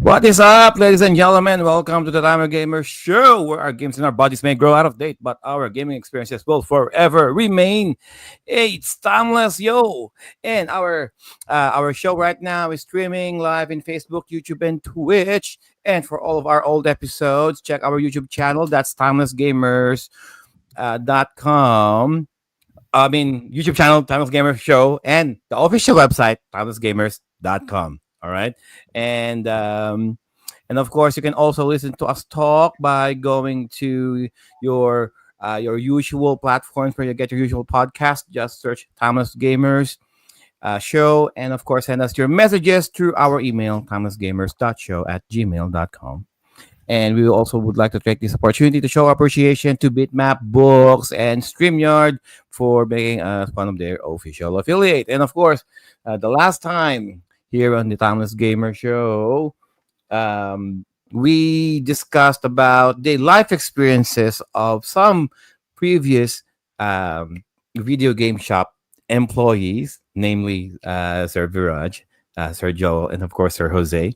What is up, ladies and gentlemen? Welcome to the Timer Gamer Show, where our games and our bodies may grow out of date, but our gaming experiences will forever remain. Hey, it's timeless, yo! And our show right now is streaming live in Facebook, YouTube, and Twitch. And for all of our old episodes, check our YouTube channel. That's timelessgamers.com. I mean, YouTube channel, Timeless Gamer Show, and the official website, timelessgamers.com. All right. And um, and of course, you can also listen to us talk by going to your usual platforms where you get your usual podcast. Just search Timeless Gamers Show, and of course, send us your messages through our email, timelessgamers.show@gmail.com. And we also would like to take this opportunity to show appreciation to BitMap Books and Streamyard for making us one of their official affiliate. And of course, the last time here on the Timeless Gamer Show, we discussed about the life experiences of some previous video game shop employees, namely Sir Viraj, Sir Joel, and of course Sir Jose.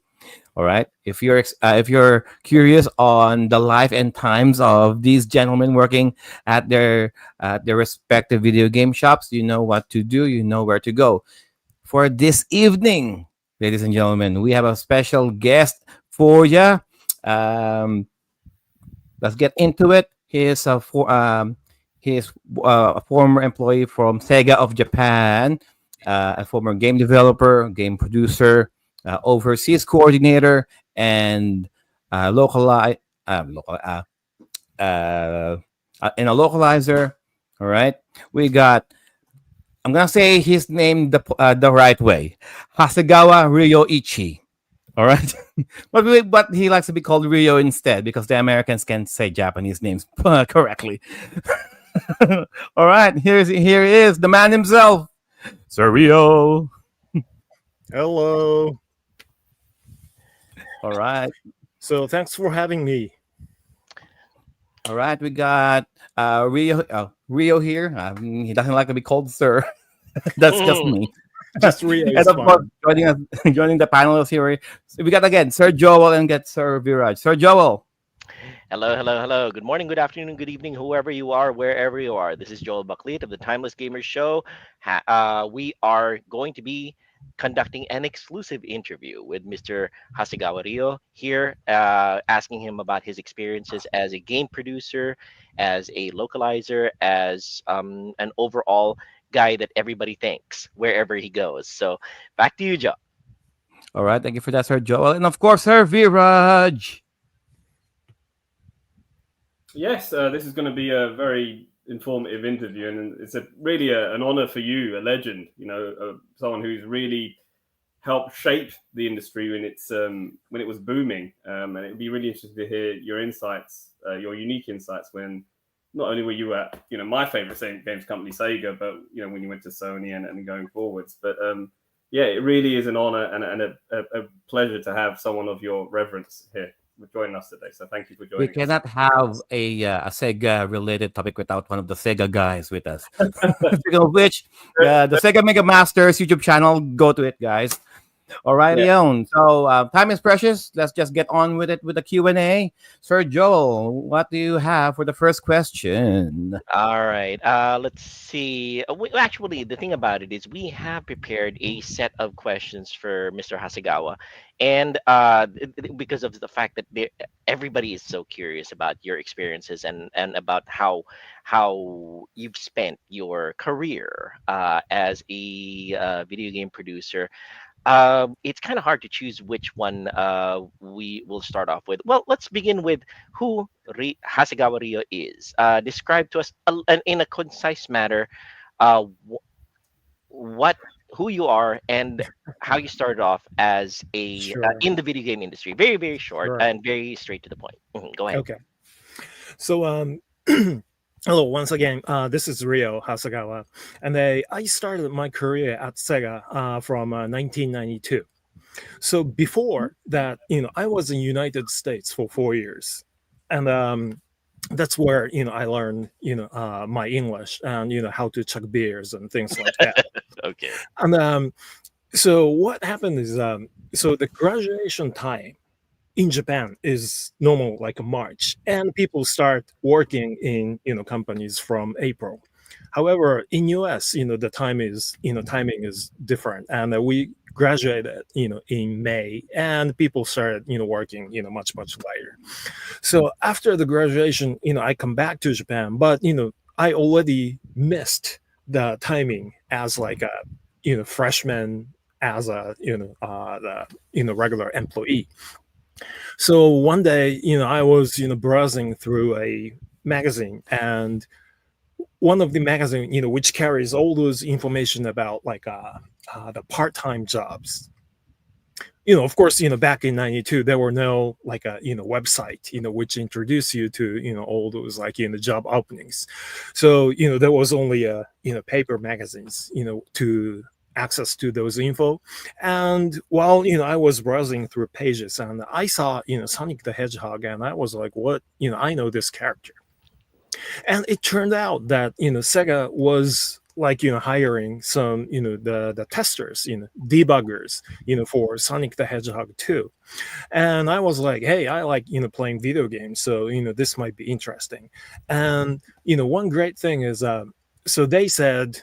All right. If you're curious on the life and times of these gentlemen working at their respective video game shops, you know what to do. You know where to go. For this evening, ladies and gentlemen, we have a special guest for you. Um, let's get into it. He is a former employee from Sega of Japan, a former game developer, game producer, overseas coordinator, and locali- local, and a localizer. All right, we got. I'm gonna say his name the right way, Hasegawa Ryoichi. All right, but he likes to be called Ryo instead because the Americans can't say Japanese names correctly. All right, here is the man himself, Sir Ryo. Hello. All right. So thanks for having me. All right, we got Rio here. He doesn't like to be called sir. That's just me. Just Rio And is of course, fine. joining the panelists here, we got again Sir Joel and get Sir Viraj. Sir Joel. Hello, hello, hello. Good morning, good afternoon, good evening, whoever you are, wherever you are. This is Joel Buckley of the Timeless Gamers Show. We are going to be conducting an exclusive interview with Mr. Hasegawa Ryo here, asking him about his experiences as a game producer, as a localizer, as an overall guy that everybody thanks wherever he goes. So back to you, Joe. All right, thank you for that, Sir Joel, and of course, Sir Viraj. Yes, this is going to be a very informative interview, and it's really an honor for you, a legend. Someone who's really helped shape the industry when it was booming. And it'd be really interesting to hear your insights, your unique insights when not only were you at my favorite games company, Sega, but when you went to Sony and going forwards. But yeah, it really is an honor and a pleasure to have someone of your reverence here joining us today. So thank you for We joining us. cannot have a Sega related topic without one of the Sega guys with us. Speaking of which, the Sega Mega Masters YouTube channel, go to it, guys. All right, Yeah. Leon. So time is precious. Let's just get on with it with the Q&A. Sir Joel, what do you have for the first question? All right. Let's see. Actually, the thing about it is we have prepared a set of questions for Mr. Hasegawa, and because of the fact that everybody is so curious about your experiences and about how you've spent your career as a video game producer. It's kind of hard to choose which one we will start off with. Well, let's begin with who Hasegawa Ryo is. Describe to us in a concise manner uh, wh- what who you are and how you started off as a Sure. in the video game industry. Very, very short Sure. and very straight to the point. Go ahead. Okay. So hello once again. This is Rio Hasegawa, and I started my career at Sega from 1992. So before that, I was in United States for 4 years, and that's where I learned my English and how to chug beers and things like that. Okay. And so what happened is so the graduation time in Japan is normal like March, and people start working in companies from April. However, in US, the timing is different, and we graduated in May, and people started working much later. So after the graduation, I come back to Japan, but I already missed the timing as like a freshman, as a the regular employee. So one day, I was browsing through a magazine, and one of the magazine which carries all those information about like the part-time jobs. Of course, back in 92, there were no like a website which introduced you to all those like job openings. So there was only a paper magazines to access to those info. And while I was browsing through pages, and I saw Sonic the Hedgehog, and I was like, what, I know this character. And it turned out that Sega was like hiring some the testers, debuggers for Sonic the Hedgehog 2. And I was like, hey, I like playing video games, so this might be interesting. And one great thing is so they said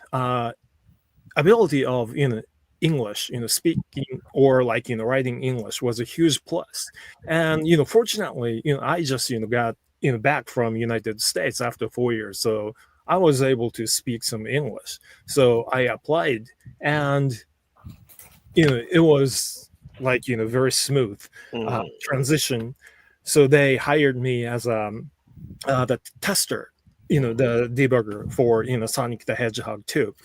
ability of English, speaking or like writing English was a huge plus. And fortunately, I just got back from United States after 4 years, so I was able to speak some English. So I applied, and it was like very smooth transition. So they hired me as the tester, the debugger for Sonic the Hedgehog 2.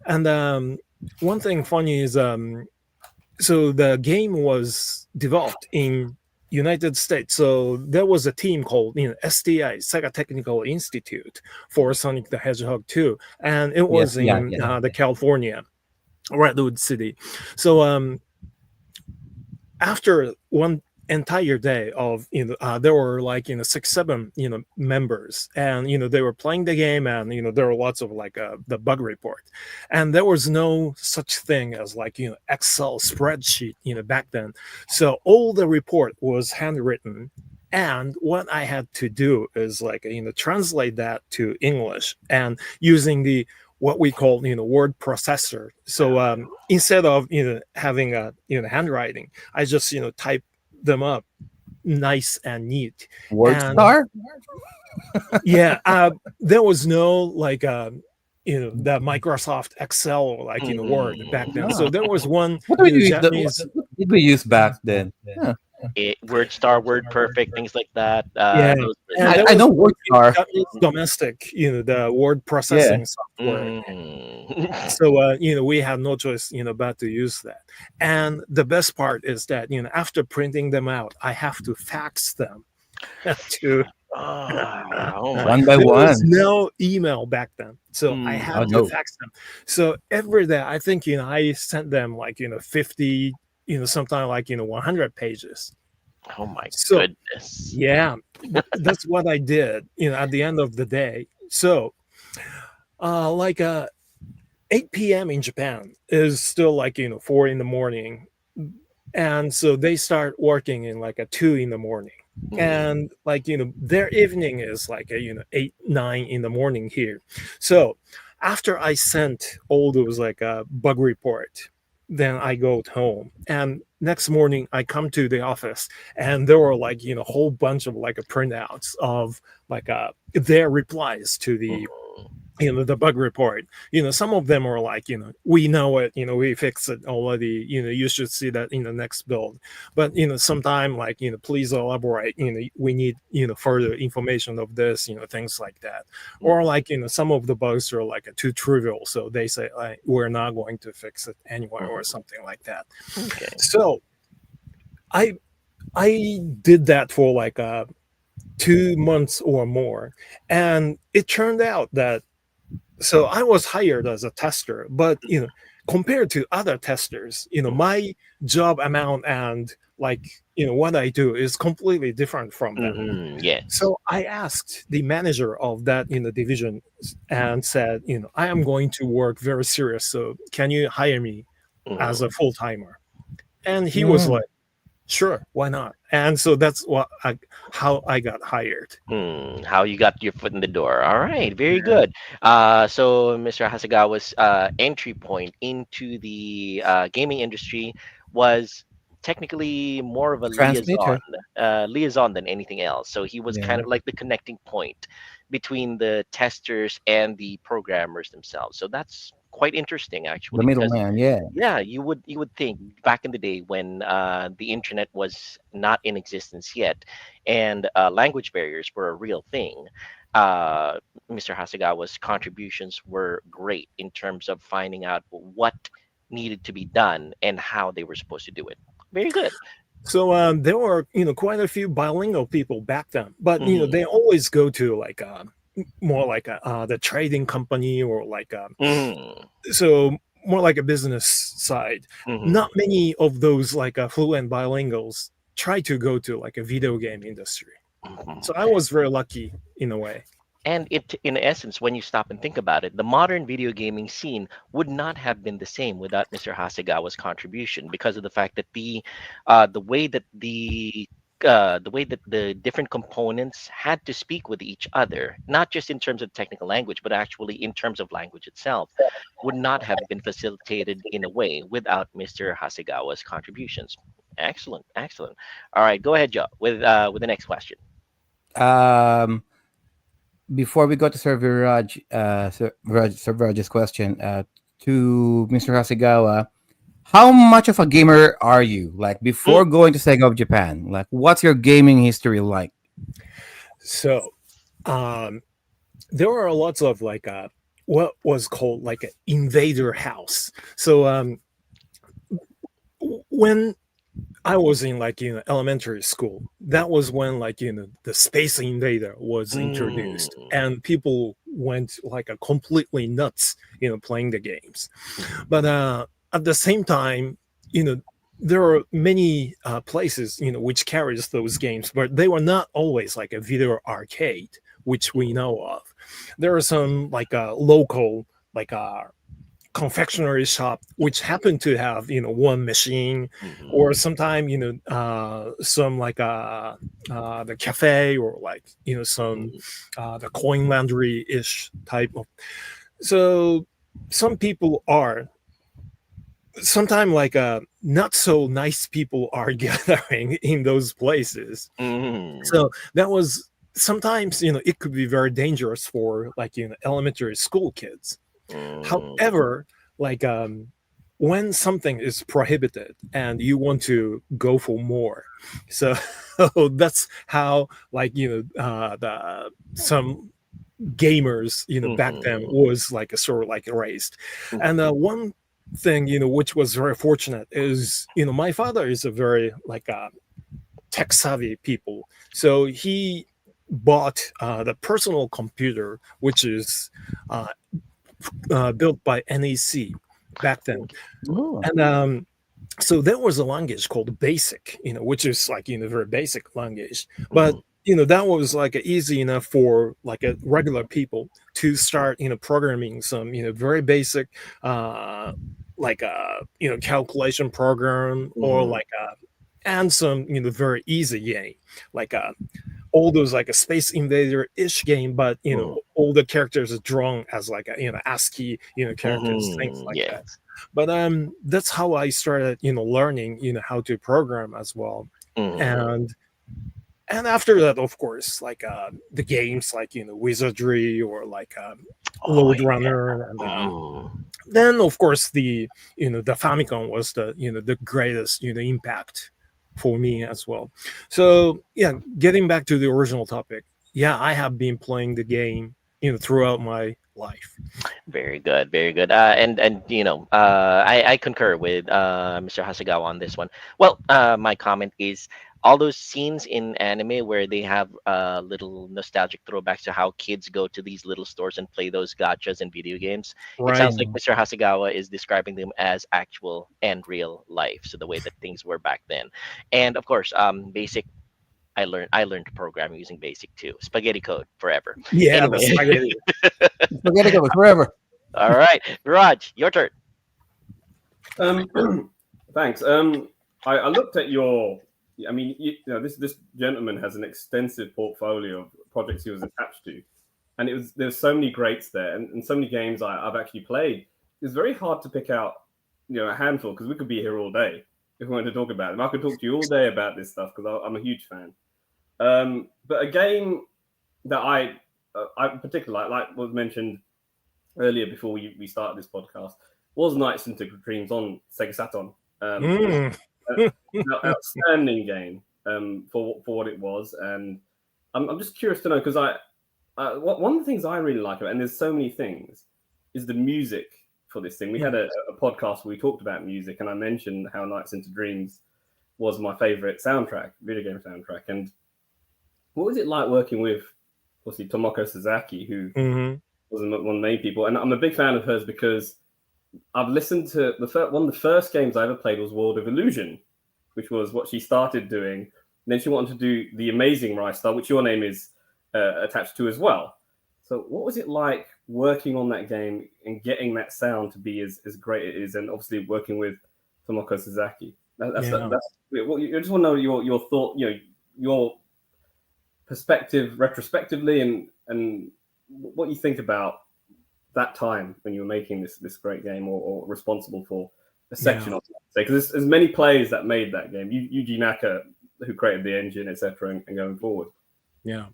And one thing funny is so the game was developed in United States. So there was a team called STI, Sega Technical Institute, for Sonic the Hedgehog 2, and it was the California Redwood City. So after one entire day of there were like 6-7 members, and they were playing the game, and there were lots of like the bug report, and there was no such thing as like Excel spreadsheet back then. So all the report was handwritten, and what I had to do is like translate that to English, and using the what we call word processor. So instead of having a handwriting, I just type them up nice and neat. WordStar? Yeah, there was no like the Microsoft Excel or like Word back then. So there was one What did Japanese. what did we use back then? Yeah. WordStar, WordPerfect, things like that. Yeah. Those And I there know was WordStar. Japanese domestic, the word processing software. So we had no choice but to use that. And the best part is that after printing them out, I have to fax them to Oh my One by there one. was no email back then, so I had Oh, to no. fax them. So every day, I think I sent them like 50, sometimes like 100 pages. Oh my So goodness. yeah, that's what I did. At the end of the day. So like 8 p.m. in Japan is still like 4 in the morning, and so they start working in like 2 in the morning. And like their evening is like 8-9 in the morning here. So after I sent all those like bug report, then I go home, and next morning I come to the office, and there were like a whole bunch of like printouts of like their replies to the the bug report. Some of them are like we know it, we fixed it already, you should see that in the next build. But sometime like please elaborate, we need further information of this, things like that. Or like some of the bugs are like too trivial, so they say like, we're not going to fix it anyway, or something like that. Okay. So I did that for like 2 months or more, and it turned out that so I was hired as a tester, but compared to other testers, my job amount and like what I do is completely different from them. Yes. So I asked the manager of that division and said, I am going to work very serious, so can you hire me as a full timer? And he was like, Sure, why not? And so that's how I got hired. How you got your foot in the door. All right, very Yeah. good. So Mr. Hasegawa's entry point into the gaming industry was technically more of a Transmitter. liaison than anything else. So he was kind Yeah. of like the connecting point between the testers and the programmers themselves. So that's quite interesting, The actually, because middleman. Yeah. yeah, you would think back in the day when the internet was not in existence yet, and language barriers were a real thing. Uh, Mr. Hasegawa's contributions were great in terms of finding out what needed to be done and how they were supposed to do it. Very good. So there were quite a few bilingual people back then, but Hmm. they always go to like more like the trading company or like Hmm. so more like a business side. Hmm. Not many of those like fluent bilinguals try to go to like a video game industry. Hmm. So I was very lucky in a way. And it, in essence, when you stop and think about it, the modern video gaming scene would not have been the same without Mr. Hasegawa's contribution, because of the fact that the way that the way that the different components had to speak with each other, not just in terms of technical language, but actually in terms of language itself, would not have been facilitated in a way without Mr. Hasegawa's contributions. Excellent, excellent. All right, go ahead, Joe, with the next question. Um, Before we go to Sir Viraj, Sir Viraj's question, to Mr. Hasegawa, how much of a gamer are you? Like Mm, before going to Sega of Japan, like what's your gaming history like? So um, there are lots of like what was called like an invader house. So when I was in like elementary school, that was when like the Space Invader was introduced, mm, and people went like a completely nuts, playing the games. mm. But at the same time, you know, there are many places which carries those games, but they were not always like a video arcade, which we know of. There are some like a local like confectionery shop which happened to have one machine, Mhm, or sometime some like the cafe, or like some mhm, the coin laundry ish type of. So some people are sometimes like not so nice people are gathering in those places. mhm, So that was sometimes it could be very dangerous for like elementary school kids. mm, However, like when something is prohibited and you want to go for more, so that's how like the some gamers back then mhm, was like a sort of like raised. And mhm, one thing which was very fortunate is my father is a very like tech savvy people, so he bought the personal computer which is uh, built by NEC back then. Oh, And so there was a language called Basic, which is like very basic language. But mhm, that was like easy enough for like a regular people to start programming some very basic like calculation program, or mhm, like and some very easy game like all those like a Space Invader ish game, but mhm, all the characters are drawn as like a ASCII characters, things mhm. like that. Yes. But that's how I started learning how to program as well. Mhm. And after that, of course, like the games like Wizardry, or like Oh Load Runner, and yeah. Mhm. then of course the the Famicom was the the greatest impact for me as well. So yeah, getting back to the original topic, yeah, I have been playing the game throughout my life. Very good, very good. And I concur with Mr. Hasegawa on this one. Well, my comment is all those scenes in anime where they have little nostalgic throwbacks to how kids go to these little stores and play those gachas and video games. It sounds Right. like Mr. Hasegawa is describing them as actual and real life, so the way that things were back then. And of course, basic. I learned to program using basic too. Spaghetti code forever. Yeah, the Anyway, spaghetti. spaghetti go forever. all right, Raj, your turn. Thanks. I looked at your I mean, this gentleman has an extensive portfolio of projects he was attached to, and there's so many greats there, and so many games I've actually played. It's very hard to pick out, a handful, because we could be here all day if we wanted to talk about them. I could talk to you all day about this stuff because I'm a huge fan. But a game that I particularly like was mentioned earlier before we started this podcast was Nights into Dreams on Sega Saturn. An outstanding game for what it was, and I'm just curious to know, because one of the things I really like about it, and there's so many things, is the music for this thing. We had a podcast where we talked about music, and I mentioned how Nights into Dreams was my favorite video game soundtrack. And what was it like working with, obviously, Tomoko Sasaki, who was one of the main people? And I'm a big fan of hers because I've listened to one of the first games I ever played was World of Illusion, which was what she started doing. And then she wanted to do the Amazing Rise Star, which your name is attached to as well. So what was it like working on that game and getting that sound to be as great as it is, and obviously working with Tomoko Sasaki? I just want to know your thought, your perspective retrospectively, and what you think about that time when you were making this great game, or responsible for a section of it. Because there's many players that made that game. Yuji Naka, who created the engine, etc., and going forward. Yeah.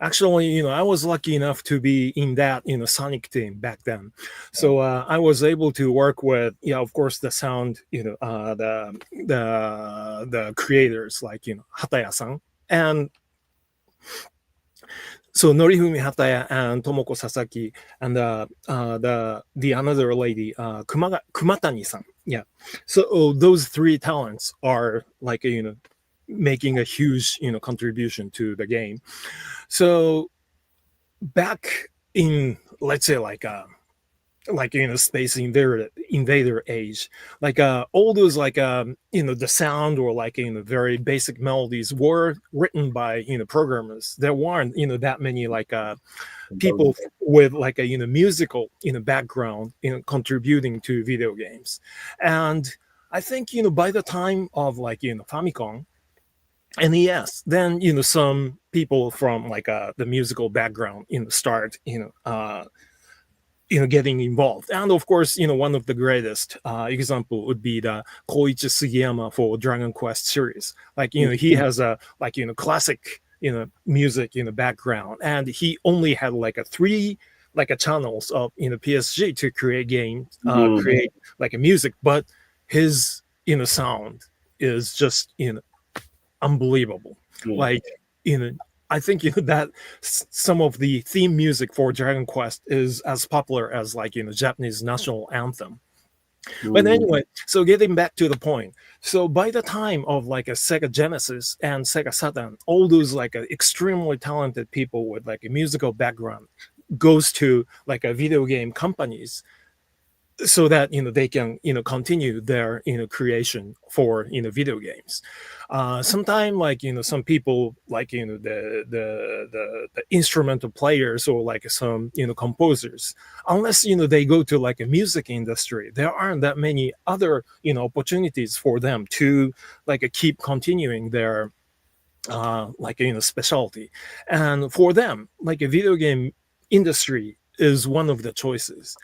Actually, I was lucky enough to be in that, Sonic team back then. So I was able to work with, of course, the sound, the creators like, Hataya-san. And so Norifumi Hataya and Tomoko Sasaki and the another lady, Kumatani-san. Yeah. So those three talents are like, making a huge, contribution to the game. So back in, let's say, Space Invader age, all those the sound, or very basic melodies were written by programmers. There weren't that many people with musical background contributing to video games. And I think by the time of Famicom, NES, then some people from the musical background start getting involved. And of course, one of the greatest example would be the Koichi Sugiyama for Dragon Quest series. He has a classic music background, and he only had three channels of PSG to create games, create a music, but his sound is just unbelievable. I think that some of the theme music for Dragon Quest is as popular as Japanese national anthem. But anyway, so getting back to the point, so by the time of a Sega Genesis and Sega Saturn, all those extremely talented people with a musical background goes to a video game companies, so that they can continue their creation for video games. Sometimes some people the instrumental players, or some composers, unless they go to a music industry, there aren't that many other opportunities for them to keep continuing their specialty. And for them, a video game industry is one of the choices.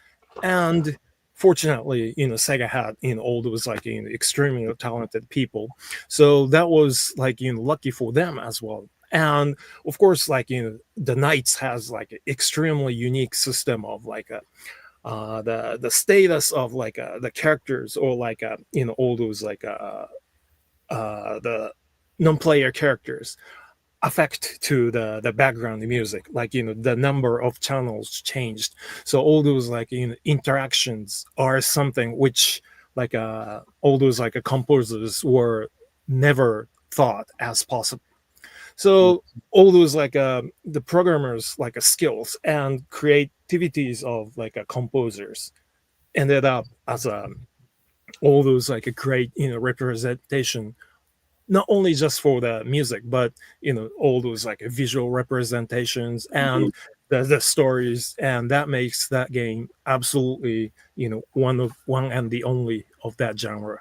And fortunately, Sega had all those extremely talented people, so that was lucky for them as well. And of course, the Knights has extremely unique system of the status of the characters, or all those the non-player characters affect to the background music, the number of channels changed. So all those interactions are something which all those composers were never thought as possible. So all those the programmers skills and creativities of composers ended up as all those great representation, not only just for the music, but all those visual representations and the stories, and that makes that game absolutely one and the only of that genre.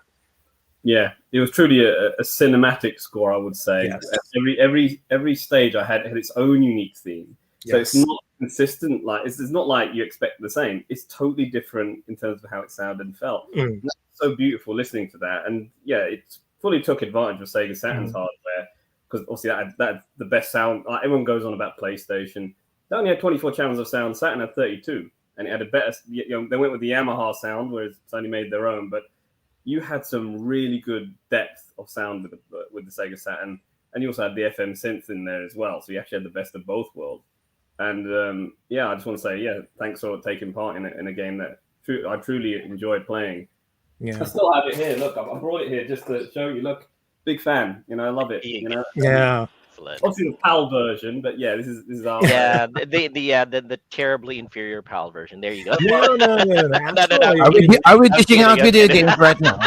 Yeah, it was truly a cinematic score, I would say. Yes. Every stage I had its own unique theme. So Yes. it's not consistent. Like it's not like you expect the same. It's totally different in terms of how it sounded and felt. Mm. That's so beautiful listening to that. And yeah, it fully took advantage of Sega Saturn's hardware because obviously that's the best sound. Like, everyone goes on about PlayStation. They only had 24 channels of sound. Saturn had 32, and it had a better. You know, they went with the Yamaha sound, whereas Sony made their own. But you had some really good depth of sound with the Sega Saturn, and you also had the FM synth in there as well. So you actually had the best of both worlds. And yeah, I just want to say, thanks for taking part in a game that I truly enjoyed playing. Yeah. I still have it here. Look, I brought it here just to show you. Look, big fan. You know, I love it. You know, Yeah. obviously the PAL version, but yeah, this is our the terribly inferior PAL version. There you go. No. Are we dishing out video games right now?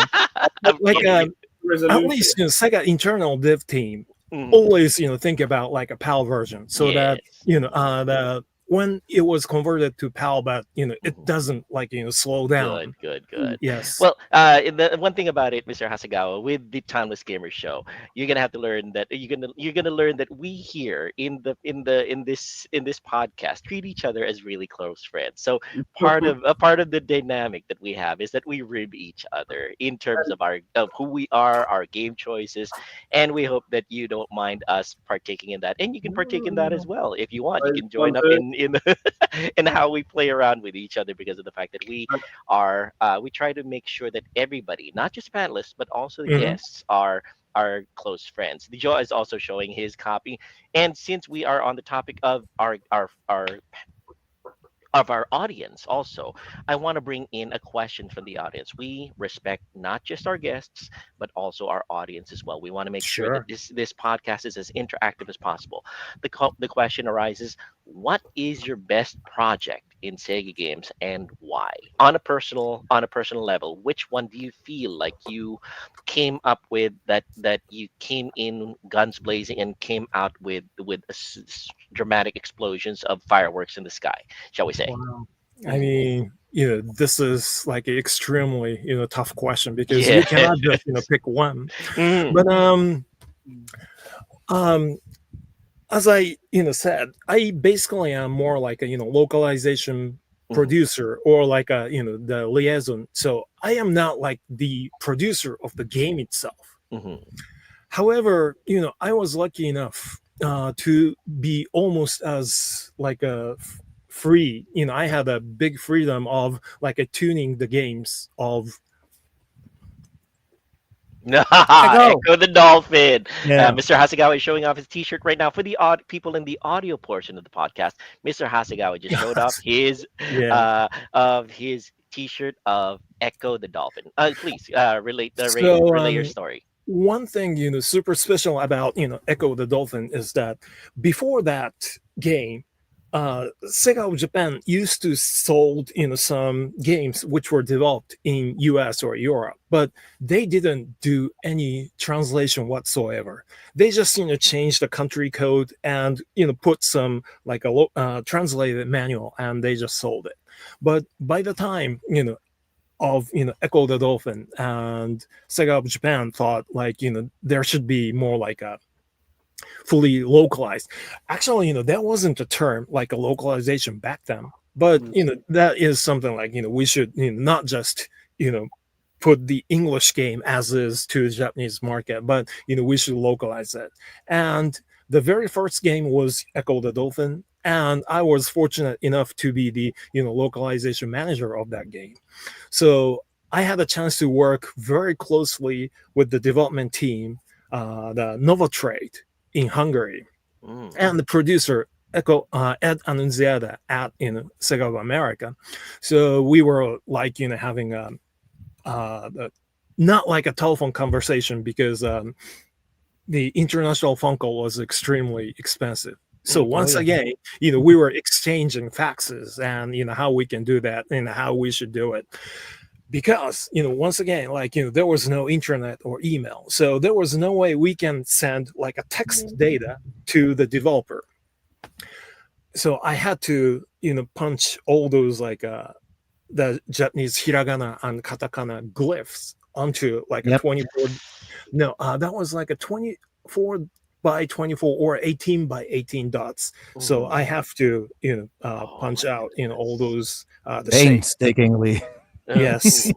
Like at resolution. least Sega internal dev team Mhm. always think about like a PAL version, so that Yes. the when it was converted to PAL, but it doesn't slow down. Good. Yes. Well, the one thing about it, Mr. Hasegawa, with the Timeless Gamers show, you're gonna have to learn that you're gonna learn that we here in this podcast treat each other as really close friends. So part of the dynamic that we have is that we rib each other in terms of who we are, our game choices, and we hope that you don't mind us partaking in that, and you can partake in that as well if you want. You can join up in how we play around with each other, because of the fact that we try to make sure that everybody, not just panelists but also the guests, are close friends. Joe is also showing his copy, and since we are on the topic of our audience also, I want to bring in a question from the audience. We respect not just our guests but also our audience as well. We want to make sure that this podcast is as interactive as possible. The question arises: what is your best project in Sega games and why? On a personal level, which one do you feel like you came up with, that you came in guns blazing and came out with dramatic explosions of fireworks in the sky, shall we say? Wow. I mean, this is like an extremely tough question, because you cannot just pick one. But as I said, I basically am more like a localization producer, or like a the liaison. So I am not like the producer of the game itself. However, I was lucky enough to be almost as like a free. I had a big freedom of like tuning the games of. Echo the Dolphin. Yeah. Mr. Hasegawa is showing off his T-shirt right now. For the people in the audio portion of the podcast, Mr. Hasegawa just showed off his his T-shirt of Echo the Dolphin. Please relay your story. One thing super special about Echo the Dolphin is that before that game, Sega of Japan used to sold some games which were developed in US or Europe, but they didn't do any translation whatsoever. They just changed the country code and put some like a translated manual, and they just sold it. But by the time of Echo the Dolphin, and Sega of Japan thought like there should be more like a fully localized. Actually, that wasn't a term like a localization back then, but that is something like we should not just put the English game as is to the Japanese market, but we should localize it. And the very first game was Echo the Dolphin, and I was fortunate enough to be the localization manager of that game. So I had a chance to work very closely with the development team, the Novotrade in Hungary, and the producer Ed Annunziata at Sega of America. So we were like having not like a telephone conversation, because the international phone call was extremely expensive. So once again, we were exchanging faxes and how we can do that and how we should do it. Because once again, like there was no internet or email, so there was no way we can send like a text data to the developer. So I had to punch all those like the Japanese hiragana and katakana glyphs onto like a Yep. 24. No, that was like a 24 by 24 or 18 by 18 dots. So I have to, punch out, all those the shapes. Painstakingly. Yes.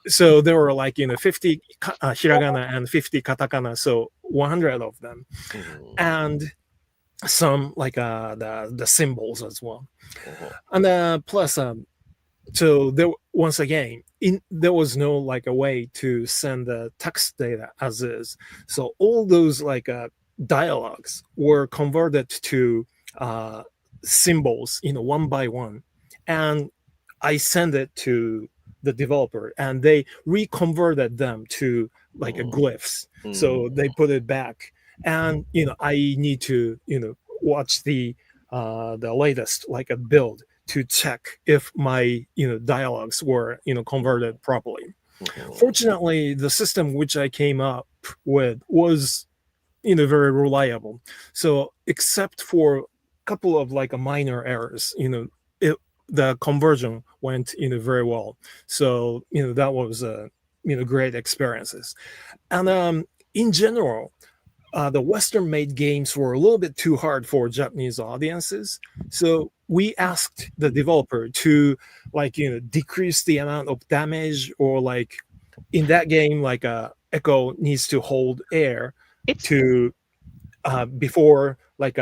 So there were like 50 hiragana and 50 katakana, so 100 of them, and some like the symbols as well, and plus so there once again there was no like a way to send the text data as is, so all those like dialogues were converted to symbols, one by one, and I sent it to the developer and they reconverted them to like a glyphs, so they put it back, and I need to watch the latest like a build to check if my dialogues were converted properly. Fortunately, the system which I came up with was very reliable, so except for a couple of like a minor errors, the conversion went very well. So that was great experiences. And in general, the Western made games were a little bit too hard for Japanese audiences, so we asked the developer to like decrease the amount of damage, or like in that game like Echo needs to hold air to before like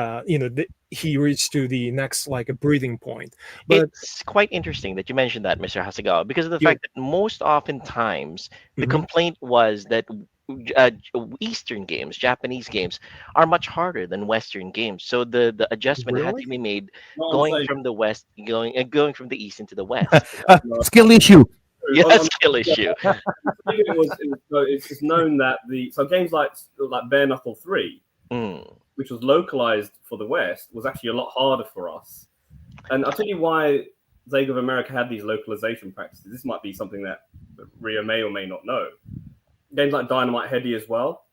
he reached to the next like a breathing point. But it's quite interesting that you mentioned that, Mr. Hasegawa, because of the fact that most oftentimes the complaint was that Eastern games, Japanese games, are much harder than Western games. So the adjustment had to be made going from the West, going from the East into the West. Skill issue. Yes, skill issue. It's known that games like Bare Knuckle 3, which was localized for the West, was actually a lot harder for us. And I'll tell you why Sega of America had these localization practices. This might be something that Rio may or may not know. Games like Dynamite Heady as well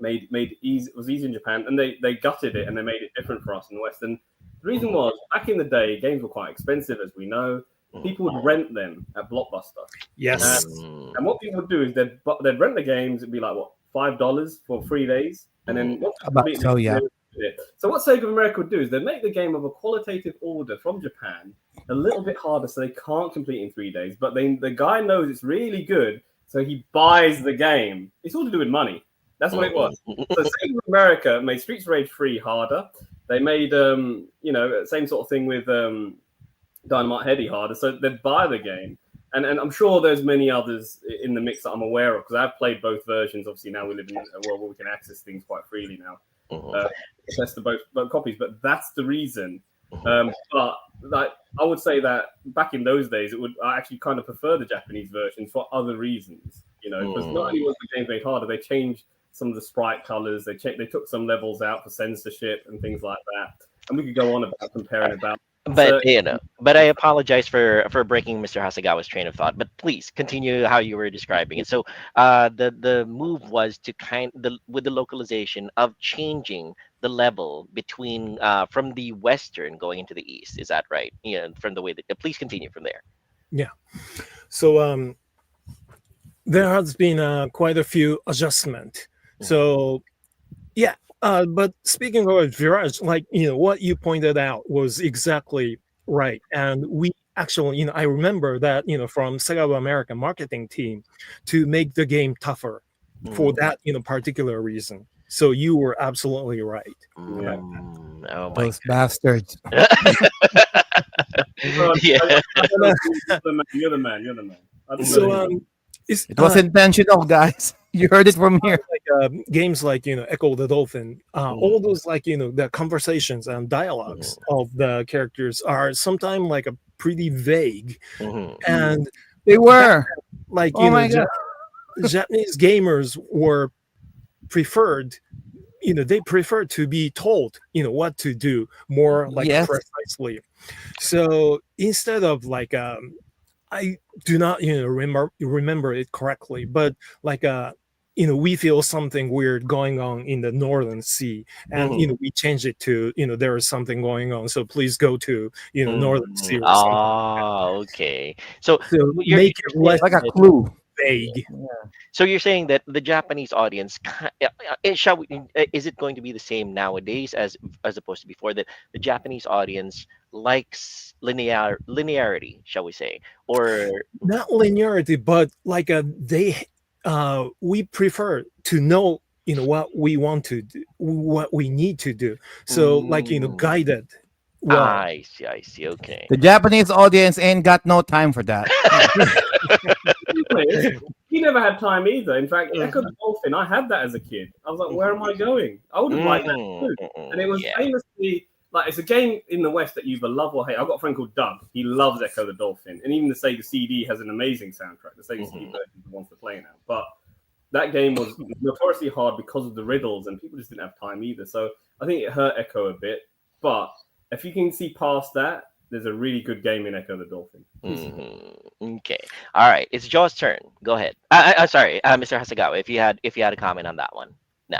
made easy. It was easy in Japan, and they gutted it and they made it different for us in the West. And the reason was, back in the day, games were quite expensive, as we know. People would rent them at Blockbuster. Yes. And what people would do is they'd rent the games. It'd be like $5 for 3 days, and then So what Sega of America would do is they'd make the game of a qualitative order from Japan a little bit harder, so they can't complete in 3 days. But then the guy knows it's really good, so he buys the game. It's all to do with money. That's what it was. So Sega of America made Streets of Rage 3 harder. They made same sort of thing with Dynamite Heady harder, so they'd buy the game. And I'm sure there's many others in the mix that I'm aware of, because I've played both versions. Obviously, now we live in a world where we can access things quite freely now. Test the both copies, but that's the reason. But like, I would say that back in those days, I actually kind of prefer the Japanese versions for other reasons. Because not only was the game made harder, they changed some of the sprite colors. They took some levels out for censorship and things like that. And we could go on about comparing about. But but I apologize for breaking Mr. Hasegawa's train of thought. But please continue how you were describing it. So the move was to with the localization of changing the level between from the Western going into the East. Is that right? Yeah, from the way that. Please continue from there. Yeah. So there has been quite a few adjustments. So yeah. But speaking of Virage, like, what you pointed out was exactly right. And we actually, I remember that, from Sega of America marketing team to make the game tougher for that, particular reason. So you were absolutely right. Oh my Those bastards. Yeah. You're the man. So It was intentional, guys. You heard it from here. Like games like Echo the Dolphin, all those like the conversations and dialogues of the characters are sometimes like a pretty vague, and They were like Oh my God. Japanese gamers were preferred. They prefer to be told what to do more like Yes. precisely. So instead of like I do not remember it correctly, but like we feel something weird going on in the Northern Sea, and we change it to there is something going on, so please go to Northern Sea or something. Oh, okay. So So make it less like a clue. vague. So you're saying that the Japanese audience, is it going to be the same nowadays as opposed to before? That the Japanese audience likes linearity, shall we say, or Not linearity, but like we prefer to know what we want to do, what we need to do. So like guided. Well, I see. Okay. The Japanese audience ain't got no time for that. He never had time either. In fact, Echo the Dolphin, I had that as a kid. I was like, where am I going? I would have liked that too. And it was famously, like, it's a game in the West that you either love or hate. I've got a friend called Doug. He loves Echo the Dolphin. And even the Sega CD has an amazing soundtrack. The Sega CD version wants to play now. But that game was notoriously hard because of the riddles, and people just didn't have time either. So I think it hurt Echo a bit. But if you can see past that, there's a really good game in Echo the Dolphin. Okay, all right. It's Joe's turn. Go ahead. Sorry, Mr. Hasegawa, if you had a comment on that one. No.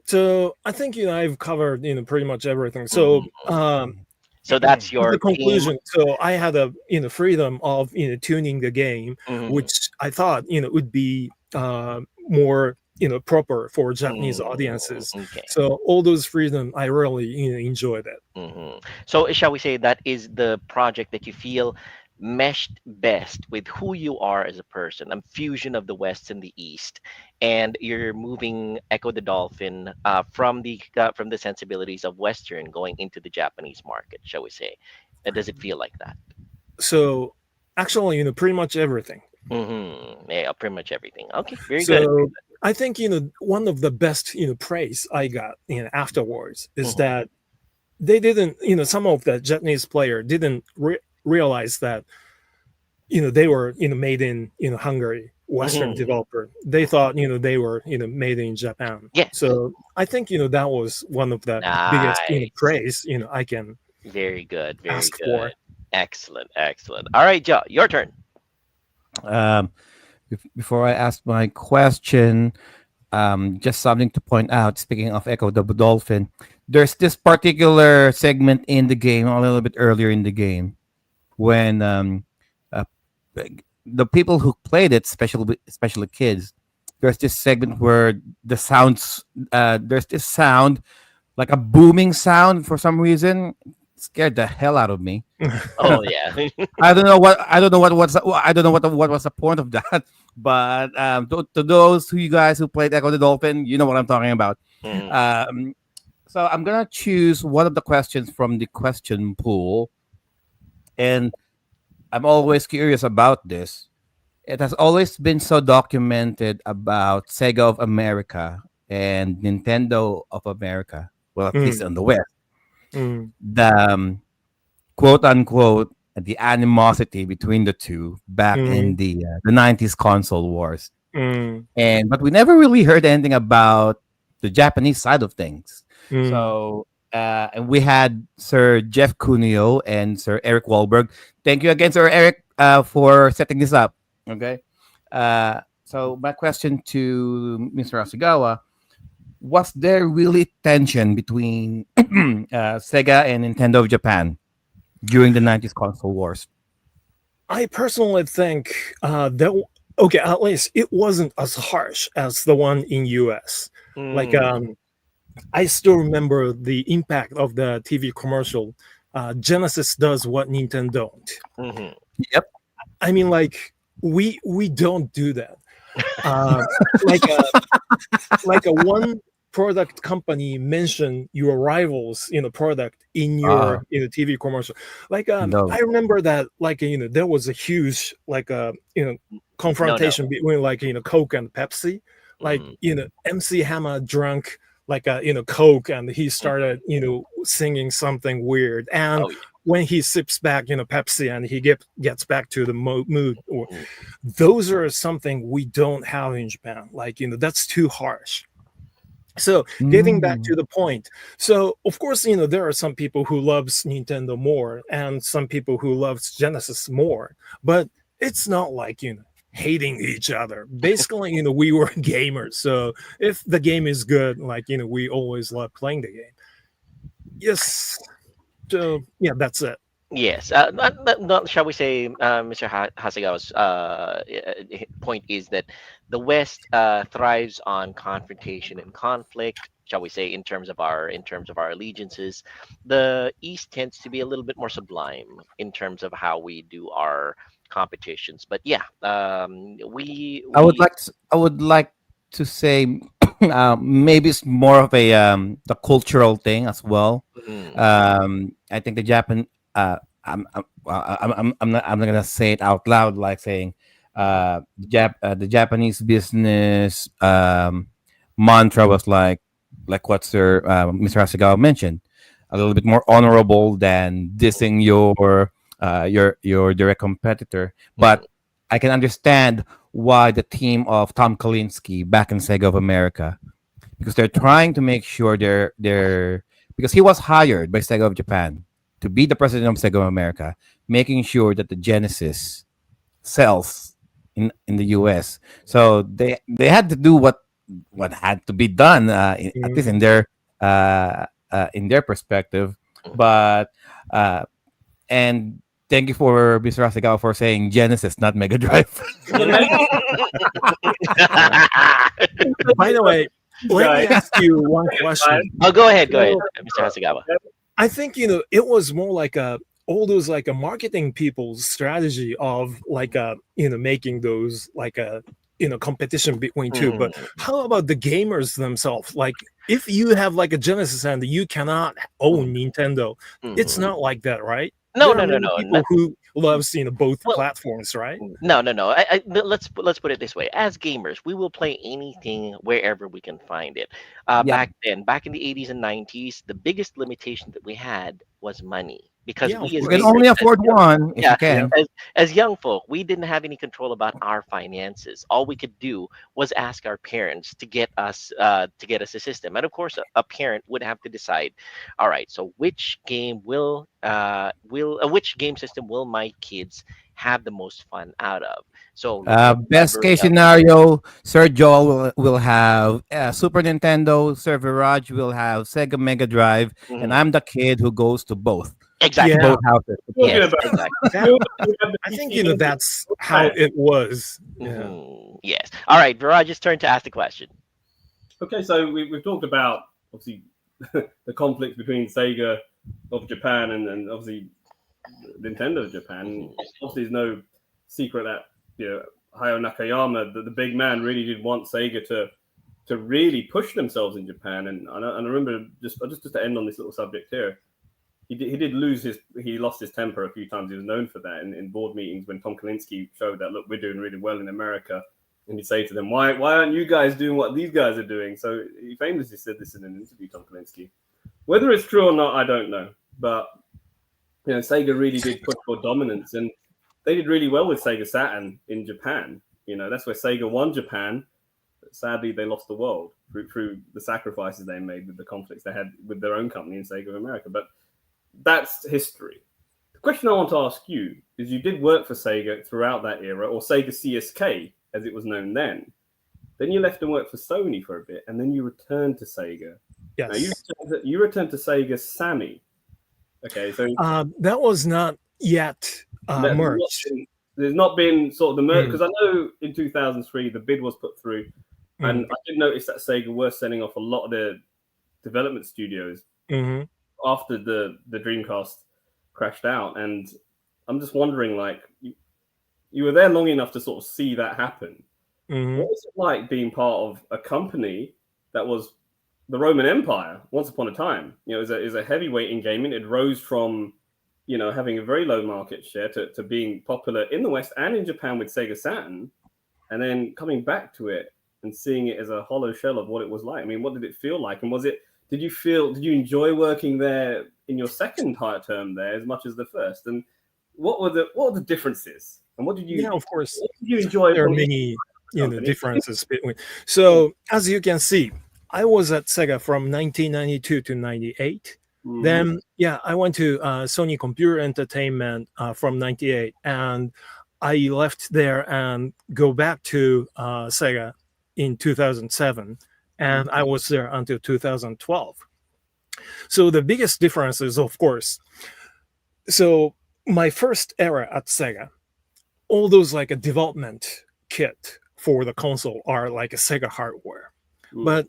So I think I've covered pretty much everything. So so that's your the conclusion. So I had a freedom of tuning the game, which I thought would be more proper for Japanese audiences. Okay. So all those freedom, I really enjoyed it. So shall we say that is the project that you feel meshed best with who you are as a person, a fusion of the West and the East, and you're moving Echo the Dolphin from the sensibilities of Western going into the Japanese market, shall we say? Does it feel like that? So actually, pretty much everything. Yeah, pretty much everything. Okay, very So good. I think one of the best praise I got afterwards is that they didn't some of the Japanese player didn't realize that they were made in Hungary, Western developer. They thought they were made in Japan. Yeah. So I think that was one of the biggest praise I can very good, very ask good. for. Excellent. All right, Joe, your turn. Before I ask my question, just something to point out. Speaking of Echo the Dolphin, there's this particular segment in the game, a little bit earlier in the game, when the people who played it, especially kids, there's this segment where the sounds, there's this sound, like a booming sound for some reason. Scared the hell out of me. Oh yeah. I don't know what was the point of that. But to those who you guys who played Echo the Dolphin, you know what I'm talking about. So I'm gonna choose one of the questions from the question pool, and I'm always curious about this. It has always been so documented about Sega of America and Nintendo of America. Well, at least in the West. The quote unquote the animosity between the two back in the 90s console wars, but we never really heard anything about the Japanese side of things. So and we had Sir Jeff Cuneo and Sir Eric Wahlberg. Thank you again, Sir Eric, for setting this up. Okay, so my question to Mr. Hasegawa: was there really tension between Sega and Nintendo of Japan during the 90s console wars? I personally think that at least it wasn't as harsh as the one in US. Like I still remember the impact of the TV commercial. Genesis does what Nintendo don't. Yep. I mean, like we don't do that. Like a one product company mention your rivals product in your TV commercial. Like No. I remember that there was a huge confrontation between Coke and Pepsi. Like MC Hammer drank Coke and he started singing something weird, and when he sips back Pepsi and he gets back to the mood, or those are something we don't have in Japan. Like that's too harsh. So getting back to the point, so of course there are some people who loves Nintendo more and some people who loves Genesis more, but it's not like hating each other. Basically we were gamers, so if the game is good, we always love playing the game. Yes. So yeah, that's it. Yes, shall we say, Mr. Hasegawa's point is that the West thrives on confrontation and conflict. Shall we say, in terms of our allegiances, the East tends to be a little bit more sublime in terms of how we do our competitions. But yeah, we I would like to say maybe it's more of a the cultural thing as well. mm, I think the Japan I'm not gonna say it out loud like saying the Japanese business mantra was like what Sir Mr. Hasegawa mentioned, a little bit more honorable than dissing your direct competitor. mm, But I can understand why the team of Tom Kalinske back in Sega of America, because they're trying to make sure they're because he was hired by Sega of Japan to be the president of Sega of America, making sure that the Genesis sells in the US. So they had to do what had to be done, at least in their perspective. mm. But and thank you for Mr. Hasegawa for saying Genesis, not Mega Drive. By the way, let me ask you one question. Oh, go ahead, Mr. Hasegawa. I think it was more like all those like a marketing people's strategy of like making those like a competition between two. But Mm, how about the gamers themselves? Like if you have like a Genesis and you cannot own Nintendo, it's mhm. not like that, right? No, There no, are no, many no. people who loves both Well, platforms, right? no, no, no. Let's put it this way. As gamers, we will play anything wherever we can find it. Yeah, Back in the 80s and 90s, the biggest limitation that we had was money because Yeah, of we you as can course. gamers, only afford one if yeah, you Yeah. can. as young folk, we didn't have any control about our finances. All we could do was ask our parents to get us a system, and of course, a parent would have to decide. All right, so which game system will my kids have the most fun out of? So looking at the Best library case of scenario, Sir Joel will have Super Nintendo, Sir Viraj will have Sega Mega Drive, and mhm, I'm the kid who goes to exactly, Yeah. both houses to Talking play. yes, about exactly. That we had the I think PC Engine. that's how it was. Yeah. Yes. All right, Viraj's turn to ask the question. Okay, so we've talked about obviously the conflict between Sega of Japan and obviously Nintendo of Japan. Mhm, Obviously, there's no secret that Hayao Nakayama, the big man, really did want Sega to really push themselves in Japan. And I remember just to end on this little subject here, he lost his temper a few times. He was known for that in board meetings when Tom Kalinske showed that, look, we're doing really well in America, and he'd say to them, why aren't you guys doing what these guys are doing? So he famously said this in an interview, Tom Kalinske. Whether it's true or not, I don't know, but Sega really did push for dominance, and they did really well with Sega Saturn in Japan. That's where Sega won Japan. But sadly, they lost the world through the sacrifices they made with the conflicts they had with their own company in Sega of America. But that's history. The question I want to ask you is: you did work for Sega throughout that era, or Sega CSK as it was known then. Then you left and worked for Sony for a bit, and then you returned to Sega. Now Yes. you returned to Sega Sammy. Okay, so That was not yet merged. there's not been sort of the merge, Mm, because I know in 2003 the bid was put through, and mm, I did notice that Sega were sending off a lot of their development studios mhm, after the Dreamcast crashed out, and I'm just wondering, like, you were there long enough to sort of see that happen. mhm. What was it like being part of a company that was the Roman Empire once upon a time? It was a heavyweight in gaming. It rose from having a very low market share to being popular in the West and in Japan with Sega Saturn, and then coming back to it and seeing it as a hollow shell of what it was like. I mean, what did it feel like? And did you enjoy working there in your second higher term there as much as the first? And what were the differences? And Yeah, of course. what did you enjoy There are from each many company? differences between. So as you can see, I was at Sega from 1992 to 98. Mhm. Then I went to Sony Computer Entertainment from 98, and I left there and go back to Sega in 2007, and I was there until 2012. So the biggest difference is, of course, so my first era at Sega, all those like a development kit for the console are like a Sega hardware. But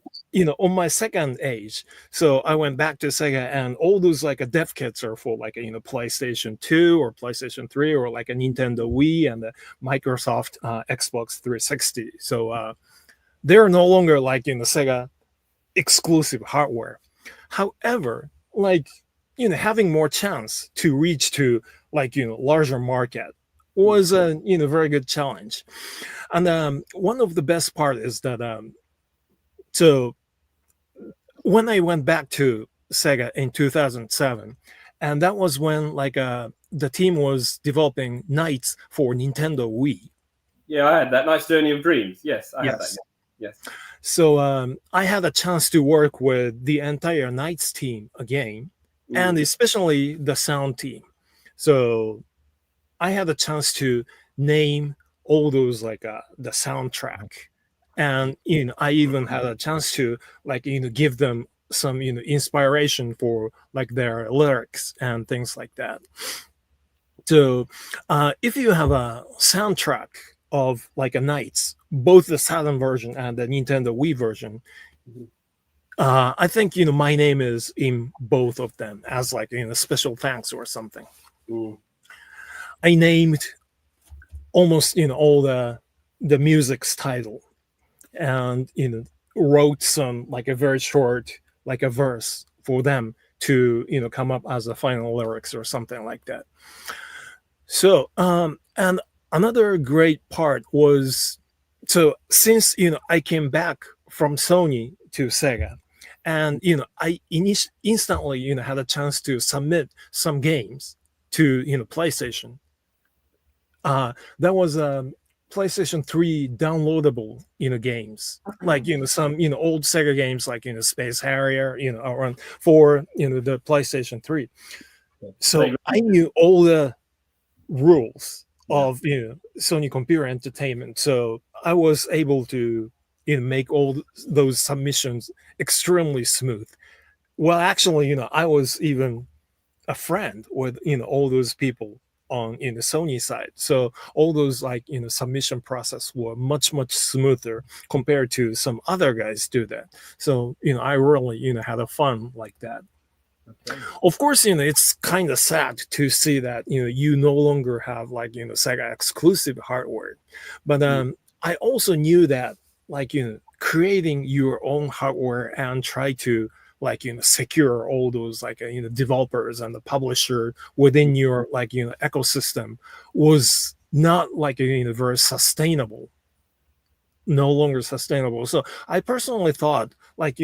on my second age, so I went back to Sega, and all those like a dev kits are for like a PlayStation 2 or PlayStation 3 or like a Nintendo Wii and the Microsoft Xbox 360. So they're no longer like Sega exclusive hardware. However, like having more chance to reach to like larger market was a very good challenge. And one of the best part is that so when I went back to Sega in 2007, and that was when like the team was developing Nights for Nintendo Wii. Yeah, I had that. Nice Journey of Dreams. Yes, I had that. Yes. So I had a chance to work with the entire Nights team again, and especially the sound team. So I had a chance to name all those like the soundtrack. And I even had a chance to like give them some inspiration for like their lyrics and things like that. So if you have a soundtrack of like a Nights, both the Saturn version and the Nintendo Wii version, I think my name is in both of them as like special thanks or something. I named almost all the music's title, and wrote some like a very short like a verse for them to come up as a final lyrics or something like that. So and another great part was, so since I came back from Sony to Sega, and I instantly had a chance to submit some games to PlayStation. That was PlayStation 3 downloadable games, like some old Sega games like Space Harrier around for the PlayStation 3. So I knew all the rules of Sony Computer Entertainment, so I was able to make all those submissions extremely smooth. Well, actually I was even a friend with all those people on the Sony side, so all those like submission process were much smoother compared to some other guys do that. So I really had a fun like that. Okay. Of course, it's kind of sad to see that you no longer have like Sega exclusive hardware, but I also knew that like creating your own hardware and try to like secure all those like developers and the publisher within your like ecosystem was not like very sustainable, no longer sustainable. So I personally thought like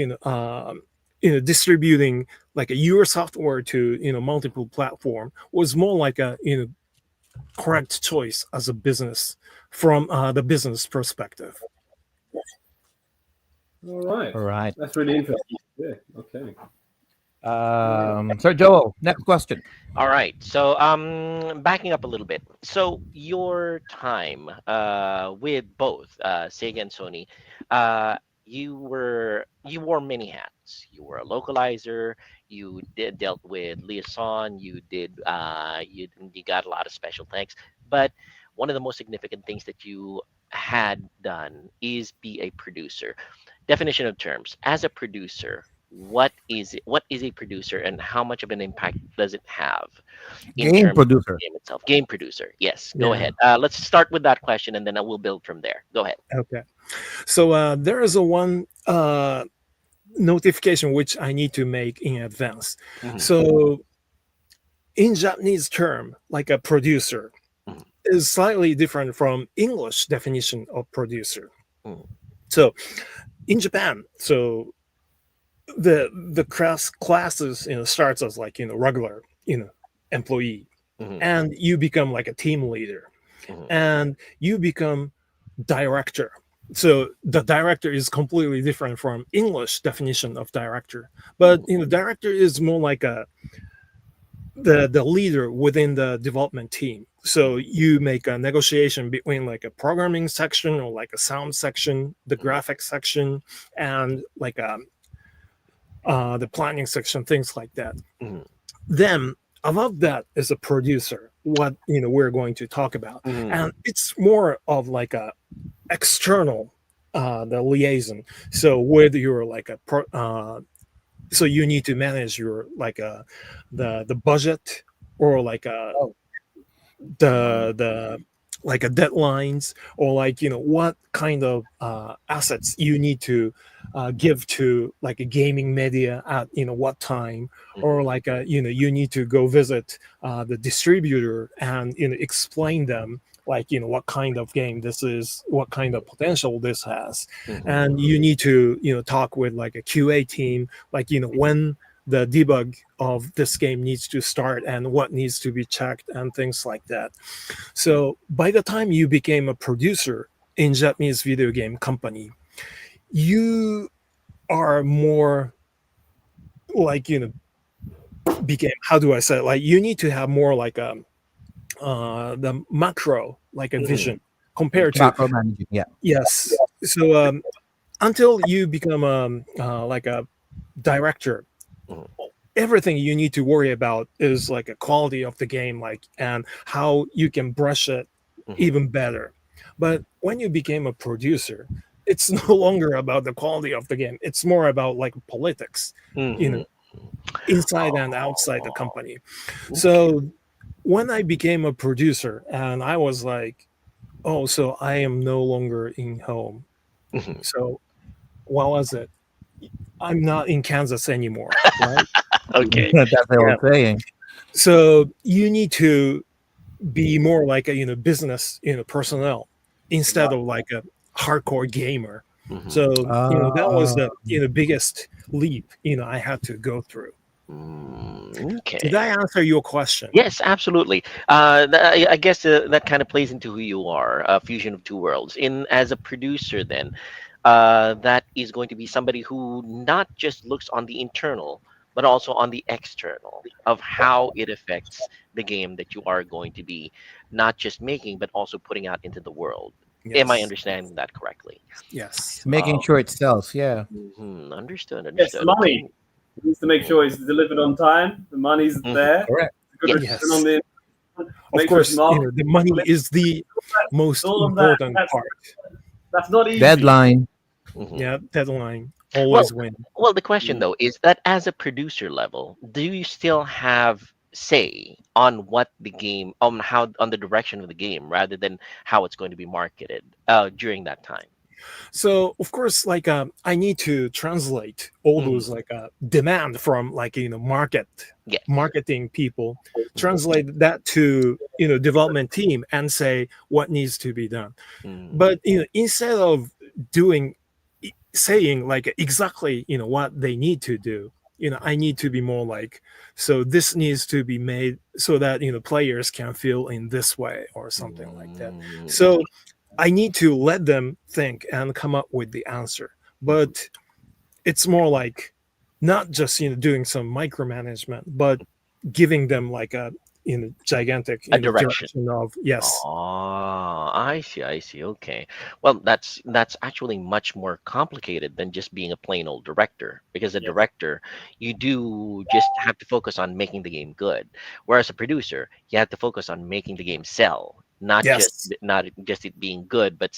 distributing like your software to multiple platform was more like a correct choice as a business from the business perspective. All right. That's really interesting. Yeah. Okay. Sir Joel, next question. All right. So backing up a little bit. So your time with both Sega and Sony, you wore many hats. You were a localizer. You dealt with liaison. You got a lot of special thanks. But one of the most significant things that you had done is be a producer. Definition of terms: as a producer, what is a producer, and how much of an impact does it have in Game terms producer. of the game itself? Game producer. Yes. Go ahead. Let's start with that question, and then I will build from there. Go ahead. Okay. So there is a one notification which I need to make in advance. So in Japanese term, like a producer is slightly different from English definition of producer. So in Japan, so the classes starts as like regular employee, and you become like a team leader, and you become director. So the director is completely different from English definition of director, but director is more like the leader within the development team. So you make a negotiation between like a programming section or like a sound section, the graphics section, and like the planning section, things like that. Then above that is a producer, what we're going to talk about. Mhm. And it's more of like a external the liaison. So whether you're like so you need to manage your like the budget, or like Oh. the like a deadlines, or like what kind of assets you need to give to like a gaming media at what time, or Mhm. like you need to go visit the distributor and explain them like what kind of game this is, what kind of potential this has. Mhm. And you need to talk with like a QA team, like when the debug of this game needs to start and what needs to be checked and things like that. So by the time you became a producer in Japanese video game company, you are more like became, how do I say it? Like you need to have more like the macro, like a Mhm. vision compared to Macro managing. Yeah. yes. So until you become like a director, Mhm. everything you need to worry about is like a quality of the game, like, and how you can brush it Mhm. even better. But when you became a producer, it's no longer about the quality of the game. It's more about like politics, Mhm. inside and outside the company. Okay. So when I became a producer, and I was like, oh, so I am no longer in home. Mhm. So what was it? I'm not in Kansas anymore, right? Okay. That's the Yeah. old saying. So you need to be more like a business personnel, instead of like a hardcore gamer. Mhm. So that was Uh, the biggest leap I had to go through. Mm, Did okay. I answer your question? Yes, absolutely. I guess that kind of plays into who you are, a fusion of two worlds. In as a producer, then, that is going to be somebody who not just looks on the internal, but also on the external of how it affects the game that you are going to be not just making, but also putting out into the world. Am I Yes. understanding that correctly? Yes. making sure it sells. Yeah. Understood. Yes, the Understood. Okay. money. He needs to make sure it's delivered on time. The money's Mhm. there. Correct. A good Yes. return on Yes. the Of make sure it's course, marketable. the money is the most All of that. important part. That's not easy. Deadline. Mhm. Yeah, deadline Well, always win. well, the question Mm. though is that as a producer level, do you still have say on what the game, on how, on the direction of the game, rather than how it's going to be marketed during that time? So of course, like I need to translate all Mhm. those like demand from like Yes. marketing people, Mhm. translate that to development team and say what needs to be done. Mm. But instead of doing saying like exactly what they need to do, I need to be more like, so this needs to be made so that players can feel in this way or something like that. Mm. So I need to let them think and come up with the answer. But it's more like not just doing some micromanagement, but giving them like a gigantic A direction. direction of yes. Oh, I see, I see. Okay. Well, that's actually much more complicated than just being a plain old director, because a Yes. director, you do just have to focus on making the game good. Whereas a producer, you have to focus on making the game sell, Yes, not just it being good, but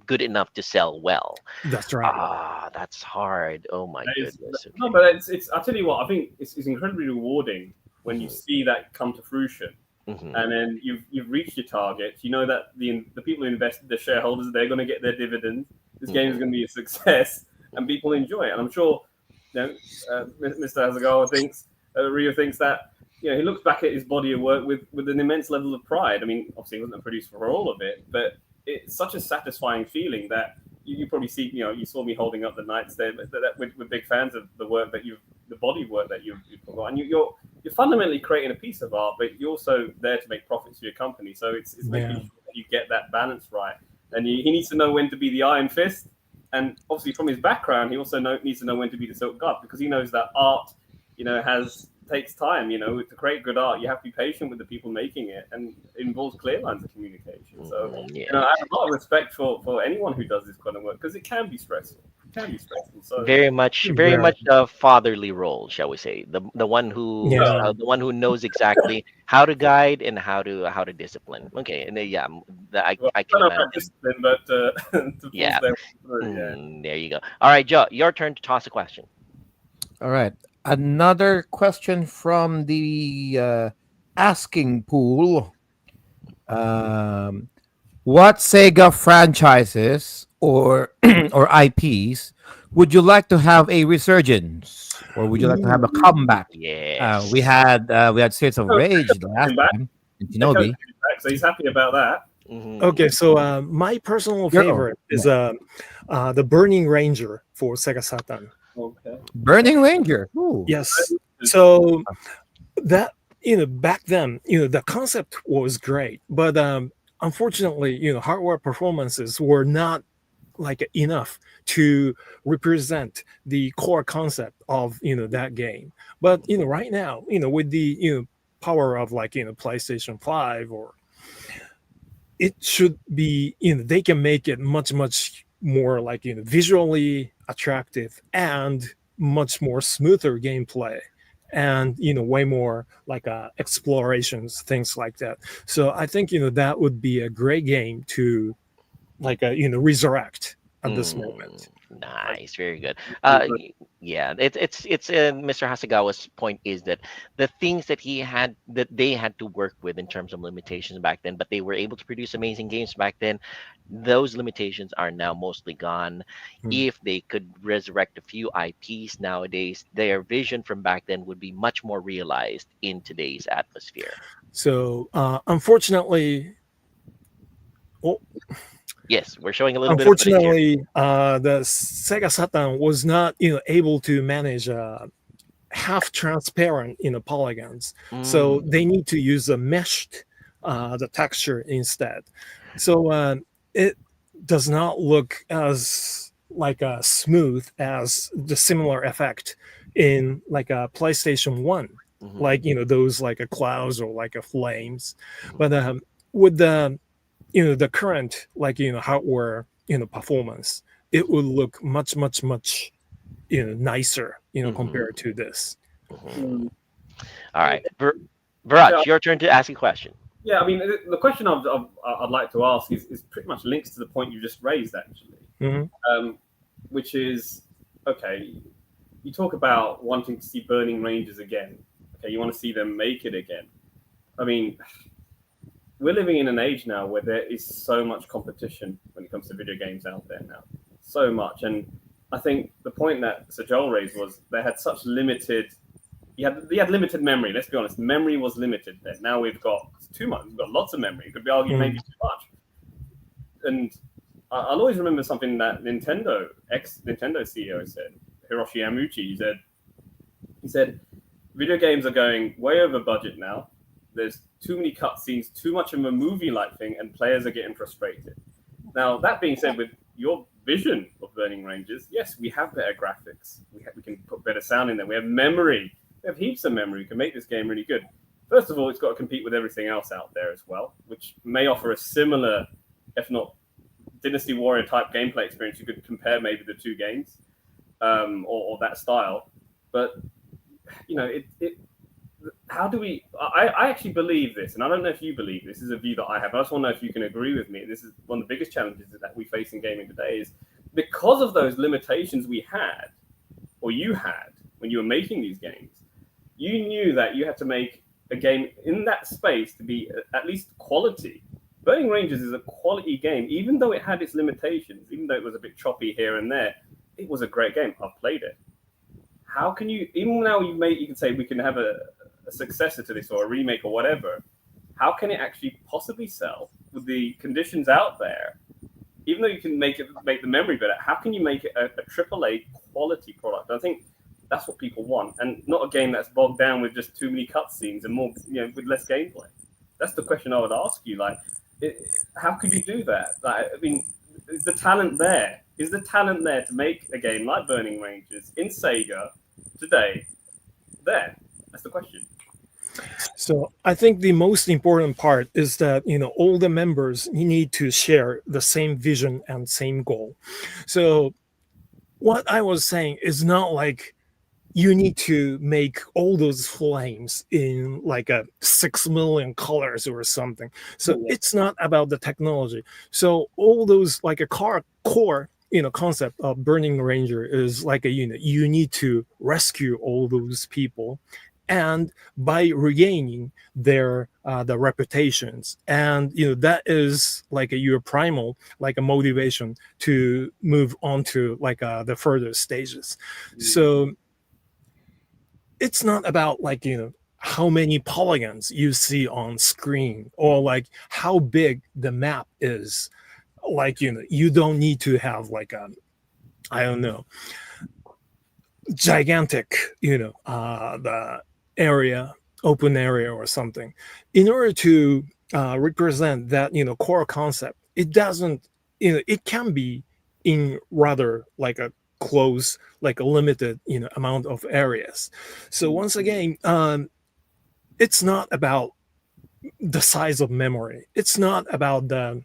good enough to sell well. that's right. Ah, that's hard. Oh my goodness. No, Okay. but it's. I'll tell you what. I think it's incredibly rewarding when you Hmm. see that come to fruition, Hmm. and then you've reached your target. You know that the people who invested, the shareholders, they're going to get their dividends. This game is Hmm. going to be a success, and people enjoy it. And I'm sure, Mr. Hasegawa thinks, Rio thinks that. He looks back at his body of work with an immense level of pride. I mean, obviously, he wasn't a producer for all of it, but it's such a satisfying feeling that you probably see. You saw me holding up the nightstand, we're big fans of the work that the body work that you've put on. You're fundamentally creating a piece of art, but you're also there to make profits for your company. So it's making Yeah. sure that you get that balance right. And he needs to know when to be the iron fist, and obviously from his background, he also needs to know when to be the silk glove, because he knows that art, takes time. To create good art, you have to be patient with the people making it, and it involves clear lines of communication. So, Yeah. I have a lot of respect for anyone who does this kind of work, because it can be stressful. can be stressful. So Very much, very Very. much a fatherly role, shall we say? The one who Yeah. the one who knows exactly how to guide and how to discipline. Okay, and then, yeah, well, I I can don't know about imagine. discipline, but to force Yeah, them through, yeah. there you go. All right, Joe, your turn to toss a question. All right. Another question from the asking pool. Um, what Sega franchises or or IPs would you like to have a resurgence, or would you like to have a comeback? Yes. We had Streets of Oh, Rage the last coming back. time in Echo's Shinobi. coming back, so he's happy about that. Okay, so my personal Your own. favorite is the Burning Ranger for Sega Saturn. Okay. Burning Ranger. Ooh. Yes. So that back then, the concept was great, but unfortunately, hardware performances were not like enough to represent the core concept of that game. But right now, with the power of like PlayStation 5, or it should be they can make it much more like visually attractive and much more smoother gameplay, and way more like explorations, things like that. So I think that would be a great game to like resurrect at this moment. Nice, very good. Yeah, it's Mr. Hasegawa's point is that the things that they had to work with in terms of limitations back then, but they were able to produce amazing games back then. Those limitations are now mostly gone. If they could resurrect a few IPs nowadays, their vision from back then would be much more realized in today's atmosphere. So unfortunately, Yes, we're showing a little bit of footage here. unfortunately, the Sega Saturn was not able to manage half transparent polygons. So they need to use a meshed the texture instead. So it does not look as like smooth as the similar effect in like a PlayStation 1, like those like a clouds or like a flames. But with the the current like hardware performance, it would look much nicer compared to this. All right, Viraj, your turn to ask a question. Yeah, I mean, the question I'd like to ask is pretty much links to the point you just raised, actually, which is, okay, you talk about wanting to see Burning Rangers again. Okay, you want to see them make it again. I mean, we're living in an age now where there is so much competition when it comes to video games out there now. So much. And I think the point that Sir Joel raised was they had such limited... They had limited memory, let's be honest. Memory was limited then. Now we've got too much. We've got lots of memory. It could be argued maybe too much. And I'll always remember something that Nintendo CEO said, Hiroshi Yamauchi. He said, video games are going way over budget now. There's too many cutscenes, too much of a movie-like thing, and players are getting frustrated. Now, that being said, with your vision of Burning Rangers, yes, we have better graphics. We can put better sound in there. We have memory. We have heaps of memory. We can make this game really good. First of all, it's got to compete with everything else out there as well, which may offer a similar, if not Dynasty Warrior type gameplay experience. You could compare maybe the two games or that style. But, how do we... I actually believe this, and I don't know if you believe this. This is a view that I have. I just want to know if you can agree with me. This is one of the biggest challenges that we face in gaming today is because of those limitations we had, or you had, when you were making these games, you knew that you had to make a game in that space to be at least quality. Burning Rangers is a quality game, even though it had its limitations, even though it was a bit choppy here and there. It was a great game. I've played it. How can you, even now you can say we can have a successor to this or a remake or whatever, how can it actually possibly sell with the conditions out there? Even though you can make the memory better, how can you make it a AAA quality product? I think that's what people want, and not a game that's bogged down with just too many cutscenes and more, with less gameplay. That's the question I would ask you. Like, how could you do that? Like, I mean, is the talent there? Is the talent there to make a game like Burning Rangers in Sega today? There. That's the question. So I think the most important part is that all the members need to share the same vision and same goal. So what I was saying is not like you need to make all those flames in like a 6 million colors or something. So it's not about the technology. So all those like a core concept of Burning Ranger is like a unit. You need to rescue all those people, and by regaining their the reputations, and that is like your primal like a motivation to move on to like the further stages. So it's not about like how many polygons you see on screen, or like how big the map is. Like you don't need to have like a, I don't know, gigantic the area, open area or something, in order to represent that core concept. It doesn't, it can be in rather like a close, like a limited amount of areas. So once again, it's not about the size of memory. It's not about the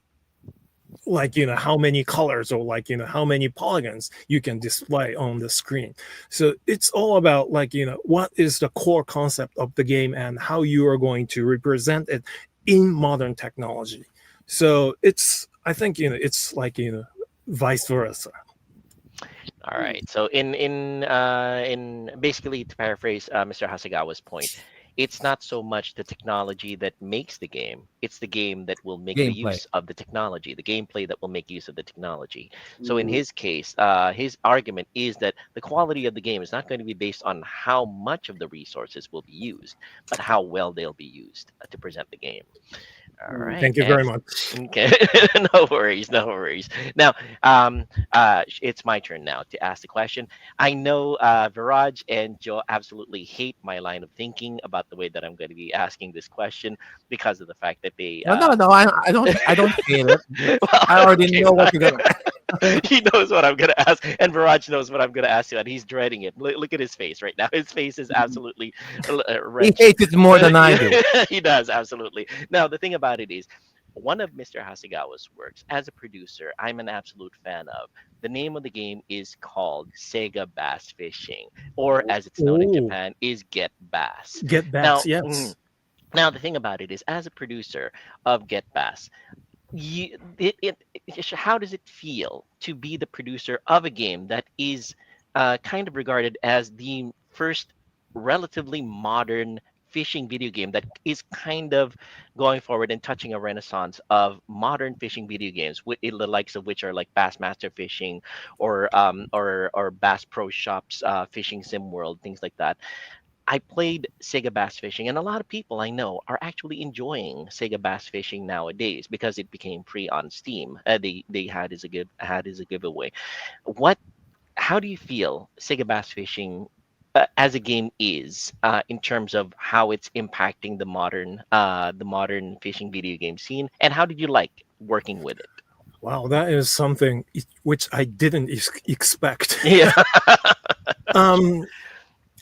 like how many colors, or like how many polygons you can display on the screen. So it's all about like what is the core concept of the game, and how you are going to represent it in modern technology. So it's, I think it's like vice versa. All right. So in basically, to paraphrase Mr. Hasegawa's point, it's not so much the technology that makes the game; it's the game that will make the Gameplay. use of the technology, the gameplay that will make use of the technology. So in his case, his argument is that the quality of the game is not going to be based on how much of the resources will be used, but how well they'll be used to present the game. All right. Thank you very much. Okay. No worries. No worries. Now, it's my turn now to ask the question. I know Viraj and Joe absolutely hate my line of thinking about the way that I'm going to be asking this question, because of the fact that they. No, no, no. I don't hate it. Well, I already okay, know what fine. you're gonna. He knows what I'm going to ask, and Viraj knows what I'm going to ask you, and he's dreading it. Look at his face right now. His face is absolutely He wretched. hates it more than I do. He does, absolutely. Now, the thing about it is, one of Mr. Hasegawa's works as a producer, I'm an absolute fan of. The name of the game is called Sega Bass Fishing, or as it's known in Oh, Japan, is Get Bass. get Now, bats, yes. now the thing about it is, as a producer of Get Bass, how does it feel to be the producer of a game that is kind of regarded as the first relatively modern fishing video game that is kind of going forward and touching a renaissance of modern fishing video games, the likes of which are like Bassmaster Fishing, or Bass Pro Shops Fishing Sim World, things like that. I played Sega Bass Fishing, and a lot of people I know are actually enjoying Sega Bass Fishing nowadays because it became free on Steam. They had as a giveaway. What? How do you feel Sega Bass Fishing as a game is, in terms of how it's impacting the modern fishing video game scene, and how did you like working with it? Wow, that is something which I didn't expect. Yeah. um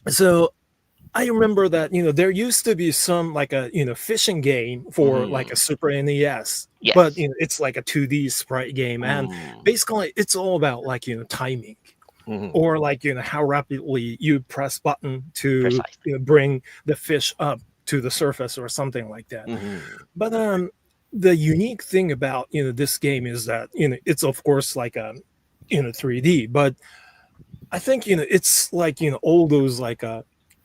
so I remember that there used to be some like a fishing game for like a Super NES, but Yes. it's like a 2D sprite game, and Mm, basically it's all about like timing, mhm, or like how rapidly you press button to precisely. bring the fish up to the surface or something like that. Hmm. But the unique thing about this game is that it's of course like a 3D, but I think it's like all those like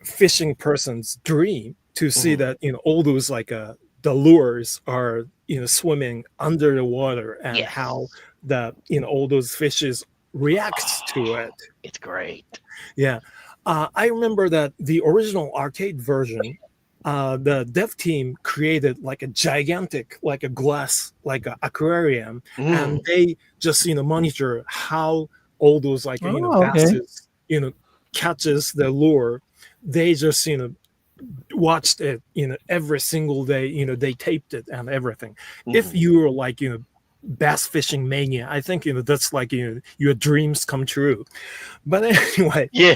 fishing person's dream to see Hmm. that all those like the lures are swimming under the water, and how Yes. the all those fishes reacts to Oh, it. it's great. Yeah. I remember that the original arcade version, the dev team created like a gigantic, like a glass, like a aquarium, and Mm. they just monitor how all those like Oh, okay. basses catches the lure. They just watched it every single day. They taped it and everything. If Mhm. you were like bass fishing mania, I think that's like your dreams come true. But anyway, Yeah.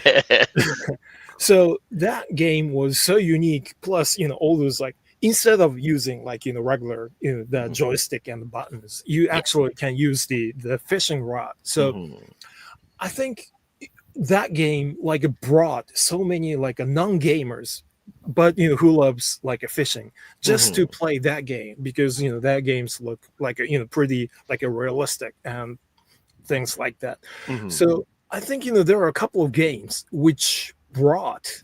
so that game was so unique. Plus, all those like, instead of using like regular the Mhm. joystick and the buttons, you Yeah. actually can use the fishing rod. So Mhm. I think that game like brought so many like non-gamers, but who loves like a fishing, just to Mhm. play that game, because that games look like pretty like a realistic and things like that. Mhm. So I think there are a couple of games which brought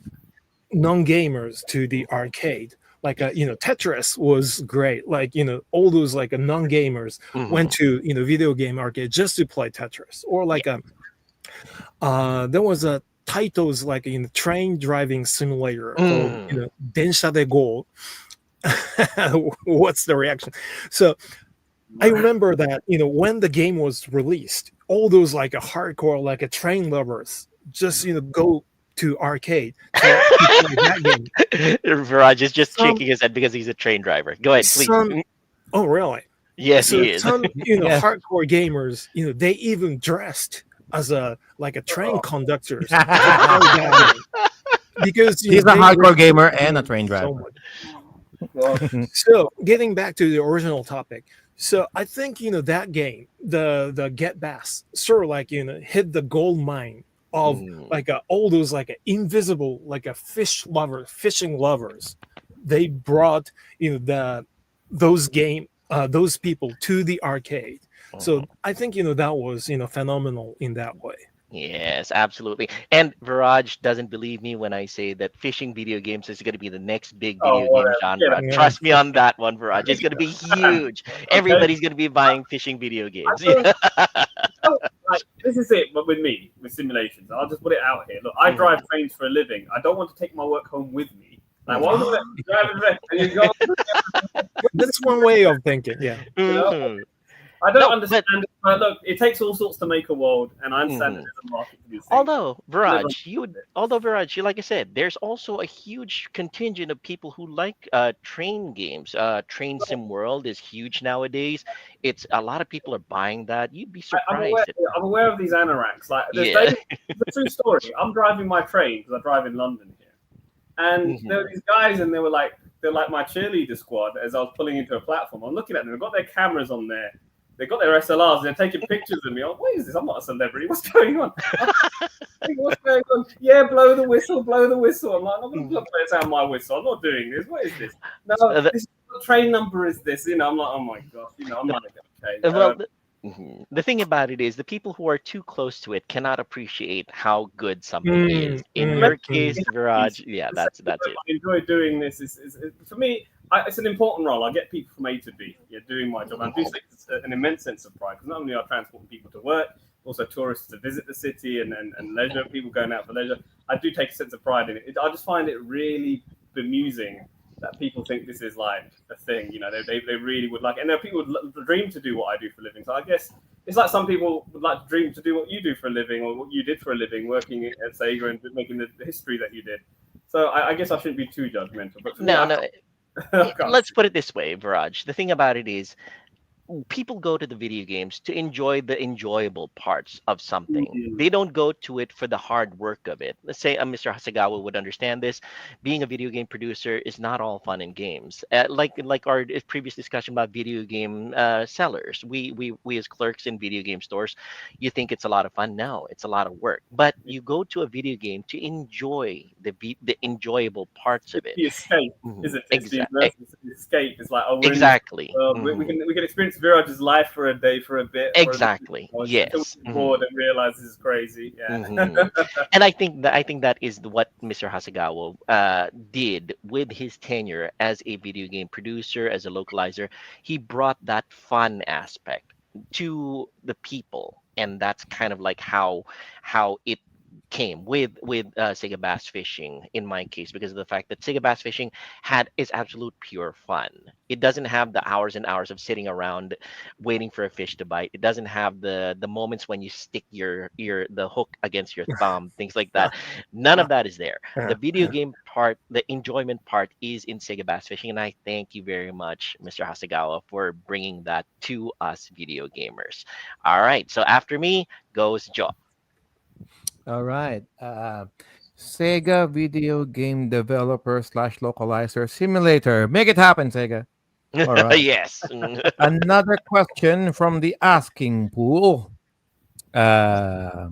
non-gamers to the arcade. Like Tetris was great. Like all those like non-gamers went Mhm. to video game arcade just to play Tetris. Or Yeah. like there was a titles like in the train driving simulator called Mm. Densha de Go. What's the reaction? So I remember that when the game was released, all those like a hardcore like a train lovers just go to arcade to play that game. Viraj is just Some shaking his head because he's a train driver. Go ahead, please. some Oh really? Yes, So he is. some Yeah. hardcore gamers, they even dressed as a like a train conductors to play that game, because He's a they hardcore respect gamer the and a game train so driver. much. So getting back to the original topic, so I think that game, the Get Bass, sort of like hit the gold mine of Mm. like all those like invisible like a fishing lovers. They brought those people to the arcade. So Mhm. I think that was phenomenal in that way. Yes, absolutely. And Viraj doesn't believe me when I say that fishing video games is going to be the next big Oh, video game whatever. genre. Yeah. Trust me on that one, Viraj. It's going to be huge. Okay. Everybody's going to be buying fishing video I games. don't, like this is it, but with me, with simulations, I'll just put it out here. Look, I Mhm. drive trains for a living. I don't want to take my work home with me. Like, why would I drive around and you go? That's one way of thinking. Yeah. You know? Mhm. I don't No, understand it. But look, it takes all sorts to make a world, and I understand that Mhm. there's a market for these things. Although Never Viraj, like I said, there's also a huge contingent of people who like train games. Train Sim World is huge nowadays. It's a lot of people are buying that. You'd be I'm aware. surprised. I'm aware of these anoraks. Like, there's Yeah. days. It's a true story. I'm driving my train because I drive in London here, and there were Mhm. these guys, and they're like my cheerleader squad. As I was pulling into a platform, I'm looking at them. They've got their cameras on there. They've got their SLRs. They're taking pictures of me. I'm like, what is this? I'm not a celebrity. What's going on? What's going on? Yeah, blow the whistle, blow the whistle. I'm like, I'm not going to play sound my whistle. I'm not doing this. What is this? No, Uh, this what train number is this? I'm like, oh my gosh. I'm like, okay. Well, the thing about it is the people who are too close to it cannot appreciate how good something is. In your case, Viraj, yeah, that's it. I enjoy doing this. For me, it's an important role. I get people from A to B. Yeah, doing my job. I do think it's an immense sense of pride because not only are I transporting people to work, also tourists to visit the city and leisure, people going out for leisure. I do take a sense of pride in it. I just find it really bemusing that people think this is like a thing. They really would like it. And there are people who would dream to do what I do for a living. So I guess it's like some people would like to dream to do what you do for a living or what you did for a living, working at Sega and making the history that you did. So I guess I shouldn't be too judgmental. But for me, No, I can't let's see put it this way, Viraj. The thing about it is people go to the video games to enjoy the enjoyable parts of something. it. They don't go to it for the hard work of it. Let's say Mr. Hasegawa would understand this. Being a video game producer is not all fun and games. Like our previous discussion about video game sellers. We as clerks in video game stores, you think it's a lot of fun. No, it's a lot of work. But you go to a video game to enjoy the enjoyable parts of It's it. the escape, Mhm. is it? It's the immersion. It's the escape. It's like, oh, we're in this Exactly. world. We can experience Viraj's life for a day, for a bit, Exactly. until Yes. we're bored and realize this is crazy. Yeah. Mhm. And I think that is what Mr. Hasegawa did with his tenure as a video game producer, as a localizer. He brought that fun aspect to the people, and that's kind of like how it came with Sega Bass Fishing in my case, because of the fact that Sega Bass Fishing had is absolute pure fun. It doesn't have the hours and hours of sitting around waiting for a fish to bite. It doesn't have the moments when you stick the hook against your thumb, things like that. None of that is there. The video game part, the enjoyment part, is in Sega Bass Fishing, and I thank you very much, Mr. Hasegawa, for bringing that to us video gamers. All right, so after me goes Joe. All right. Sega video game developer slash localizer simulator. Make it happen, Sega. All right. Yes. Another question from the asking pool. Uh,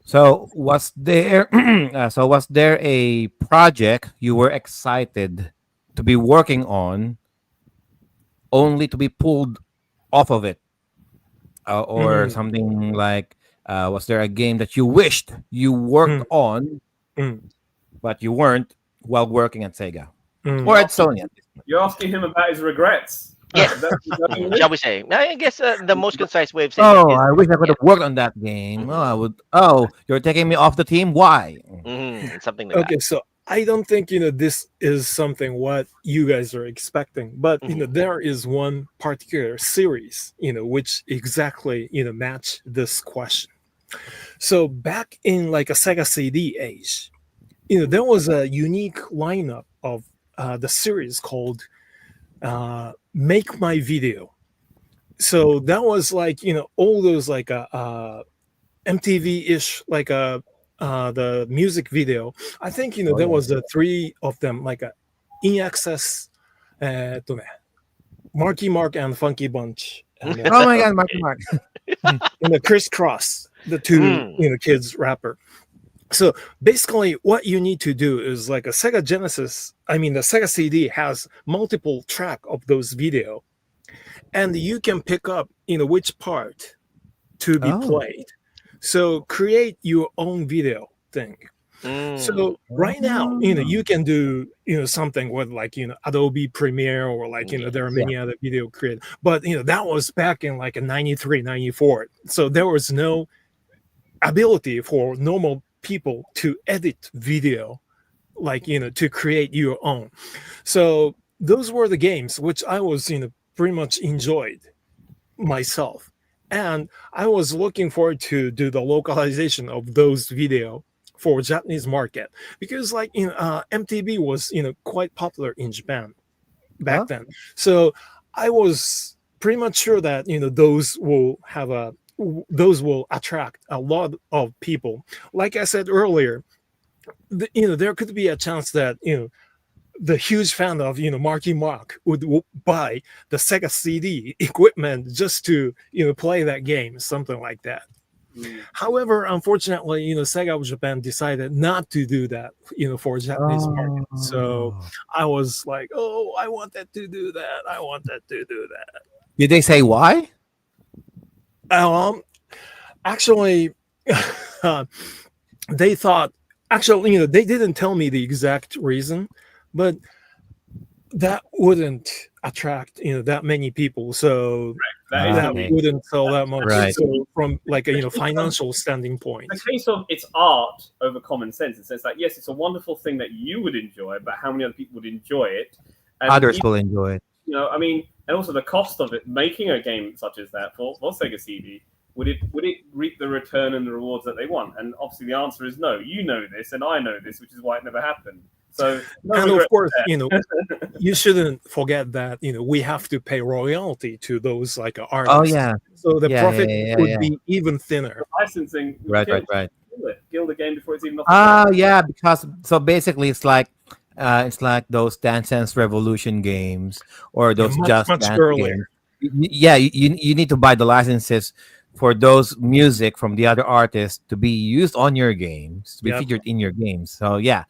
So was there was there a project you were excited to be working on only to be pulled off of it, or Mm, something like was there a game that you wished you worked mm, on mm, but you weren't while working at Sega or mm. You're at asking, Sony at this point? you're asking him about his regrets. Yeah. Is that what you Shall mean? we say? I guess the most concise way of saying it Oh, is I wish I could yeah. have worked on that game. Oh, I Hmm. would. Oh, you're taking me off the team. Why? Something like that. Okay, so I don't think this is something what you guys are expecting, but Hmm. there is one particular series which exactly match this question. So back in like a Sega CD age, there was a unique lineup of the series called Make My Video. So that was like all those like MTV-ish like the music video. I think Oh there yeah. was three of them like In Excess, とね Marky Mark and Funky Bunch, and Oh my God, Marky Okay. Mark. Crisscross, the two Mm. kids rapper. So basically, what you need to do is like a Sega Genesis. I mean, the Sega CD has multiple track of those video, and you can pick up which part to be Oh. played. So create your own video thing. Mm. So right now, you can do something with like Adobe Premiere, or like there are Yes. Yeah. many other video creators. But that was back in like a 93, 94. So there was no ability for normal people to edit video, like to create your own. So those were the games which I was pretty much enjoyed myself, and I was looking forward to do the localization of those video for Japanese market, because like MTV was quite popular in Japan back Oh. then. So I was pretty much sure that those will attract a lot of people. Like I said earlier, there could be a chance that the huge fan of Marky Mark would buy the Sega CD equipment just to play that game, something like that. Mm. However, unfortunately, Sega of Japan decided not to do that, for Japanese market. So Oh. I was like, oh, I wanted to do that. I wanted to do Did they say why? that. Actually, they thought. Actually, they didn't tell me the exact reason, but that wouldn't attract that many people. So That is the that Okay. reason. wouldn't sell that much. Right. So from like a financial standing point. The case of it's art over common sense. It says like, yes, it's a wonderful thing that you would enjoy, but how many other people would enjoy it? And Others will enjoy it. I mean, and also the cost of it, making a game such as that for Sega CD, would it reap the return and the rewards that they want? And obviously the answer is no. You know this, and I know this, which is why it never happened. So no And of regret course, there. you shouldn't forget that we have to pay royalty to those like artists. Oh yeah. So the Yeah, profit yeah, yeah, would yeah. be even thinner. Licensing would Right, kill, right, right. kill it, kill the game before it's even off the ground. Yeah, because so basically it's like those Dance Dance Revolution games or Yeah, those much Just much Dance earlier. games. Yeah, you need to buy the licenses for those music from the other artists to be used on your games, to be Yep. featured in your games. So yeah,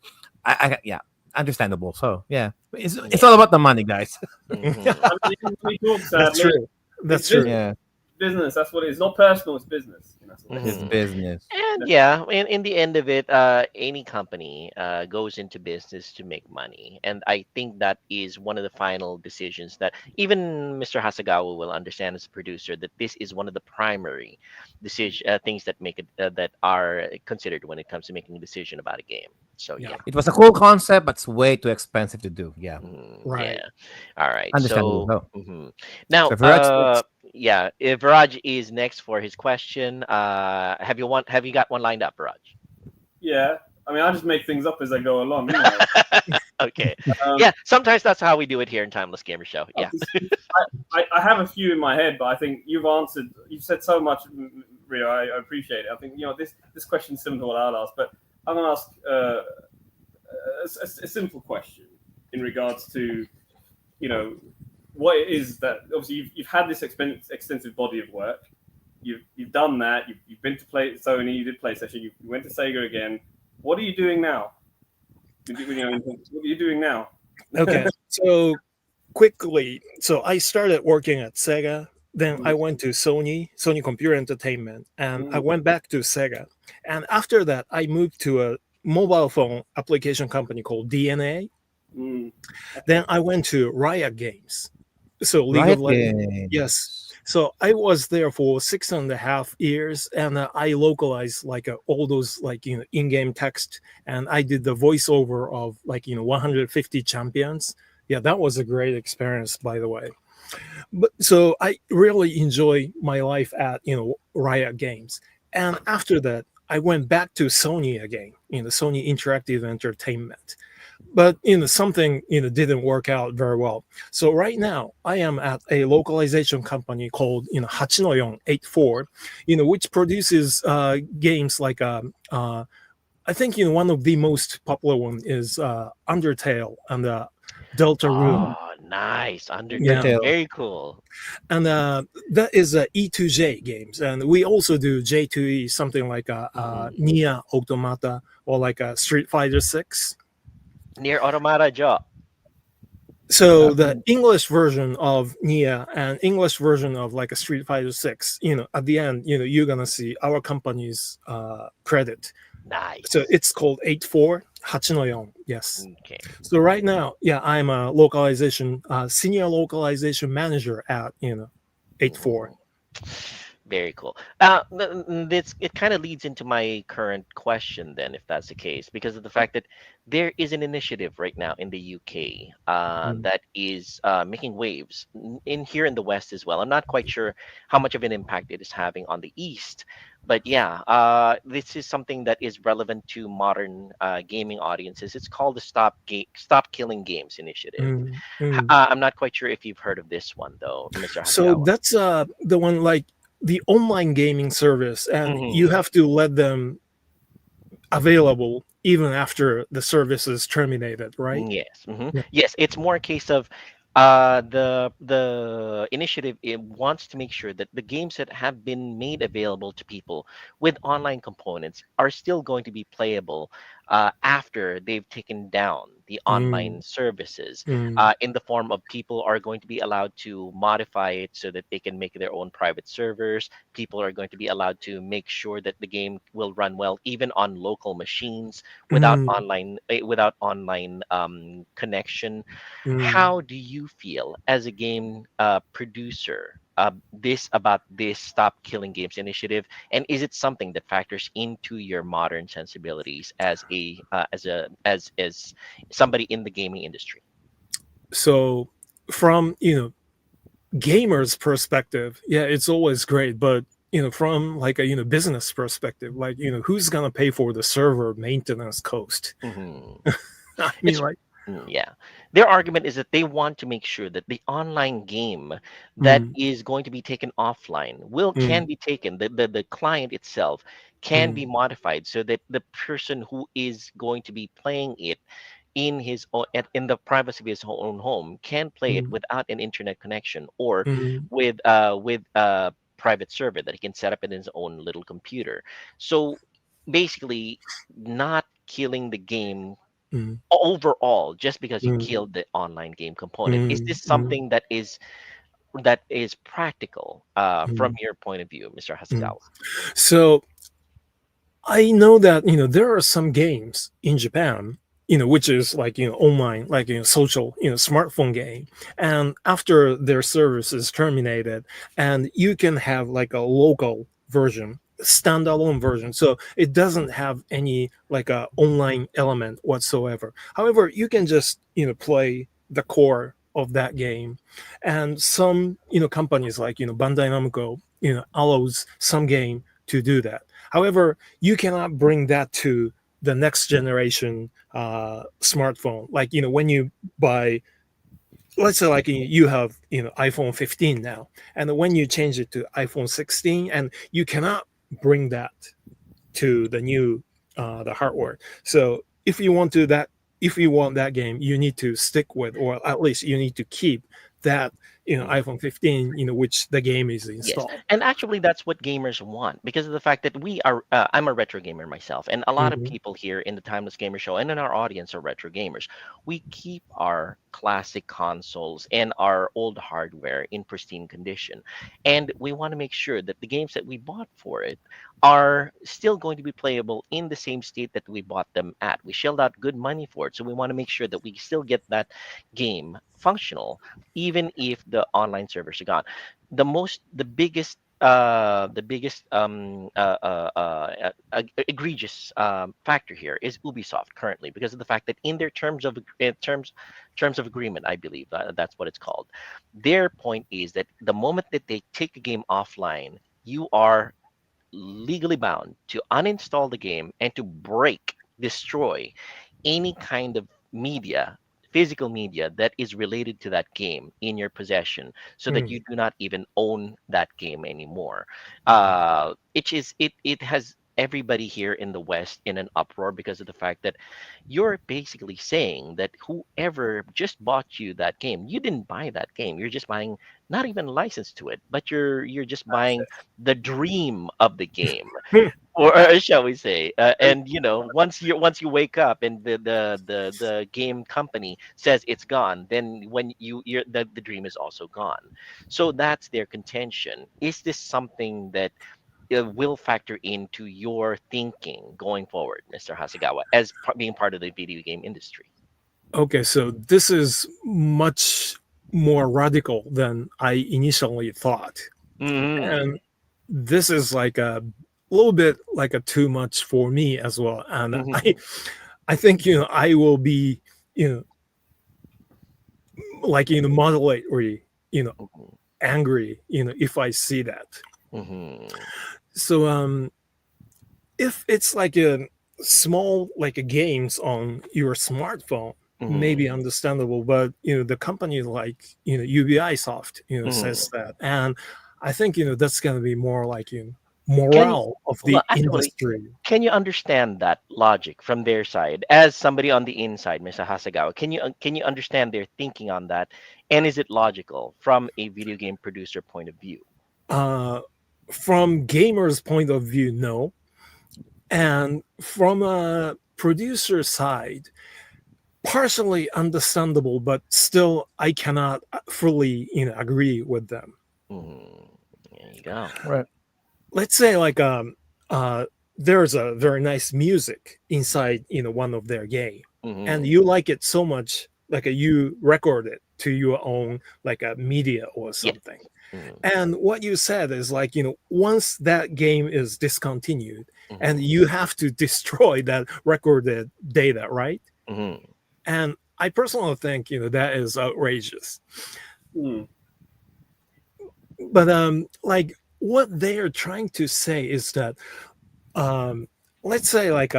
yeah, understandable. So yeah, it's Yeah. all about the money, guys. Mhm. I mean, we talk That's sadly, true. That's it's true. Yeah, business. That's what it is. Not personal. It's business. That's what it is. it's Mhm. business. And yeah, in the end of it, any company goes into business to make money, and I think that is one of the final decisions that even Mr. Hasegawa will understand as a producer, that this is one of the primary decision things that make it that are considered when it comes to making a decision about a game. So Yeah. yeah. It was a cool concept, but it's way too expensive to do. Yeah, Right. Yeah. All right. understandable. So So, now, so Viraj, yeah, if Raj is next for his question, have you got one lined up, Raj? Yeah. I mean, I just make things up as I go along. You know? Okay. Um, Yeah, sometimes that's how we do it here in Timeless Gamer Show. Yeah. I have a few in my head, but I think you've answered. You've said so much, Rio. I appreciate it. I think this question's similar to what I'll ask, but I'm going to ask a simple question in regards to what it is that obviously you've had this extensive body of work. you've done that. You've been to Sony. You did PlayStation. You went to Sega again. What are you doing now? What are you doing now? Okay, so quickly, so I started working at Sega. Then I went to Sony Computer Entertainment, and I went back to Sega. And after that, I moved to a mobile phone application company called DNA. Then I went to Riot Games. So League of Legends. Yes. So I was there for 6.5 years, and I localized like all those like in-game text, and I did the voiceover of like 150 champions. Yeah, that was a great experience, by the way. But so I really enjoy my life at Riot Games, and after that I went back to Sony again, Sony Interactive Entertainment. But something didn't work out very well. So right now I am at a localization company called Hachinoyon 84, which produces games like I think one of the most popular one is Undertale and Deltarune. Oh, nice. Yeah. Very cool. And that is E2J games, and we also do J2E, something like Nier Automata or like Street Fighter 6. Near Automata Joe. So the English version of Nier and English version of like a Street Fighter 6, at the end, you're gonna see our company's credit. Nice. So it's called 84 Hachinoyon. Yes. Okay. So right now, yeah, I'm a localization senior localization manager at 84. Very cool. It kind of leads into my current question then, if that's the case, because of the fact that there is an initiative right now in the UK that is making waves here in the West as well. I'm not quite sure how much of an impact it is having on the East, but yeah, this is something that is relevant to modern gaming audiences. It's called the Stop Killing Games initiative. I'm not quite sure if you've heard of this one though, Mr. Hasegawa. So that's the one like the online gaming service, and you have to let them available even after the service is terminated, right? Yes. Yes, it's more a case of the initiative, it wants to make sure that the games that have been made available to people with online components are still going to be playable after they've taken down the online services, in the form of people are going to be allowed to modify it so that they can make their own private servers. People are going to be allowed to make sure that the game will run well even on local machines without online connection. How do you feel as a game producer about this Stop Killing Games initiative, and is it something that factors into your modern sensibilities as somebody in the gaming industry? So from gamers perspective, yeah, it's always great, but from like a business perspective, like who's gonna pay for the server maintenance cost? I mean, like, yeah, their argument is that they want to make sure that the online game that is going to be taken offline can be taken, the client itself can be modified so that the person who is going to be playing it in his own in the privacy of his own home can play it without an internet connection, or with a private server that he can set up in his own little computer. So basically not killing the game overall just because you killed the online game component. Is this something that is practical from your point of view, Mr. Hasegawa? So I know that there are some games in Japan which is like online, like social smartphone game, and after their service is terminated, and you can have like a local version, standalone version, so it doesn't have any like a online element whatsoever. However, you can just play the core of that game, and some companies like Bandai Namco allows some game to do that. However, you cannot bring that to the next generation smartphone. Like when you buy, let's say like you have iPhone 15 now, and when you change it to iPhone 16, and you cannot bring that to the new the hardware. So if you want that game, you need to stick with, or at least you need to keep that iPhone 15, which the game is Yes, installed. and actually, that's what gamers want because of the fact that we are. I'm a retro gamer myself, and a lot of Mhm. people here in the Timeless Gamer Show and in our audience are retro gamers. We keep our classic consoles and our old hardware in pristine condition, and we want to make sure that the games that we bought for it are still going to be playable in the same state that we bought them at. We shelled out good money for it, so we want to make sure that we still get that game functional, even if the online servers are gone. The biggest egregious factor here is Ubisoft currently because of the fact that in their terms of agreement, I believe that's what it's called. Their point is that the moment that they take a game offline, you are legally bound to uninstall the game and to destroy any kind of media, physical media that is related to that game in your possession, so that Mm. you do not even own that game anymore. It has everybody here in the West in an uproar because of the fact that you're basically saying that whoever just bought you that game, you didn't buy that game. You're just buying not even a license to it, but you're just buying the dream of the game, or shall we say? And once you wake up and the game company says it's gone, then when the dream is also gone. So that's their contention. Is this something that will factor into your thinking going forward, Mr. Hasegawa, as being part of the video game industry? Okay, so this is much more radical than I initially thought. Hmm. And this is like a little bit like a too much for me as well. And Hmm. I think, I will be, you know, like, moderately, angry, if I see that. Hmm. So if it's like a small like a games on your smartphone, maybe Hmm. understandable, but the company like UBI Soft says Hmm. that, and I think that's going to be more like Can you, morale of well, the actually, industry. can you understand that logic from their side as somebody on the inside, Mr. Hasegawa? Can you understand their thinking on that? And is it logical from a video game producer point of view? uh from gamers point of view, no, and from a producer side, partially understandable, but still I cannot fully agree with them. Hmm. There you go. Right. Let's say like uh there's a very nice music inside one of their game, and Hmm. you like it so much, like you record it to your own like a media or Yes. something, Hmm. and what you said is like once that game is discontinued and Hmm. you have to destroy that recorded data, right? Hmm. And I personally think that is outrageous. Hmm. But like what they are trying to say is that let's say like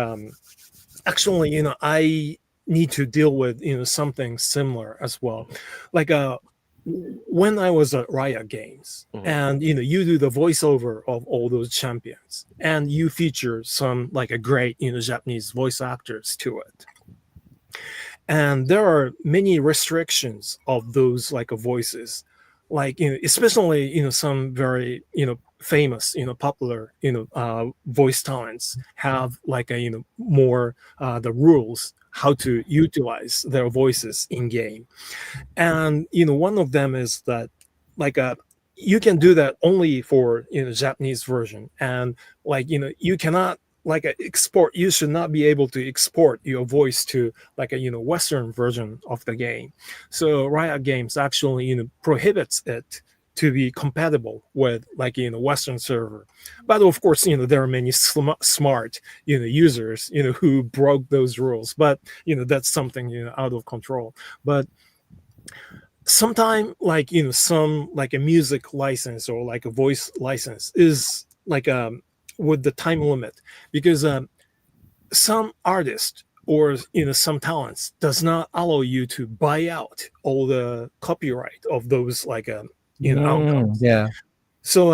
actually I need to deal with something similar as well, like when I was at Riot Games, Hmm. and you do the voiceover of all those champions, and you feature some like a great Japanese voice actors to it, and there are many restrictions of those like voices, like especially some very famous popular voice talents have like a more the rules how to utilize their voices in game, and one of them is that like you can do that only for Japanese version, and like you cannot like export, you should not be able to export your voice to like a Western version of the game. So Riot Games actually prohibits it to be compatible with like Western server. But of course there are many smart users who broke those rules, but that's something out of control. But sometime like some like a music license or like a voice license is like with the time limit, because some artist or some talents does not allow you to buy out all the copyright of those like outcomes. Yeah. So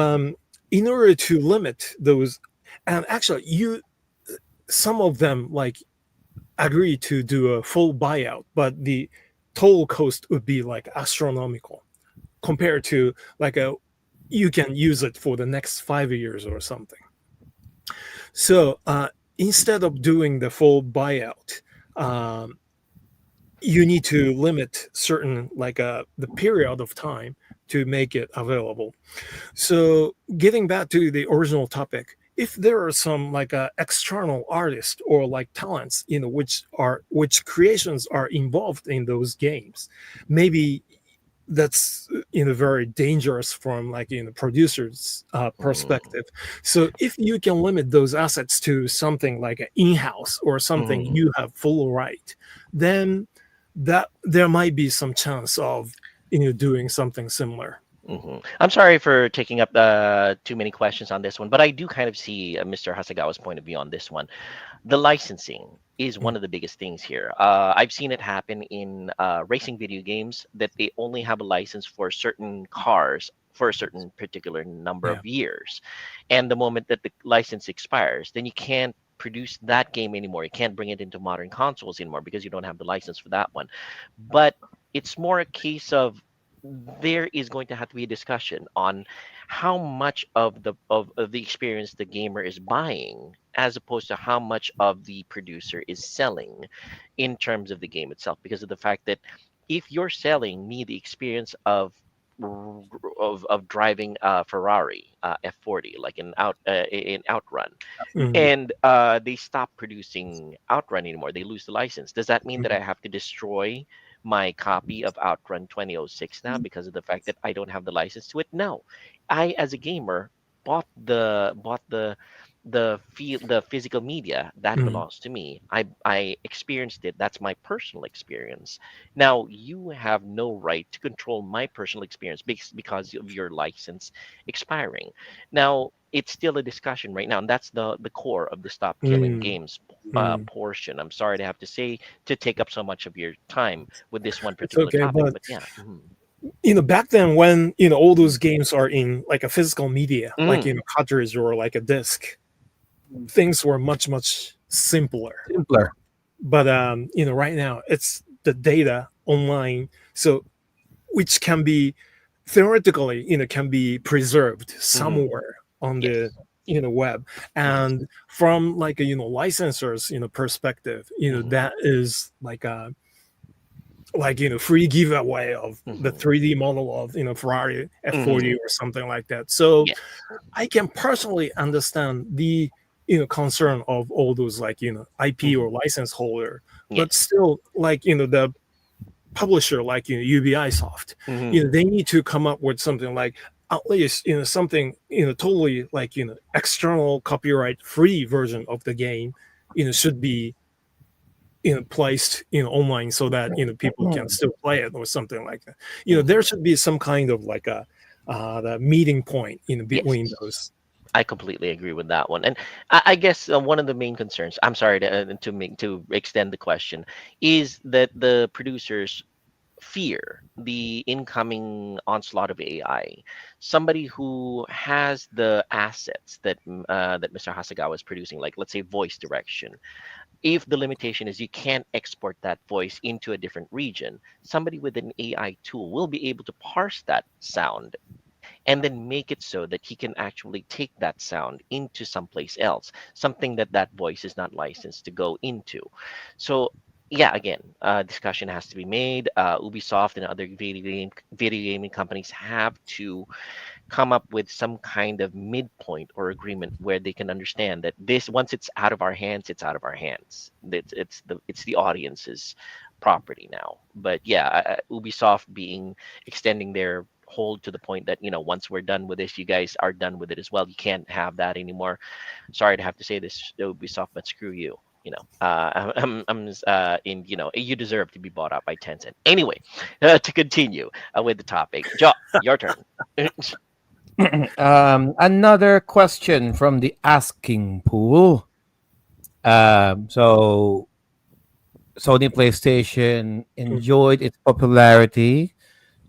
in order to limit those, and actually you some of them like agree to do a full buyout, but the total cost would be like astronomical. compared to like you can use it for the next 5 years or something. So instead of doing the full buyout, you need to limit certain like the period of time to make it available. So getting back to the original topic, if there are some like external artists or like talents, which creations are involved in those games, maybe that's very dangerous from like producers perspective. So if you can limit those assets to something like an in-house or something you have full right, then that there might be some chance of doing something similar. I'm sorry for taking up too many questions on this one, but I do kind of see Mr. Hasegawa's point of view on this one. The licensing is one of the biggest things here. I've seen it happen in racing video games that they only have a license for certain cars for a certain particular number of years. And the moment that the license expires, then you can't produce that game anymore. You can't bring it into modern consoles anymore because you don't have the license for that one. But it's more a case of there is going to have to be a discussion on how much of the experience the gamer is buying as opposed to how much of the producer is selling in terms of the game itself, because of the fact that if you're selling me the experience of driving a Ferrari F40 like in Outrun, and they stop producing Outrun anymore, they lose the license, does that mean that I have to destroy my copy of Outrun 2006 now because of the fact that I don't have the license to it? No, I as a gamer bought the physical media that belongs to me. I experienced it. That's my personal experience. Now you have no right to control my personal experience because of your license expiring. Now it's still a discussion right now, and that's the core of the Stop Killing Games portion. I'm sorry to have to say to take up so much of your time with this one particular topic, but yeah. Back then when all those games are in like a physical media, like cartridge or like a disc, things were much simpler. But right now it's the data online, so which can be theoretically can be preserved somewhere on the web, and from like a licensors perspective, that is like a free giveaway of the 3D model of Ferrari F40 or something like that. So I can personally understand the concern of all those like IP or license holder, but still like the publisher like UBI Soft, they need to come up with something like at least something totally like external copyright free version of the game should be placed online so that people can still play it or something like that. There should be some kind of like a the meeting point between those. I completely agree with that one, and I guess one of the main concerns, I'm sorry to extend the question, is that the producers fear the incoming onslaught of AI. Somebody who has the assets that that Mr. Hasegawa is producing, like let's say voice direction. If the limitation is you can't export that voice into a different region, somebody with an AI tool will be able to parse that sound and then make it so that he can actually take that sound into someplace else, something that that voice is not licensed to go into. So yeah, again, discussion has to be made. Ubisoft and other video gaming companies have to come up with some kind of midpoint or agreement where they can understand that this, once it's out of our hands, it's out of our hands. It's the audience's property now. But yeah, Ubisoft extending their hold to the point that once we're done with this, you guys are done with it as well. You can't have that anymore. Sorry to have to say this, Ubisoft, but screw you. You deserve to be bought out by Tencent. Anyway, to continue with the topic, Joe, your turn. Another question from the asking pool. So Sony PlayStation enjoyed its popularity,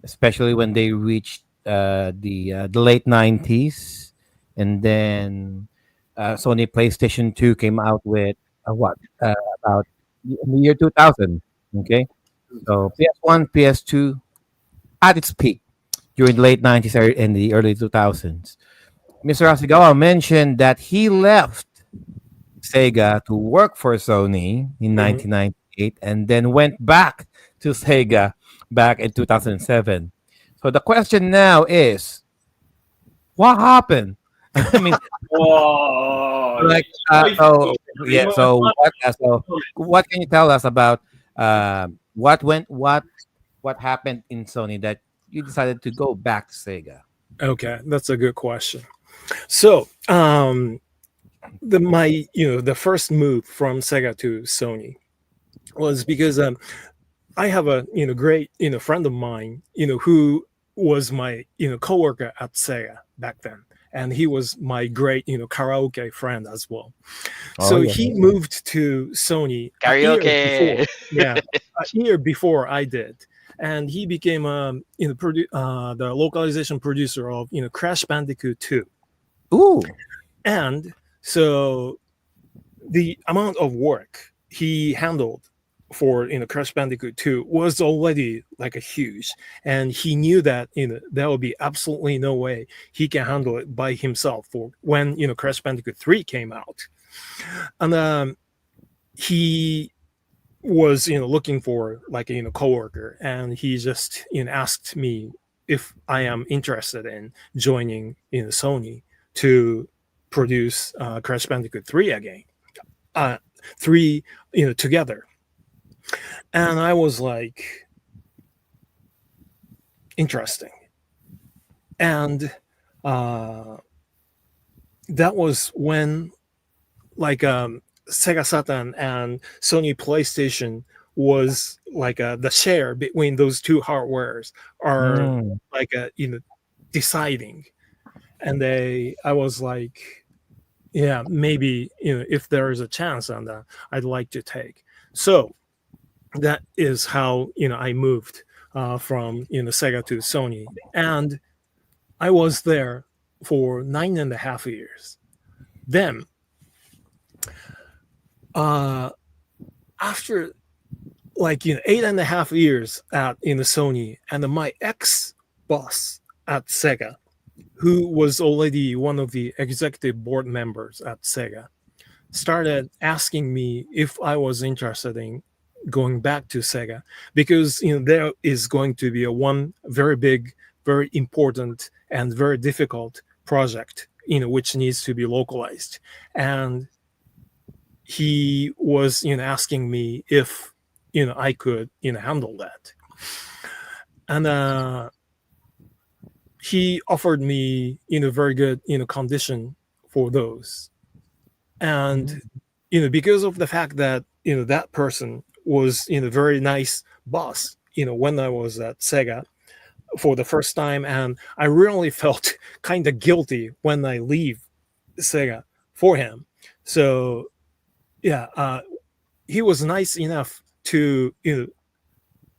especially when they reached the late 90s, and then Sony PlayStation 2 came out with about in the year 2000. Okay, so PS1, PS2 at its peak. during the late 90s and the early 2000s. Mr. Hasegawa mentioned that he left Sega to work for Sony in Mhm. 1998 and then went back to Sega back in 2007. So the question now is, what happened? I mean, Oh, like, so what can you tell us about what happened in Sony that you decided to go back to Sega? Okay, that's a good question. So, the first move from Sega to Sony was because I have a great friend of mine who was my coworker at Sega back then, and he was my great karaoke friend as well. Oh, So yeah. he moved to Sony a year Karaoke. before, yeah, a year before I did, and he became the localization producer of Crash Bandicoot 2. Ooh. And so the amount of work he handled for Crash Bandicoot 2 was already like a huge, and he knew that there would be absolutely no way he can handle it by himself for when Crash Bandicoot 3 came out. And he was looking for like a coworker, and he just asked me if I am interested in joining Sony to produce Crash Bandicoot 3 again, 3 together. And I was like, interesting. And that was when like Sega Saturn and Sony PlayStation was like the share between those two hardwares are like deciding. And I was like, yeah, maybe if there is a chance on that, I'd like to take. So that is how I moved from Sega to Sony, and I was there for 9.5 years. Then after like 8.5 years at Sony, and my ex boss at Sega, who was already one of the executive board members at Sega, started asking me if I was interested in going back to Sega, because there is going to be one very big, very important, and very difficult project which needs to be localized. And he was asking me if I could handle that. And he offered me very good condition for those. And because of the fact that that person was very nice boss when I was at Sega for the first time, and I really felt kind of guilty when I leave Sega for him. So yeah, he was nice enough to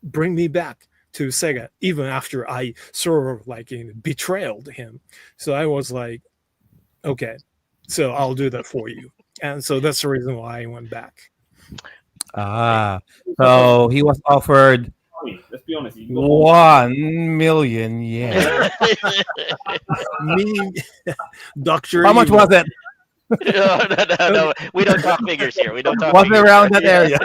bring me back to Sega even after I sort of like betrayed him. So I was like, okay, so I'll do that for you. And so that's the reason why I went back. So he was offered Let's be honest. 1 million yen. Me, Doctor. How much was it? No. We don't talk figures here. We don't talk Was it figures. around that area?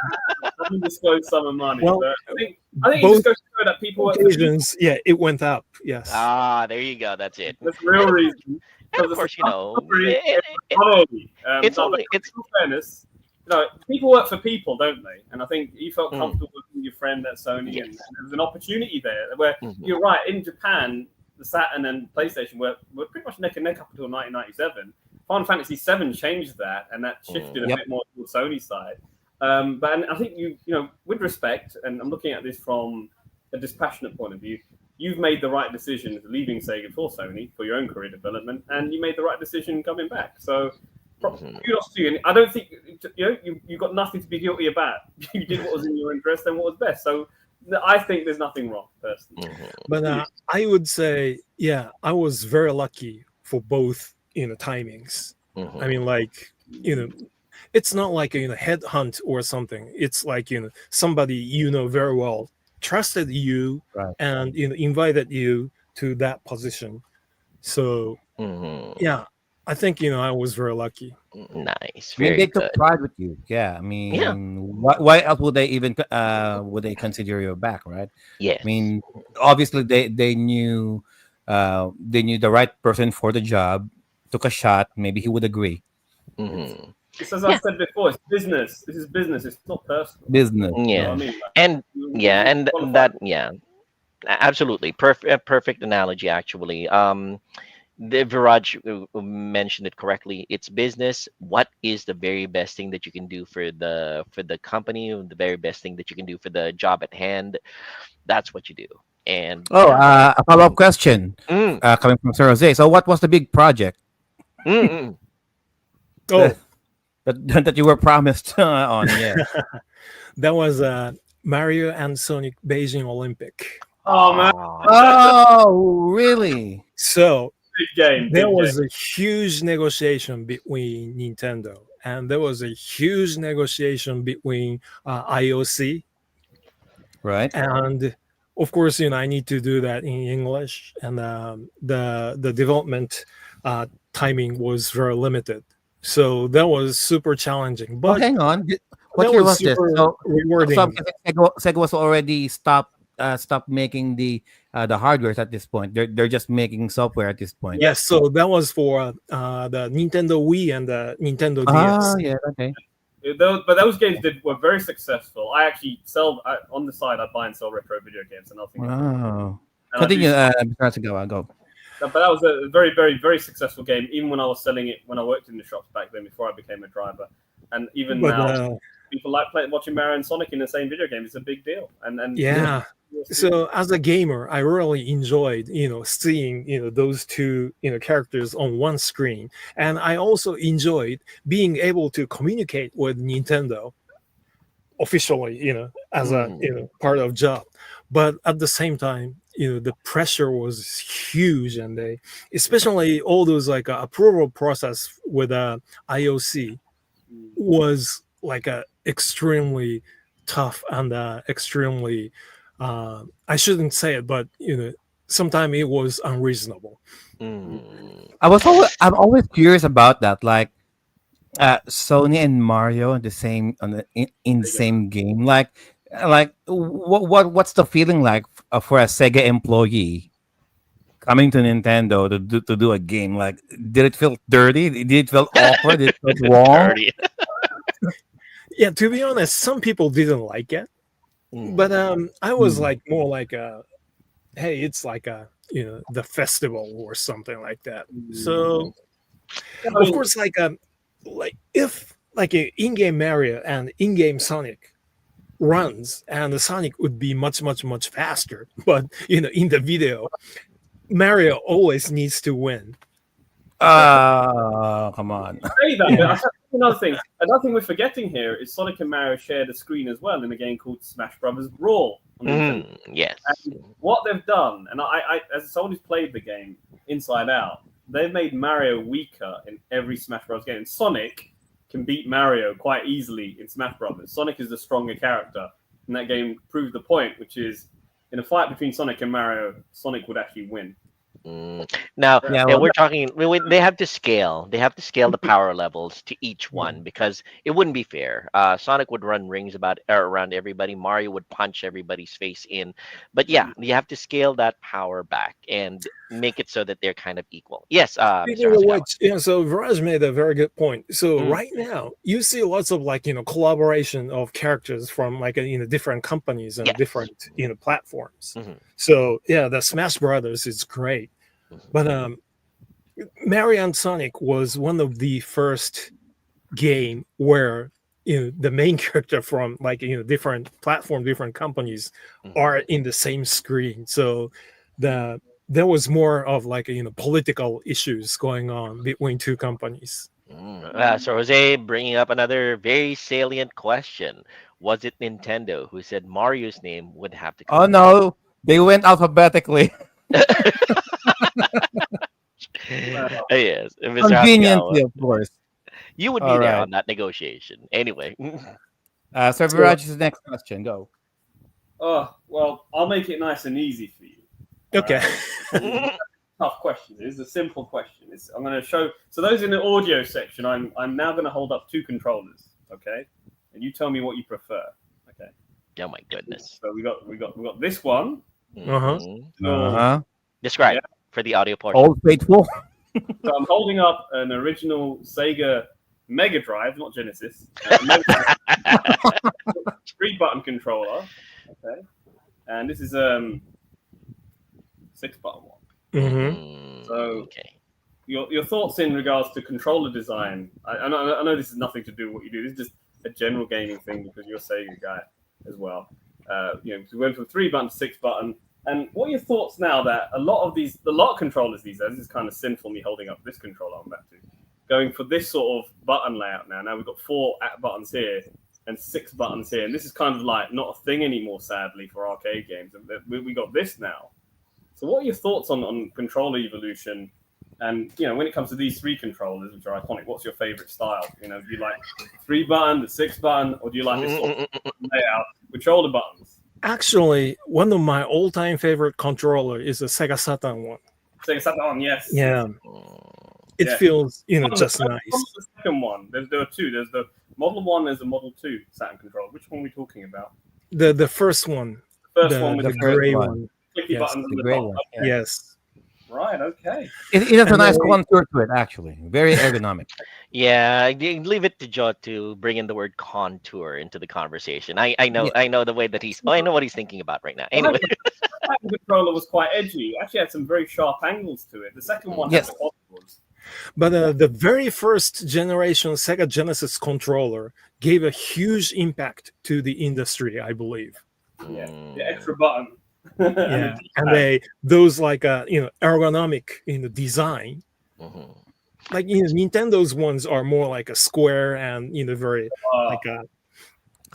I didn't disclose sum of money. Well, but I think it both just goes to show that people occasions, yeah, it went up. Yes. There you go. That's it. That's the real reason. And of course, It's only it's in fairness. People work for people, don't they? And I think you felt comfortable with your friend at Sony, and there was an opportunity there where you're right. In Japan, the Saturn and PlayStation were pretty much neck and neck up until 1997. Final Fantasy VII changed that, and that shifted a bit more to the Sony side. But I think with respect, and I'm looking at this from a dispassionate point of view, you've made the right decision leaving Sega for Sony for your own career development, and you made the right decision coming back. So kudos to you. And I don't think you've got nothing to be guilty about. You did what was in your interest and what was best. So I think there's nothing wrong, personally. But I would say, yeah, I was very lucky for both timings. I mean, like it's not like a headhunt or something. It's like somebody very well trusted you, right, and invited you to that position. So Mhm. yeah, I think I was very lucky. Nice, I mean, very they took good. pride with you. Yeah, I Yeah. mean, why else would they even would they consider you back, right? I Yes. mean, obviously they knew the right person for the job. Took a shot. Maybe he would agree. Hmm. It's as I Yeah. said before. It's business. This is business. It's not personal. Business. You know Yeah. what I Yeah. mean? Like, And yeah, you and qualify. that yeah, absolutely perfect. Perfect analogy, actually. The Viraj mentioned it correctly. It's business. What is the very best thing that you can do for the company? The very best thing that you can do for the job at hand. That's what you do. And Oh, yeah. a follow up question Mm, coming from Sir Jose. So, what was the big project mm, mm. that Oh, that you were promised on? Yeah. that was Mario and Sonic Beijing Olympic. Oh man, Ah, Oh, really? So big game. there Big game. was a huge negotiation between Nintendo, and there was a huge negotiation between IOC, Right. and of course, I need to do that in English, and the development timing was very limited, so that was super challenging. Oh, But hang on. What that year was was this? super So I'm rewarding. guessing Sega was already stopped making the hardware at this point. They're just making software at this point. Yes, so that was for the Nintendo Wii and the Nintendo Ah, DS. yeah. Okay. But those games were very successful. I actually on the side. I buy and sell retro video games, and nothing. Wow. And I do Continue, Mr. Hasegawa, go. But that was a very, very, very successful game. Even when I was selling it, when I worked in the shops back then, before I became a driver, and even But now, people like watching Mario and Sonic in the same video game. It's a big deal. And yeah, so as a gamer, I really enjoyed seeing those two characters on one screen, and I also enjoyed being able to communicate with Nintendo officially, as a part of job. But at the same time, the pressure was huge, and they, especially all those like approval process with IOC was like a extremely tough and extremely I shouldn't say it, but sometimes it was unreasonable. mm. I'm always curious about that. Like, Sony and Mario in the same in the same game. Like what's the feeling like for a Sega employee coming to Nintendo to do a game? Like, did it feel dirty? Did it feel awkward? Did it feel wrong? Dirty. Yeah, to be honest, some people didn't like it, but I was Hmm. like more like hey, it's like the festival or something like that. So of course, like if like a in-game Mario and in-game Sonic runs, and the Sonic would be much much much faster, but in the video, Mario always needs to win. Come on. say that, Yeah. but I think another thing. Another thing we're forgetting here is Sonic and Mario shared a screen as well in a game called Smash Brothers Brawl. On Nintendo. Yes. And what they've done, and I, as someone who's played the game inside out, they've made Mario weaker in every Smash Bros. Game. And Sonic can beat Mario quite easily in Smash Brothers. Sonic is the stronger character, and that game proved the point, which is in a fight between Sonic and Mario, Sonic would actually win. Now, Yeah, and well, we're talking. They have to scale. They have to scale the power levels to each one because it wouldn't be fair. Sonic would run rings around everybody. Mario would punch everybody's face in. But yeah, you have to scale that power back and make it so that they're kind of equal. Yes, Mr. Speaking of Hasegawa. which, so Viraj made a very good point. So Mm. right now, you see lots of like collaboration of characters from like different companies and Yes. different platforms. Mhm. So yeah, the Smash Brothers is great, but Mario and Sonic was one of the first game where the main character from like different platform, different companies are in the same screen. So there was more of like political issues going on between two companies. So Jose bringing up another very salient question: was it Nintendo who said Mario's name would have to come? oh no, they went alphabetically. Yes, Mr. Conveniently, Hasegawa, of course. you would be All there right. on that negotiation. Anyway. Sir So- Viraj's next question. Go. Oh, well, I'll make it nice and easy for you. Okay. Tough question. It's a simple question. I'm going to show. So those in the audio section, I'm now going to hold up 2 controllers. Okay, and you tell me what you prefer. Okay. Oh my goodness. So we got this one. Uh-huh. Uh-huh. Describe Yeah. for the audio portion. Old faithful. So I'm holding up an original Sega Mega Drive, not Genesis. 3-button controller. Okay, and this is 6-button one. Mm-hmm. So Okay. your thoughts in regards to controller design. I know this has nothing to do with what you do. This is just a general gaming thing because you're a Sega guy as well. We went from 3-button to 6-button. And what are your thoughts now that a lot of controllers these days, this is kind of sinful me holding up this controller I'm about to, going for this sort of button layout now. Now we've got 4 buttons here and 6 buttons here. And this is kind of like not a thing anymore, sadly, for arcade games. And we got this now. So what are your thoughts on controller evolution? And, when it comes to these 3 controllers, which are iconic, what's your favorite style? Do you like 3-button, the 6-button, or do you like this sort of layout with shoulder buttons? Actually, one of my all-time favorite controller is the Sega Saturn one. Sega Saturn, yes. Yeah. It Yeah. feels, just What's nice. the second one? There are 2. There's the Model 1, there's the Model 2 Saturn controller. Which one are we talking about? The first one, The first one with the the gray one. one. clicky yes, buttons on the the gray top. one, Okay. Yes. Right, okay. It has a And nice then- contour to it, actually. Very ergonomic. Yeah, leave it to Joe to bring in the word contour into the conversation. I know Yeah. I know the way that I know what he's thinking about right now. Anyway, The second controller was quite edgy. It actually had some very sharp angles to it. The second one Yes. had the contours. But the very first generation Sega Genesis controller gave a huge impact to the industry, I believe. Yeah, the extra button. Yeah, and those like ergonomic design. Mhm. Like Nintendo's ones are more like a square and very like a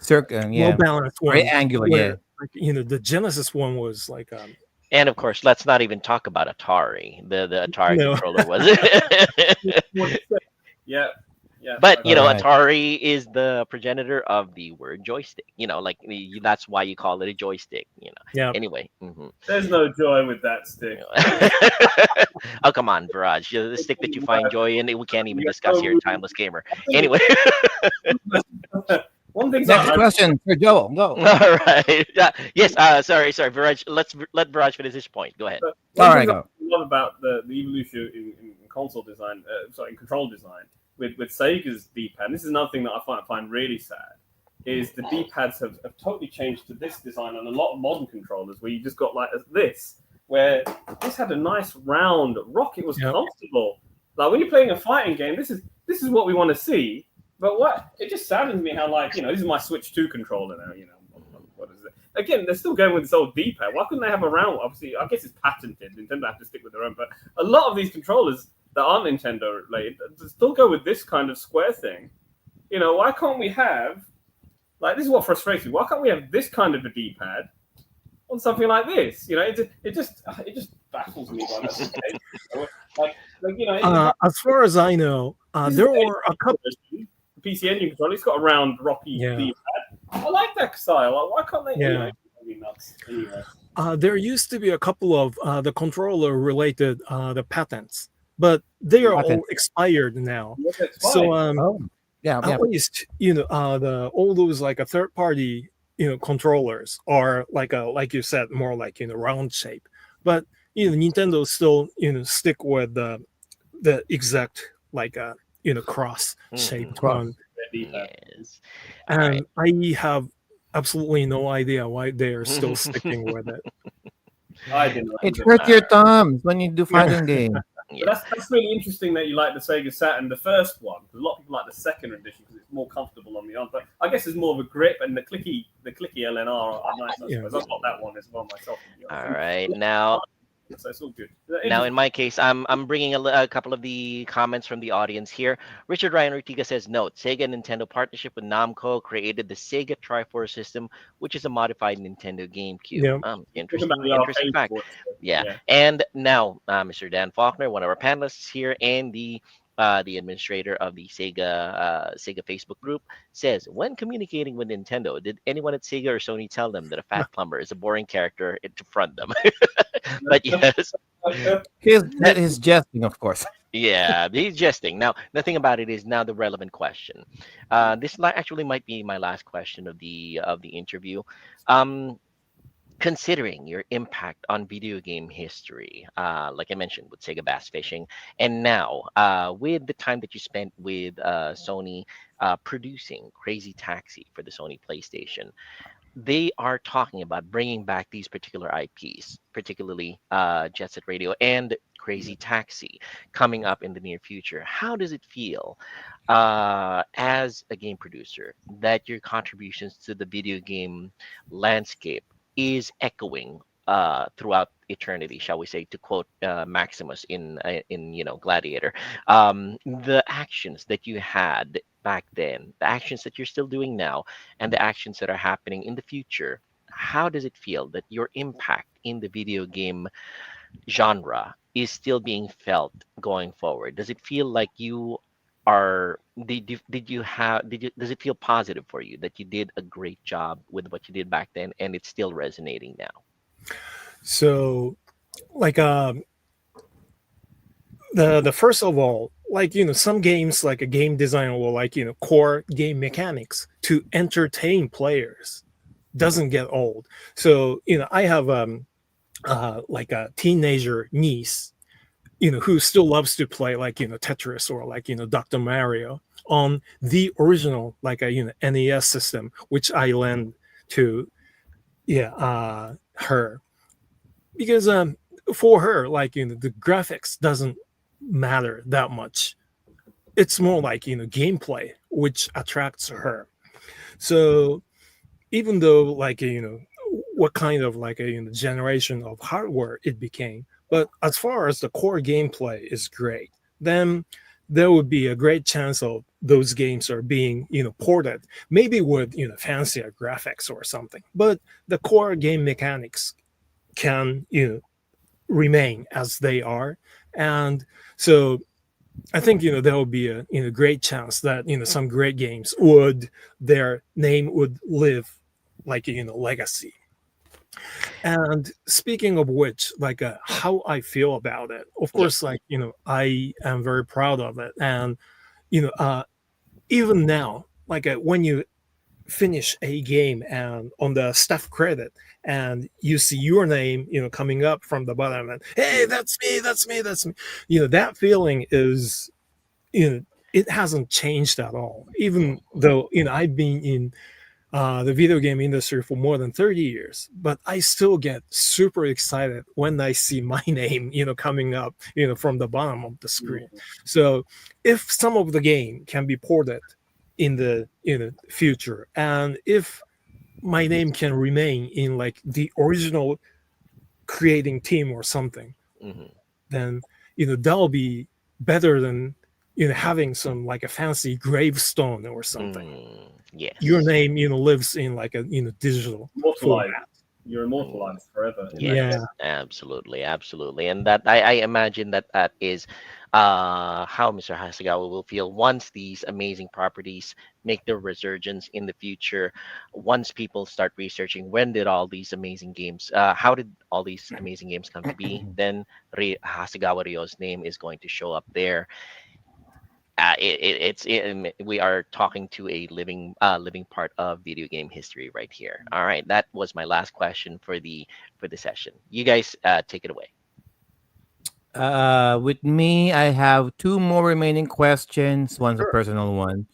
Circle, yeah. well balanced one. Very angular, yeah. Like, the Genesis one was like And of course, let's not even talk about Atari. The Atari No. controller was. yeah, yeah. But Alright. Atari is the progenitor of the word joystick. That's why you call it a joystick. Yeah. Anyway. Mhm. There's no joy with that stick. Oh come on, Viraj. The stick that you find joy in, we can't even discuss here in Timeless Gamer. Anyway. One thing Next question for Joe. Go. All right. Yes. Sorry. Viraj. Let's let Viraj finish his point. Go ahead. All right, I go. love about the evolution in console design, in control design with Sega's D-pad. And this is another thing that I find really sad. Is the D-pads have totally changed to this design on a lot of modern controllers, where you just got like this, where this had a nice round rock. It was comfortable. Like when you're playing a fighting game, this is what we want to see. But it just saddens me how this is my Switch 2 controller now. What is it? Again, they're still going with this old D-pad. Why couldn't they have a round? Obviously, I guess it's patented. Nintendo have to stick with their own. But a lot of these controllers that aren't Nintendo related still go with this kind of square thing. Why can't we have this is what frustrates me. Why can't we have this kind of a D-pad on something like this? It just baffles me. as far as I know, there were a couple. The PC Engine controller. It's got a round, rocky D-pad. I like that style. Why can't they? Yeah. Nuts. Anyway. There used to be a couple of the controller related the patents, but they are all expired now. So Yeah. at least all those like a third party controllers are like you said, more like round shape, but Nintendo still stick with the exact like cross shaped one. Yes. And I have absolutely no idea why they are still sticking with it. I didn't. It hurts your thumbs when you do fighting games. But that's really interesting that you like the Sega Saturn, the first one. Because a lot of people like the second edition because it's more comfortable on the arm. But I guess it's more of a grip, and the clicky LNR are nice. I suppose I've got that one as well myself. All right. Now, So it's all good. Now, in my case, I'm bringing a couple of the comments from the audience here. Richard Ryan Ortiga says, note, Sega and Nintendo partnership with Namco created the Sega Triforce system, which is a modified Nintendo GameCube. Interesting fact. Yeah. And now, Mr. Dan Faulkner, one of our panelists here, and the administrator of the Sega Facebook group, says, when communicating with Nintendo, did anyone at Sega or Sony tell them that a fat plumber is a boring character to front them? But yes, He's jesting, of course. yeah, he's jesting. Now, the thing about it is now the relevant question. This actually might be my last question of the interview. Um, Considering your impact on video game history, like I mentioned with Sega Bass Fishing, and now with the time that you spent with Sony producing Crazy Taxi for the Sony PlayStation, they are talking about bringing back these particular IPs, particularly Jet Set Radio and Crazy Taxi, coming up in the near future. How does it feel as a game producer that your contributions to the video game landscape is echoing throughout eternity, shall we say, to quote Maximus in Gladiator, the actions that you had back then, the actions that you're still doing now, and the actions that are happening in the future. How does it feel that your impact in the video game genre is still being felt going forward? Does it feel like you are did you have did you does it feel positive for you that you did a great job with what you did back then and it's still resonating now? So, like, the first of all, like, some games, like a game designer will, like, core game mechanics to entertain players doesn't get old. So, I have like a teenager niece, who still loves to play, like, Tetris or, like, Dr. Mario on the original, like a NES system, which I lend to her, because for her, like, the graphics doesn't matter that much. It's more like, gameplay which attracts her. So even though, like, what kind of, like, a generation of hardware it became, but as far as the core gameplay is great, then there would be a great chance of those games are being, ported, maybe with, fancier graphics or something, but the core game mechanics can, remain as they are. And so I think, there will be a, great chance that, some great games their name would live like a, legacy. And speaking of which, like, how I feel about it, of course, like, I am very proud of it. And, even now, like, when you finish a game and on the staff credit and you see your name, coming up from the bottom, and hey, that's me, that's me, that feeling is, it hasn't changed at all, even though, I've been in the video game industry for more than 30 years, but I still get super excited when I see my name, coming up, from the bottom of the screen. So if some of the game can be ported in the future, and if my name can remain in, like, the original creating team or something, then that'll be better than having some, like, a fancy gravestone or something. Yes, Your name lives in, like, a digital Immortalized. format. You're immortalized forever. yes, Yeah. absolutely, and that I imagine that is how Mr. Hasegawa will feel once these amazing properties make their resurgence in the future. Once people start researching when did all these amazing games, how did all these amazing games come to be, then Hasegawa Ryo's name is going to show up there. We are talking to a living part of video game history right here. All right, that was my last question for the session. You guys take it away. With me, I have two more remaining questions. One's a Sure. personal one.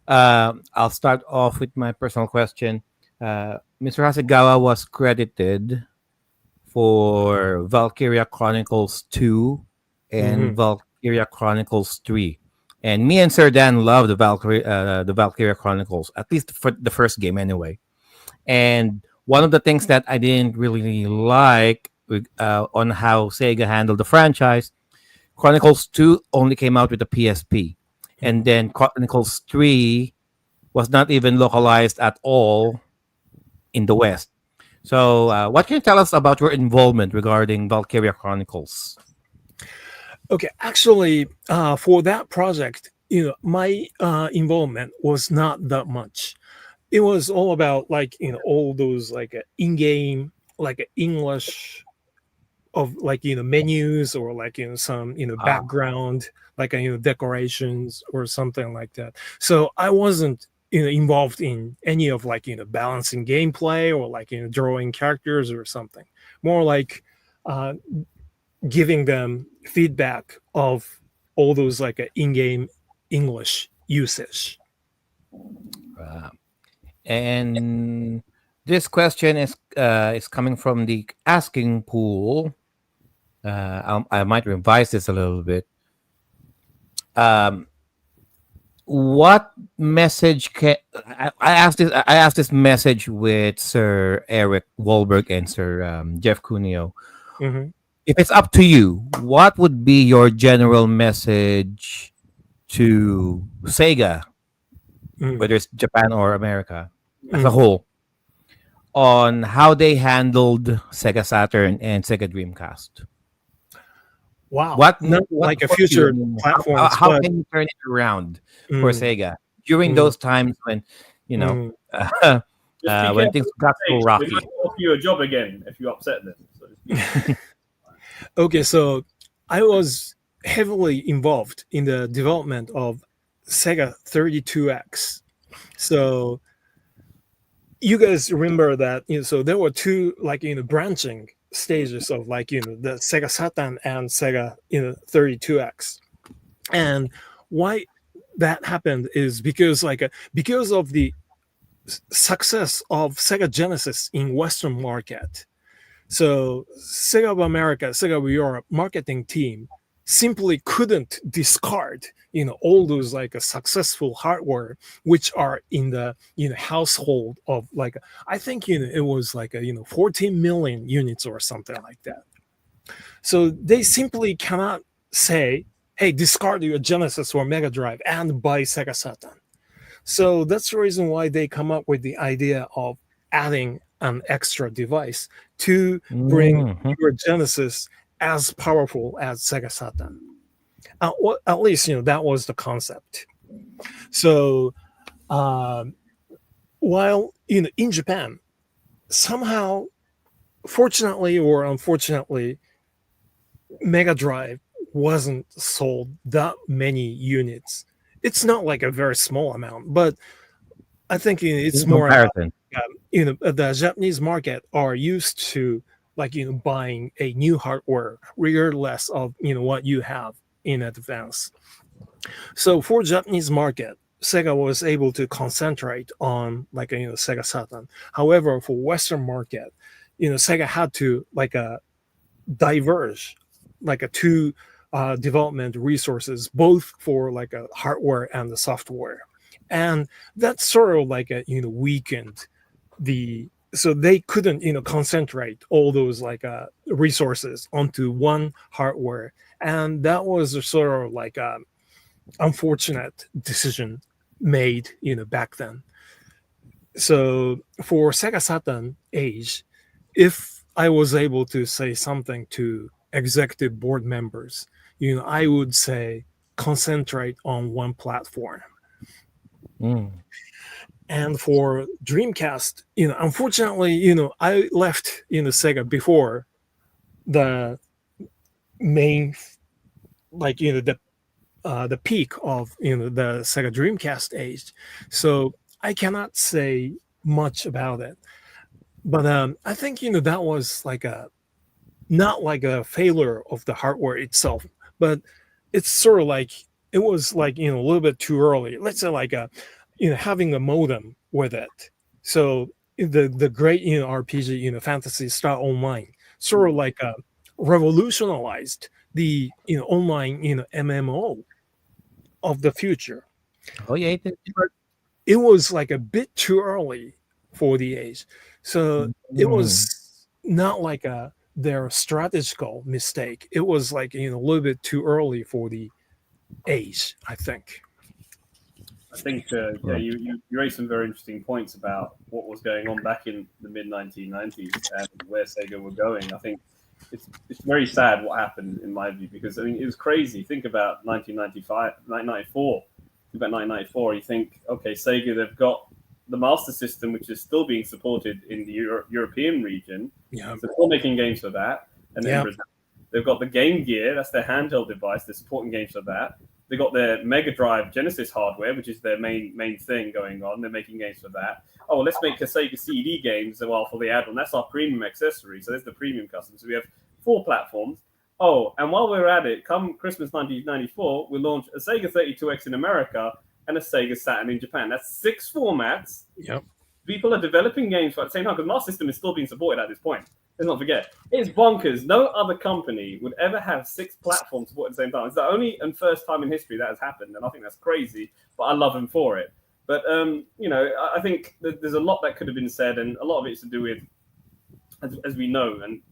I'll start off with my personal question. Mr. Hasegawa was credited for Valkyria Chronicles 2 and Valkyria Chronicles 3. And me and Sir Dan love the Valkyria Chronicles, at least for the first game anyway. And one of the things that I didn't really like on how Sega handled the franchise, Chronicles 2 only came out with the PSP. And then Chronicles 3 was not even localized at all in the West. So what can you tell us about your involvement regarding Valkyria Chronicles? Okay, actually, for that project, my involvement was not that much. It was all about, like, all those, like, in-game, like, English of like menus or like some background like decorations or something like that. So I wasn't involved in any of like balancing gameplay or like drawing characters or something. More like giving them feedback of all those like in-game English usage. And this question is coming from the asking pool. I might revise this a little bit. What message can I asked this? I asked this message with Sir Eric Wahlberg and Sir Jeff Cuneo. Mhm. If it's up to you, what would be your general message to Sega, Mm. whether it's Japan or America as a Mm. whole, on how they handled Sega Saturn and Sega Dreamcast? Wow. What Not what like a for you? future I mean, platforms, how but can you turn it around for mm, Sega during mm, those times when mm. Just be when careful things with got the so stage. They rocky? might offer you a job again if you upset them. So just be careful. Okay, so I was heavily involved in the development of Sega 32X. So you guys remember that so there were two like branching stages of like the Sega Saturn and Sega 32X. And why that happened is because because of the success of Sega Genesis in Western market. So Sega of America, Sega of Europe marketing team simply couldn't discard all those like a successful hardware which are in the household of like I think it was like a 14 million units or something like that. So they simply cannot say, hey, discard your Genesis or Mega Drive and buy Sega Saturn. So that's the reason why they come up with the idea of adding an extra device to bring Mhm. your Genesis as powerful as Sega Saturn. At least that was the concept. So while in Japan, somehow, fortunately or unfortunately, Mega Drive wasn't sold that many units. It's not like a very small amount, but I think it's In more about comparison, the Japanese market are used to like buying a new hardware regardless of what you have in advance. So for Japanese market, Sega was able to concentrate on like Sega Saturn. However, for Western market, Sega had to like diverge like a two development resources both for like a hardware and the software, and that sort of like weakened the so they couldn't concentrate all those like resources onto one hardware, and that was a sort of like a unfortunate decision made back then. So for Sega Saturn age, if I was able to say something to executive board members, I would say concentrate on one platform. mm. And for Dreamcast, unfortunately, I left Sega before the main like the peak of the Sega Dreamcast age, so I cannot say much about it. But I think that was like a not like a failure of the hardware itself, but it's sort of like it was like a little bit too early. Let's say like a having a modem with it. So the great RPG Fantasy Star Online sort of like revolutionized the online MMO of the future. Oh yeah, But it was like a bit too early for the age. So it mm. was not like their strategical mistake. It was like a little bit too early for the age, I think. I think yeah, you raised some very interesting points about what was going on back in the mid 1990s and where Sega were going. I think it's very sad what happened in my view, because I mean it was crazy. Think about 1995, 1994. Think about 1994. You think, okay, Sega, they've got the Master System, which is still being supported in the European region. Yeah. So they're still making games for that. and Yeah. in Brazil. They've got the Game Gear, that's their handheld device. They're supporting games for that. They've got their Mega Drive Genesis hardware, which is their main thing going on. They're making games for that. Oh, well, let's make a Sega CD games for the add-on. That's our premium accessory. So there's the premium custom. So we have 4 platforms. Oh, and while we're at it, come Christmas 1994, we'll launch a Sega 32X in America and a Sega Saturn in Japan. That's 6 formats. Yep. People are developing games at the same time because Master System is still being supported at this point. Let's not forget. It's bonkers. No other company would ever have 6 platforms supported at the same time. It's the only and first time in history that has happened, and I think that's crazy, but I love them for it. But, I think there's a lot that could have been said, and a lot of it's to do with, as we know, and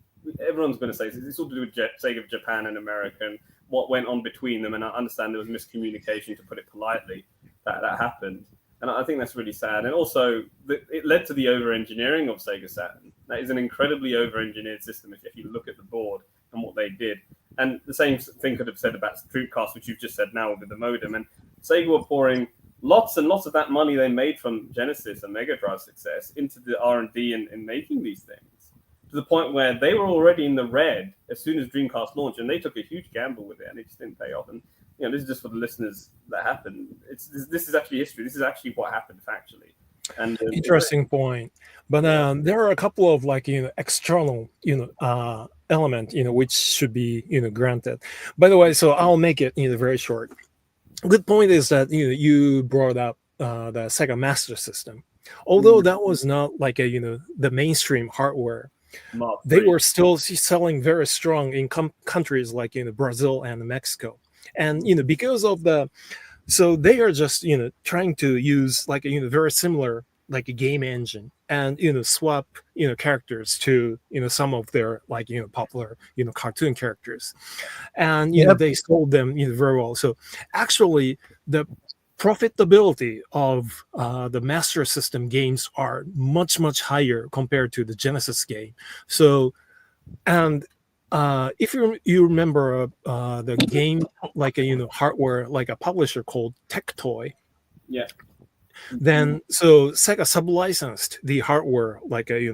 everyone's going to say, it's all to do with Sega Japan and America and what went on between them, and I understand there was miscommunication, to put it politely, that happened. And I think that's really sad. And also, it led to the over-engineering of Sega Saturn. That is an incredibly over-engineered system if you look at the board and what they did. And the same thing could have said about Dreamcast, which you've just said now with the modem. And Sega were pouring lots and lots of that money they made from Genesis and Mega Drive success into the R&D in making these things, to the point where they were already in the red as soon as Dreamcast launched, and they took a huge gamble with it, and it just didn't pay off. And this is just for the listeners that happened. This is actually history. This is actually what happened factually. And Interesting point. But there are a couple of external element which should be granted. By the way, so I'll make it very short. Good point is that you brought up the Sega Master System. Although that was not like the mainstream hardware, they were still selling very strong in countries like Brazil and Mexico. And because of so they are just trying to use very similar a game engine and swap characters to some of their popular cartoon characters, and they sold them very well. So actually the profitability of the Master System games are much higher compared to the Genesis game. So, and if you remember the game hardware a publisher called Tectoy, then so Sega sub-licensed the hardware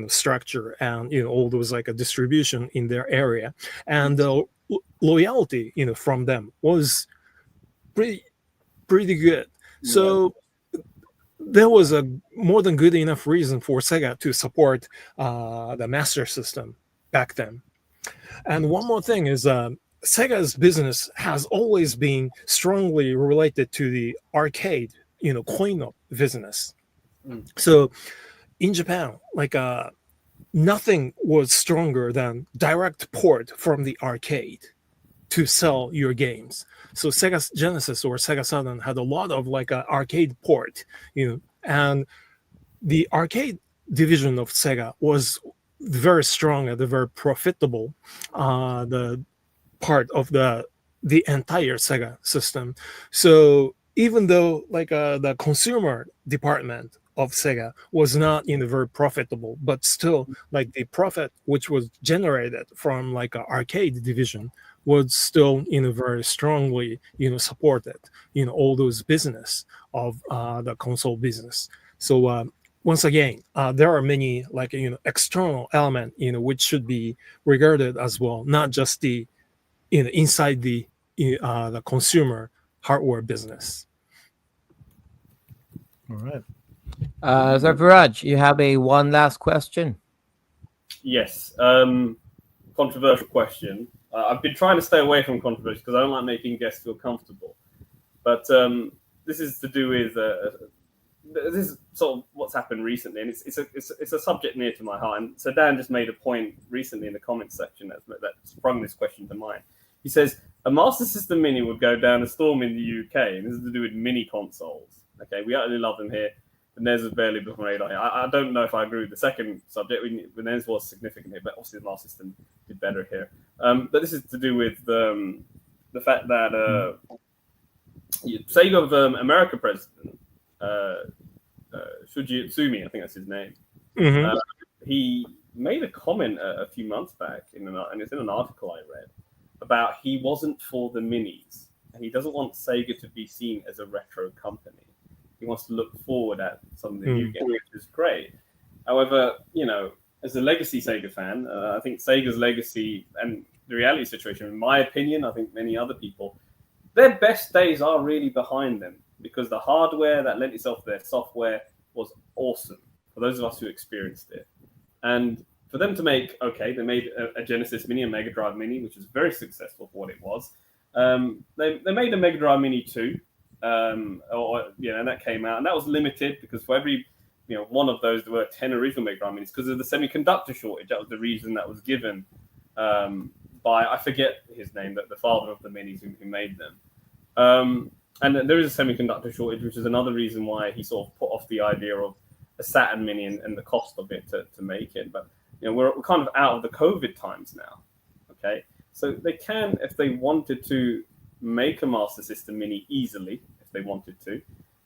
structure and all those a distribution in their area, and the loyalty from them was pretty good. So there was a more than good enough reason for Sega to support the Master System back then. And one more thing is Sega's business has always been strongly related to the arcade, coin-op business. So in Japan, nothing was stronger than direct port from the arcade to sell your games. So Sega Genesis or Sega Saturn had a lot of arcade port, and the arcade division of Sega was very strong and very profitable, the part of the entire Sega system. So even though the consumer department of Sega was not very profitable, but still the profit which was generated from an arcade division was still very strongly supported all those business of the console business. So once again, there are many external element which should be regarded as well, not just the inside the consumer hardware business. All right. So Viraj, you have one last question. Yes. Controversial question. I've been trying to stay away from controversy because I don't like making guests feel comfortable. But this is to do with this is sort of what's happened recently, and it's a subject near to my heart. And so Dan just made a point recently in the comments section that sprung this question to mind. He says a Master System Mini would go down a storm in the UK, and this is to do with mini consoles. Okay, we utterly love them here. The NES has barely been made. I don't know if I agree with the second subject. The NES was significant here, but obviously the Master System did better here. But this is to do with the fact that Sega of America president Shuji Utsumi, I think that's his name. Mm-hmm. He made a comment a few months back, and it's in an article I read, about he wasn't for the minis. He doesn't want Sega to be seen as a retro company. He wants to look forward at some of the new games, which is great. However, as a legacy Sega fan, I think Sega's legacy and the reality situation, in my opinion, I think many other people, their best days are really behind them because the hardware that lent itself to their software was awesome for those of us who experienced it. And for them to make, they made a Genesis Mini, a Mega Drive Mini, which was very successful for what it was. They made a Mega Drive Mini 2, and that came out, and that was limited because for every one of those, there were 10 original Mega Drive Minis because of the semiconductor shortage. That was the reason that was given by, I forget his name, but the father of the minis who made them. And there is a semiconductor shortage, which is another reason why he sort of put off the idea of a Saturn Mini and the cost of it to make it. But we're kind of out of the COVID times now. Okay, so they can, if they wanted to, make a Master System Mini easily, if they wanted to,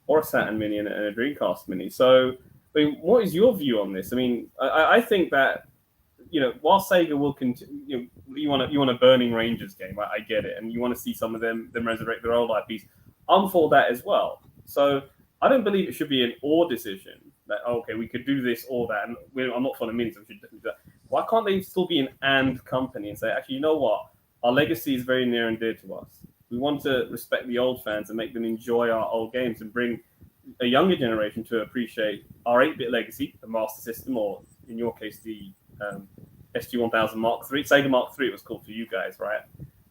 or a Saturn Mini and a Dreamcast Mini. So, I mean, what is your view on this? I mean, I think that while Sega will continue, you want a Burning Rangers game. I get it, and you want to see some of them resurrect their old IPs. I'm for that as well. So I don't believe it should be an or decision that we could do this or that. And I'm not for the minis, so we should definitely do that. Why can't they still be an and company and say, actually, you know what? Our legacy is very near and dear to us. We want to respect the old fans and make them enjoy our old games and bring a younger generation to appreciate our 8-bit legacy, the Master System, or in your case, the SG-1000 Mark III, Sega Mark III it was called for you guys, right?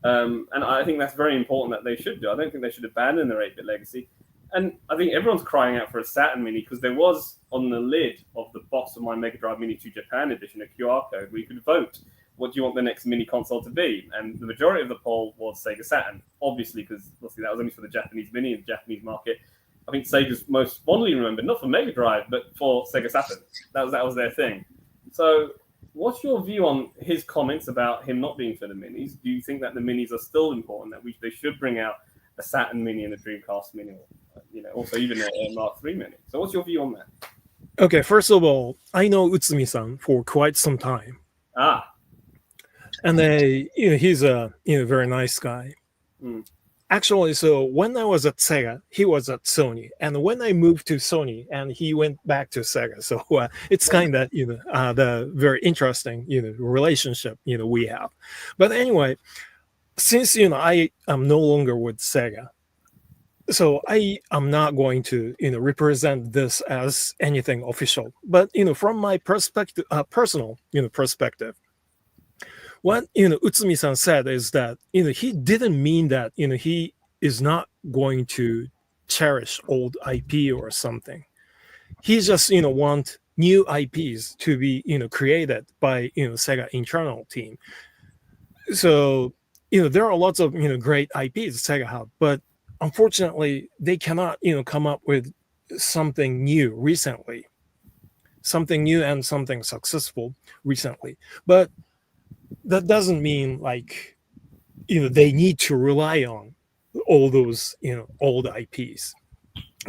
And I think that's very important that they should do. I don't think they should abandon their 8-bit legacy. And I think everyone's crying out for a Saturn Mini because there was on the lid of the box of my Mega Drive Mini 2 Japan edition a QR code where you could vote. What do you want the next mini console to be? And the majority of the poll was Sega Saturn, obviously, because that was only for the Japanese Mini and the Japanese market. I think Sega's most fondly remembered, not for Mega Drive, but for Sega Saturn. That was their thing. So what's your view on his comments about him not being for the minis? Do you think that the minis are still important, that they should bring out a Saturn Mini and a Dreamcast Mini, or, also even a Mark III Mini? So what's your view on that? Okay, first of all, I know Utsumi-san for quite some time. And he's a very nice guy. Actually, so when I was at Sega, he was at Sony, and when I moved to Sony, and he went back to Sega, so it's kind of the very interesting relationship we have. But anyway, since I am no longer with Sega, so I am not going to represent this as anything official. But from my perspective, personal perspective. What Utsumi-san said is that he didn't mean that he is not going to cherish old IP or something. He just want new IPs to be created by Sega internal team. So there are lots of great IPs Sega have, but unfortunately they cannot come up with something new recently, something new and something successful recently. But that doesn't mean they need to rely on all those old IPs.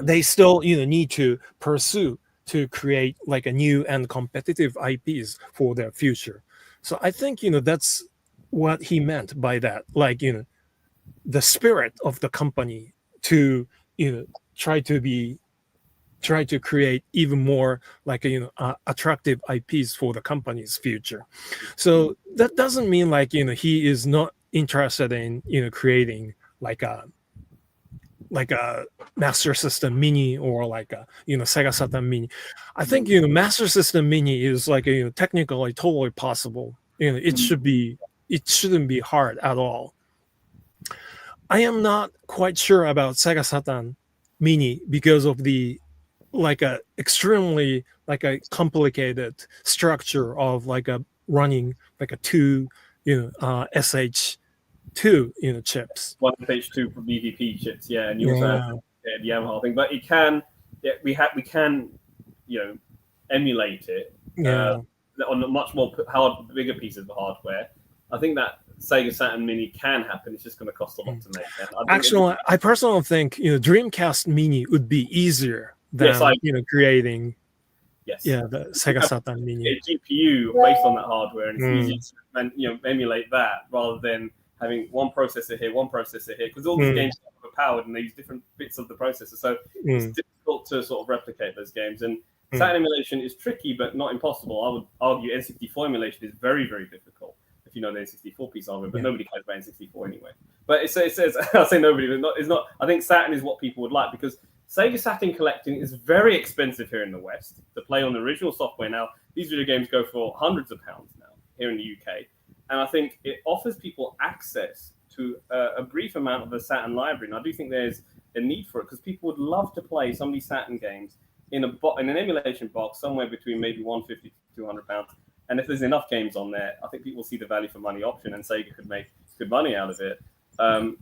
They still need to pursue to create a new and competitive IPs for their future. So I think that's what he meant by that, the spirit of the company to try to create even more attractive IPs for the company's future. So that doesn't mean he is not interested in creating a Master System Mini or Sega Saturn Mini. I think Master System Mini is technically totally possible. It shouldn't be hard at all. I am not quite sure about Sega Saturn Mini because of the extremely a complicated structure of running a two SH2 chips. One SH2 for BVP chips, and you also have the Yamaha thing, but it can we can emulate it on a much more bigger piece of hardware. I think that Sega Saturn Mini can happen. It's just going to cost a lot to make. Actually, I personally think Dreamcast Mini would be easier than creating the Sega Saturn Mini. A GPU based on that hardware, and it's easy to emulate that rather than having one processor here, because all these games are overpowered and they use different bits of the processor, so it's difficult to sort of replicate those games. And Saturn emulation is tricky, but not impossible. I would argue N64 emulation is very, very difficult if you know the N64 piece of it, but nobody cares about N64 anyway. But it says I say nobody, but it's not. I think Saturn is what people would like because Sega Saturn collecting is very expensive here in the West to play on the original software. Now these video games go for hundreds of pounds now here in the UK, and I think it offers people access to a brief amount of the Saturn library. And I do think there's a need for it because people would love to play some of these Saturn games in an emulation box somewhere between maybe 150 to 200 pounds. And if there's enough games on there, I think people see the value for money option, and Sega could make good money out of it.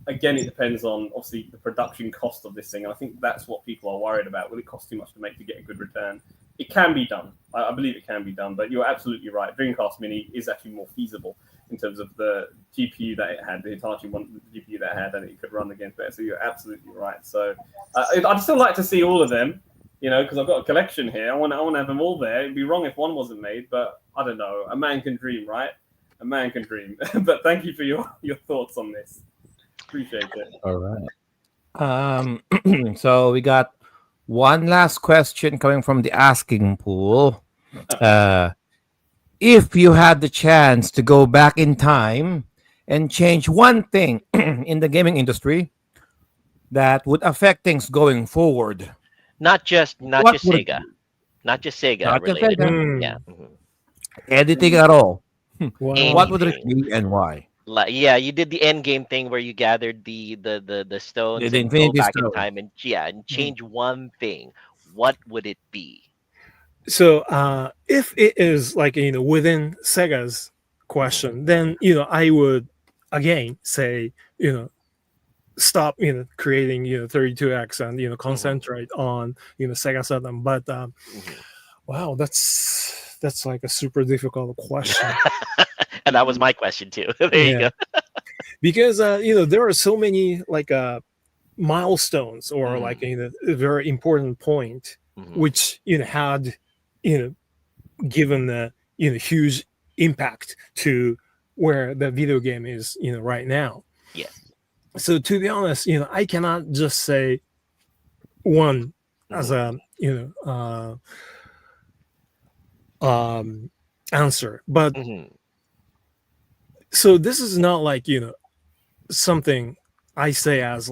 Again, it depends on obviously the production cost of this thing, and I think that's what people are worried about. Will it cost too much to make to get a good return? It can be done. I believe it can be done, but you're absolutely right. Dreamcast Mini is actually more feasible in terms of the GPU that it had, the Hitachi one, the GPU that it had, and it could run the games better. So you're absolutely right. So I'd still like to see all of them. Because I've got a collection here. I want to have them all there. It'd be wrong if one wasn't made, but I don't know. A man can dream, right? A man can dream. But thank you for your thoughts on this. Appreciate it. All right. So we got one last question coming from the asking pool. If you had the chance to go back in time and change one thing in the gaming industry that would affect things going forward, Not just Sega. Not just Sega Not just related. Sega. Yeah. anything at all, Wow. what would it be and why? Like, yeah, you did the end game thing where you gathered the stones The and go Infinity back in Stone. time and change one thing. What would it be? So if it is within Sega's question, then I would again say stop creating 32X and concentrate on Sega Saturn. But wow, that's like a super difficult question. And that was my question too. There you go. Because there are so many milestones or a very important point which had given a huge impact to where the video game is right now. Yes. So to be honest, I cannot just say one as a answer, but so this is not something I say as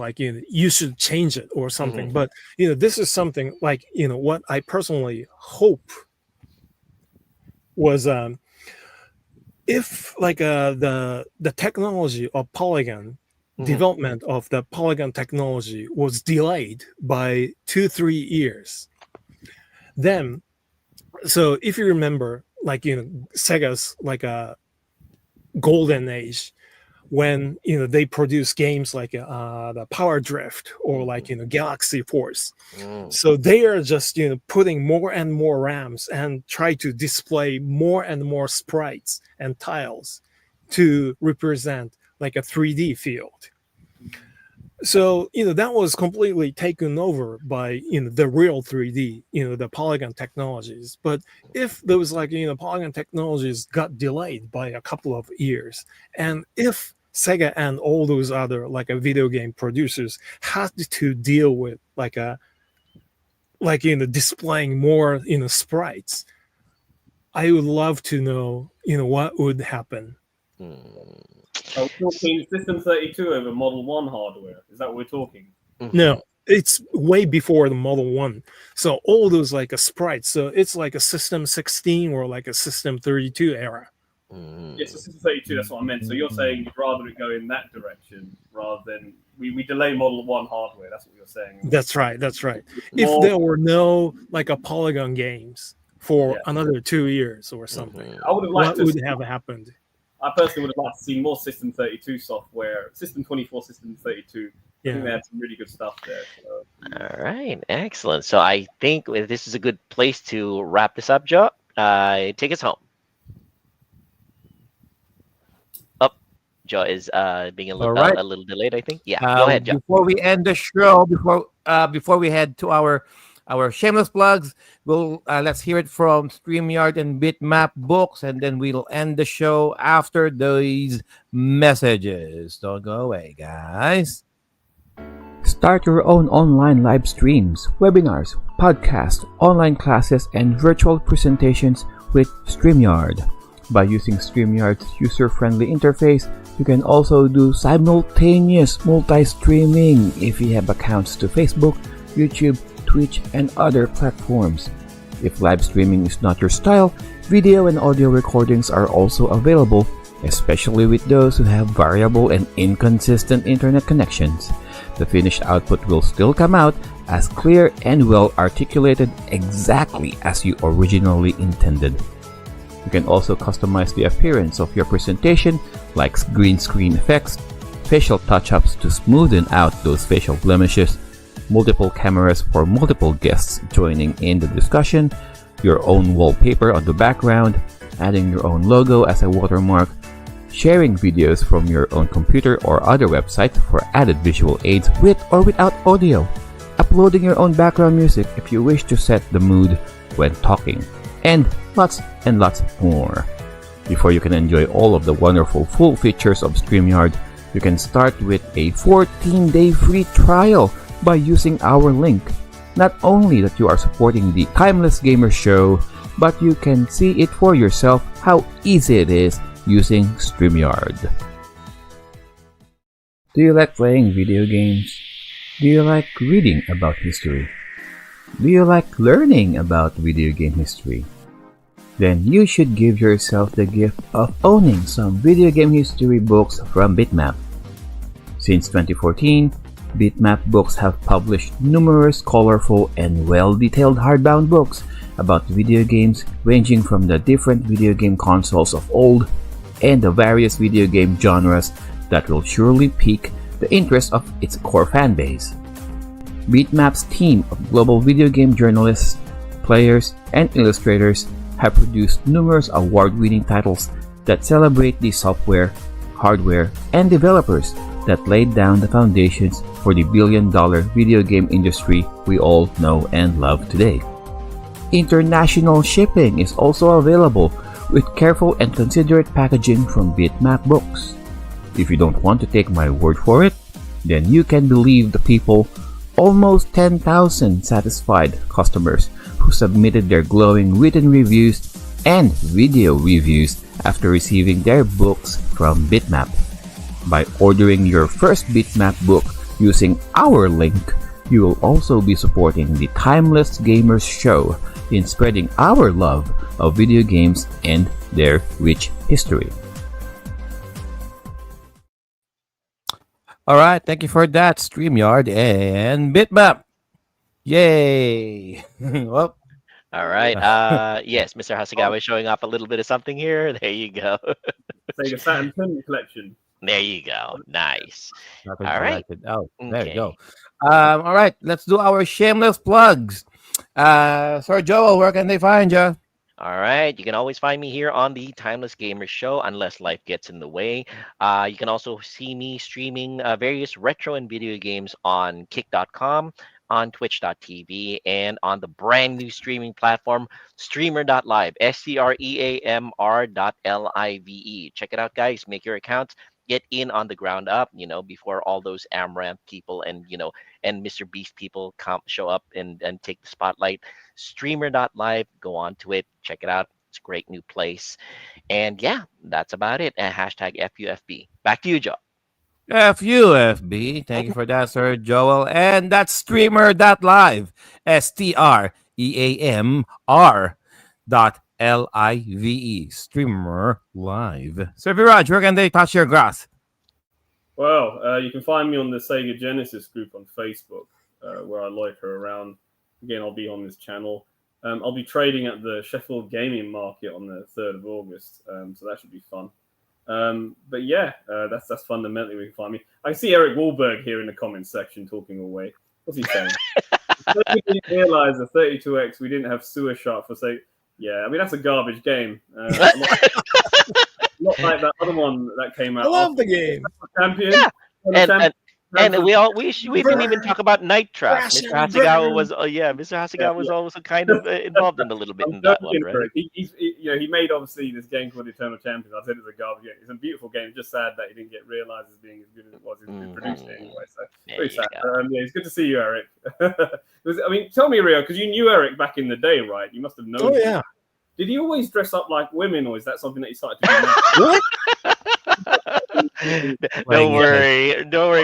you should change it or something, but this is something what I personally hope was if the technology of polygon development of the polygon technology was delayed by 2-3 years, then so if you remember Sega's a golden age when they produce games like the Power Drift or Galaxy Force. So they are just putting more and more RAMs and try to display more and more sprites and tiles to represent a 3D field. So that was completely taken over by the real 3D, the polygon technologies. But if those polygon technologies got delayed by a couple of years, and if Sega and all those other video game producers had to deal with displaying more sprites, I would love to know what would happen. Are we talking System 32 over Model 1 hardware? Is that what we're talking? No, it's way before the Model 1. So all those sprites. So it's a System 16 or a System 32 era. Yes, the System 32, that's what I meant. So you're saying you'd rather it go in that direction rather than we delay Model 1 hardware. That's what you're saying. That's right. If there were no a polygon games for another 2 years or something, I would have liked what would have happened? I personally would have liked to see more System 32 software, System 24, System 32. I think they had some really good stuff there. So. All right, excellent. So I think this is a good place to wrap this up, Joe. Take us home. Joe is being a little delayed, I think. Yeah, go ahead, Joe. Before we end the show, before we head to our shameless plugs, we'll let's hear it from Streamyard and BitMap Books, and then we'll end the show after these messages. Don't go away, guys. Start your own online live streams, webinars, podcasts, online classes, and virtual presentations with Streamyard. By using Streamyard's user-friendly interface, you can also do simultaneous multi-streaming if you have accounts to Facebook, YouTube, Twitch, and other platforms. If live streaming is not your style, video and audio recordings are also available, especially with those who have variable and inconsistent internet connections. The finished output will still come out as clear and well articulated exactly as you originally intended. You can also customize the appearance of your presentation, like green screen effects, facial touch-ups to smoothen out those facial blemishes, multiple cameras for multiple guests joining in the discussion, your own wallpaper on the background, adding your own logo as a watermark, sharing videos from your own computer or other website for added visual aids with or without audio, uploading your own background music if you wish to set the mood when talking, and lots more. Before you can enjoy all of the wonderful full features of StreamYard, you can start with a 14-day free trial by using our link. Not only that you are supporting the Timeless Gamers Show, but you can see it for yourself how easy it is using StreamYard. Do you like playing video games? Do you like reading about history? Do you like learning about video game history? Then you should give yourself the gift of owning some video game history books from BitMap. Since 2014, BitMap Books have published numerous colorful and well-detailed hardbound books about video games ranging from the different video game consoles of old and the various video game genres that will surely pique the interest of its core fanbase. BitMap's team of global video game journalists, players, and illustrators have produced numerous award-winning titles that celebrate the software, hardware, and developers that laid down the foundations for the billion-dollar video game industry we all know and love today. International shipping is also available with careful and considerate packaging from BitMap Books. If you don't want to take my word for it, then you can believe the people, almost 10,000 satisfied customers who submitted their glowing written reviews and video reviews after receiving their books from BitMap. By ordering your first BitMap book using our link, you will also be supporting the Timeless Gamers Show in spreading our love of video games and their rich history. All right, thank you for that, StreamYard and BitMap. Yay! Well, All right. Yes, Mr. Hasegawa is showing off a little bit of something here. There you go. Sega Saturn 10 collection. There you go. Nice. nothing All right. selected. Oh, there Okay. you go. All right, let's do our shameless plugs. Sir Joel, where can they find you? All right. You can always find me here on the Timeless Gamer Show, unless life gets in the way. You can also see me streaming various retro and video games on kick.com, on twitch.tv, and on the brand new streaming platform, streamer.live, streamr.live. Check it out, guys. Make your accounts. Get in on the ground up, before all those Amramp people and, and Mr. Beast people show up and take the spotlight. Streamer.live, go on to it, check it out. It's a great new place. And yeah, that's about it. And hashtag FUFB. Back to you, Joe. FUFB. Thank you for that, Sir Joel. And that's streamer.live. STREAMR.LIVE. Streamer live. Sir Viraj, where can they touch your grass? Well, you can find me on the Sega Genesis group on Facebook, where I loiter around. Again, I'll be on this channel. I'll be trading at the Sheffield Gaming Market on the 3rd of August, so that should be fun. But yeah, that's fundamentally where you can find me. I see Eric Wahlberg here in the comments section talking away. What's he saying? We didn't realize the 32X we didn't have Sewer Shark for say. Yeah, I mean that's a garbage game. Not like that other one that came out. I love the game. Champion. Yeah. And And we didn't even talk about Night Trap. Crash Mr. and Hasegawa burn. was Mr. Yeah, Hasegawa was yeah. also kind of involved in a little bit I'm in that one, joking, right? Eric. He made obviously this game called Eternal Champions. I said it's a garbage game. It's a beautiful game. Just sad that he didn't get realized as being as good as it was. He produced it anyway. So There very you sad. go. Yeah, it's good to see you, Eric. Tell me, Rio, because you knew Eric back in the day, right? You must have known. Oh him. yeah. Did he always dress up like women, or is that something that he started to do now? What? Don't worry,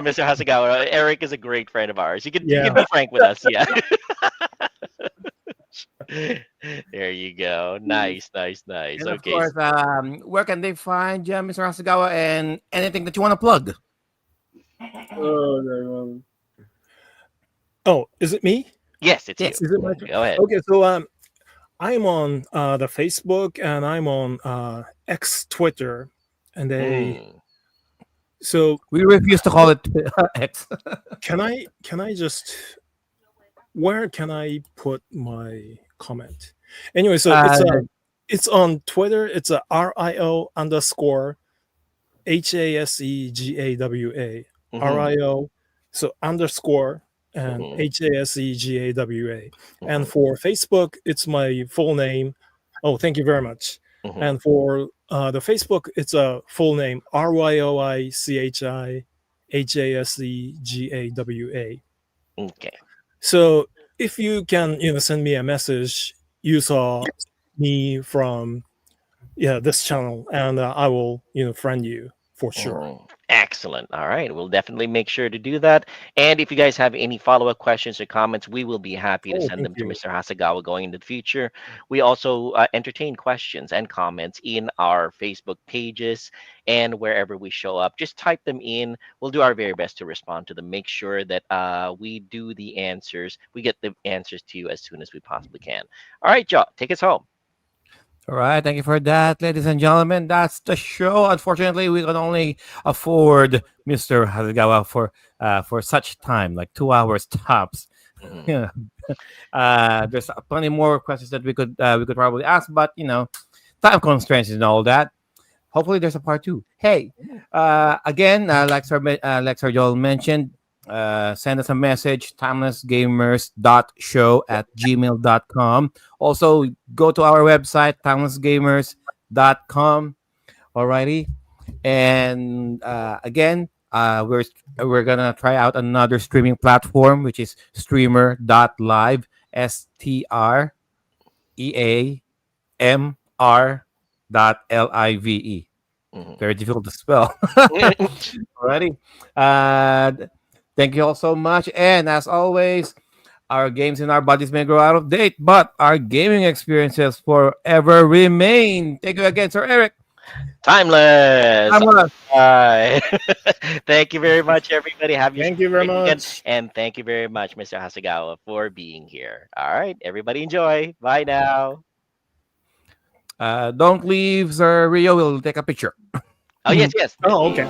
Mr. Hasegawa. Eric is a great friend of ours. You can be frank with us, yeah. There you go. Nice. And of Okay. course, where can they find you, Mr. Hasegawa, and anything that you want to plug? Oh, no, Oh, is it me? Yes, it's Yes. you. Is it my turn? Go ahead. Okay, so I'm on the Facebook and I'm on X Twitter, and so We refuse to call it X. can I just where can I put my comment? Anyway, so it's on Twitter. It's a RIO underscore HASEGAWA. RIO, so underscore and HASEGAWA. And for Facebook, it's my full name. Oh, thank you very much. And for the Facebook, it's a full name, RYOICHI HASEGAWA. Okay. So if you can, send me a message, you saw me from this channel, and I will, friend you for sure. Excellent. All right. We'll definitely make sure to do that. And if you guys have any follow-up questions or comments, we will be happy to send them to Mr. Hasegawa going into the future. We also entertain questions and comments in our Facebook pages and wherever we show up. Just type them in. We'll do our very best to respond to them. Make sure that we get the answers to you as soon as we possibly can. All right, Joe, take us home. All right, thank you for that, ladies and gentlemen. That's the show. Unfortunately, we can only afford Mr. Hasegawa for such time, like 2 hours tops. Yeah. There's plenty more questions that we could probably ask, but time constraints and all that. Hopefully, there's a part 2. Hey, again, like Sir Joel mentioned, send us a message, timelessgamers.show at gmail.com. Also, go to our website, timelessgamers.com. Alrighty. And again, we're gonna try out another streaming platform, which is streamer.live, STREAMR.LIVE. Very difficult to spell. Alrighty. Thank you all so much. And as always, our games and our bodies may grow out of date, but our gaming experiences forever remain. Thank you again, Sir Eric. Timeless. Bye. Thank you very much, everybody. Thank you very much. And thank you very much, Mr. Hasegawa, for being here. All right, everybody enjoy. Bye now. Don't leave, Sir Rio. We'll take a picture. Oh, yes. Oh, okay.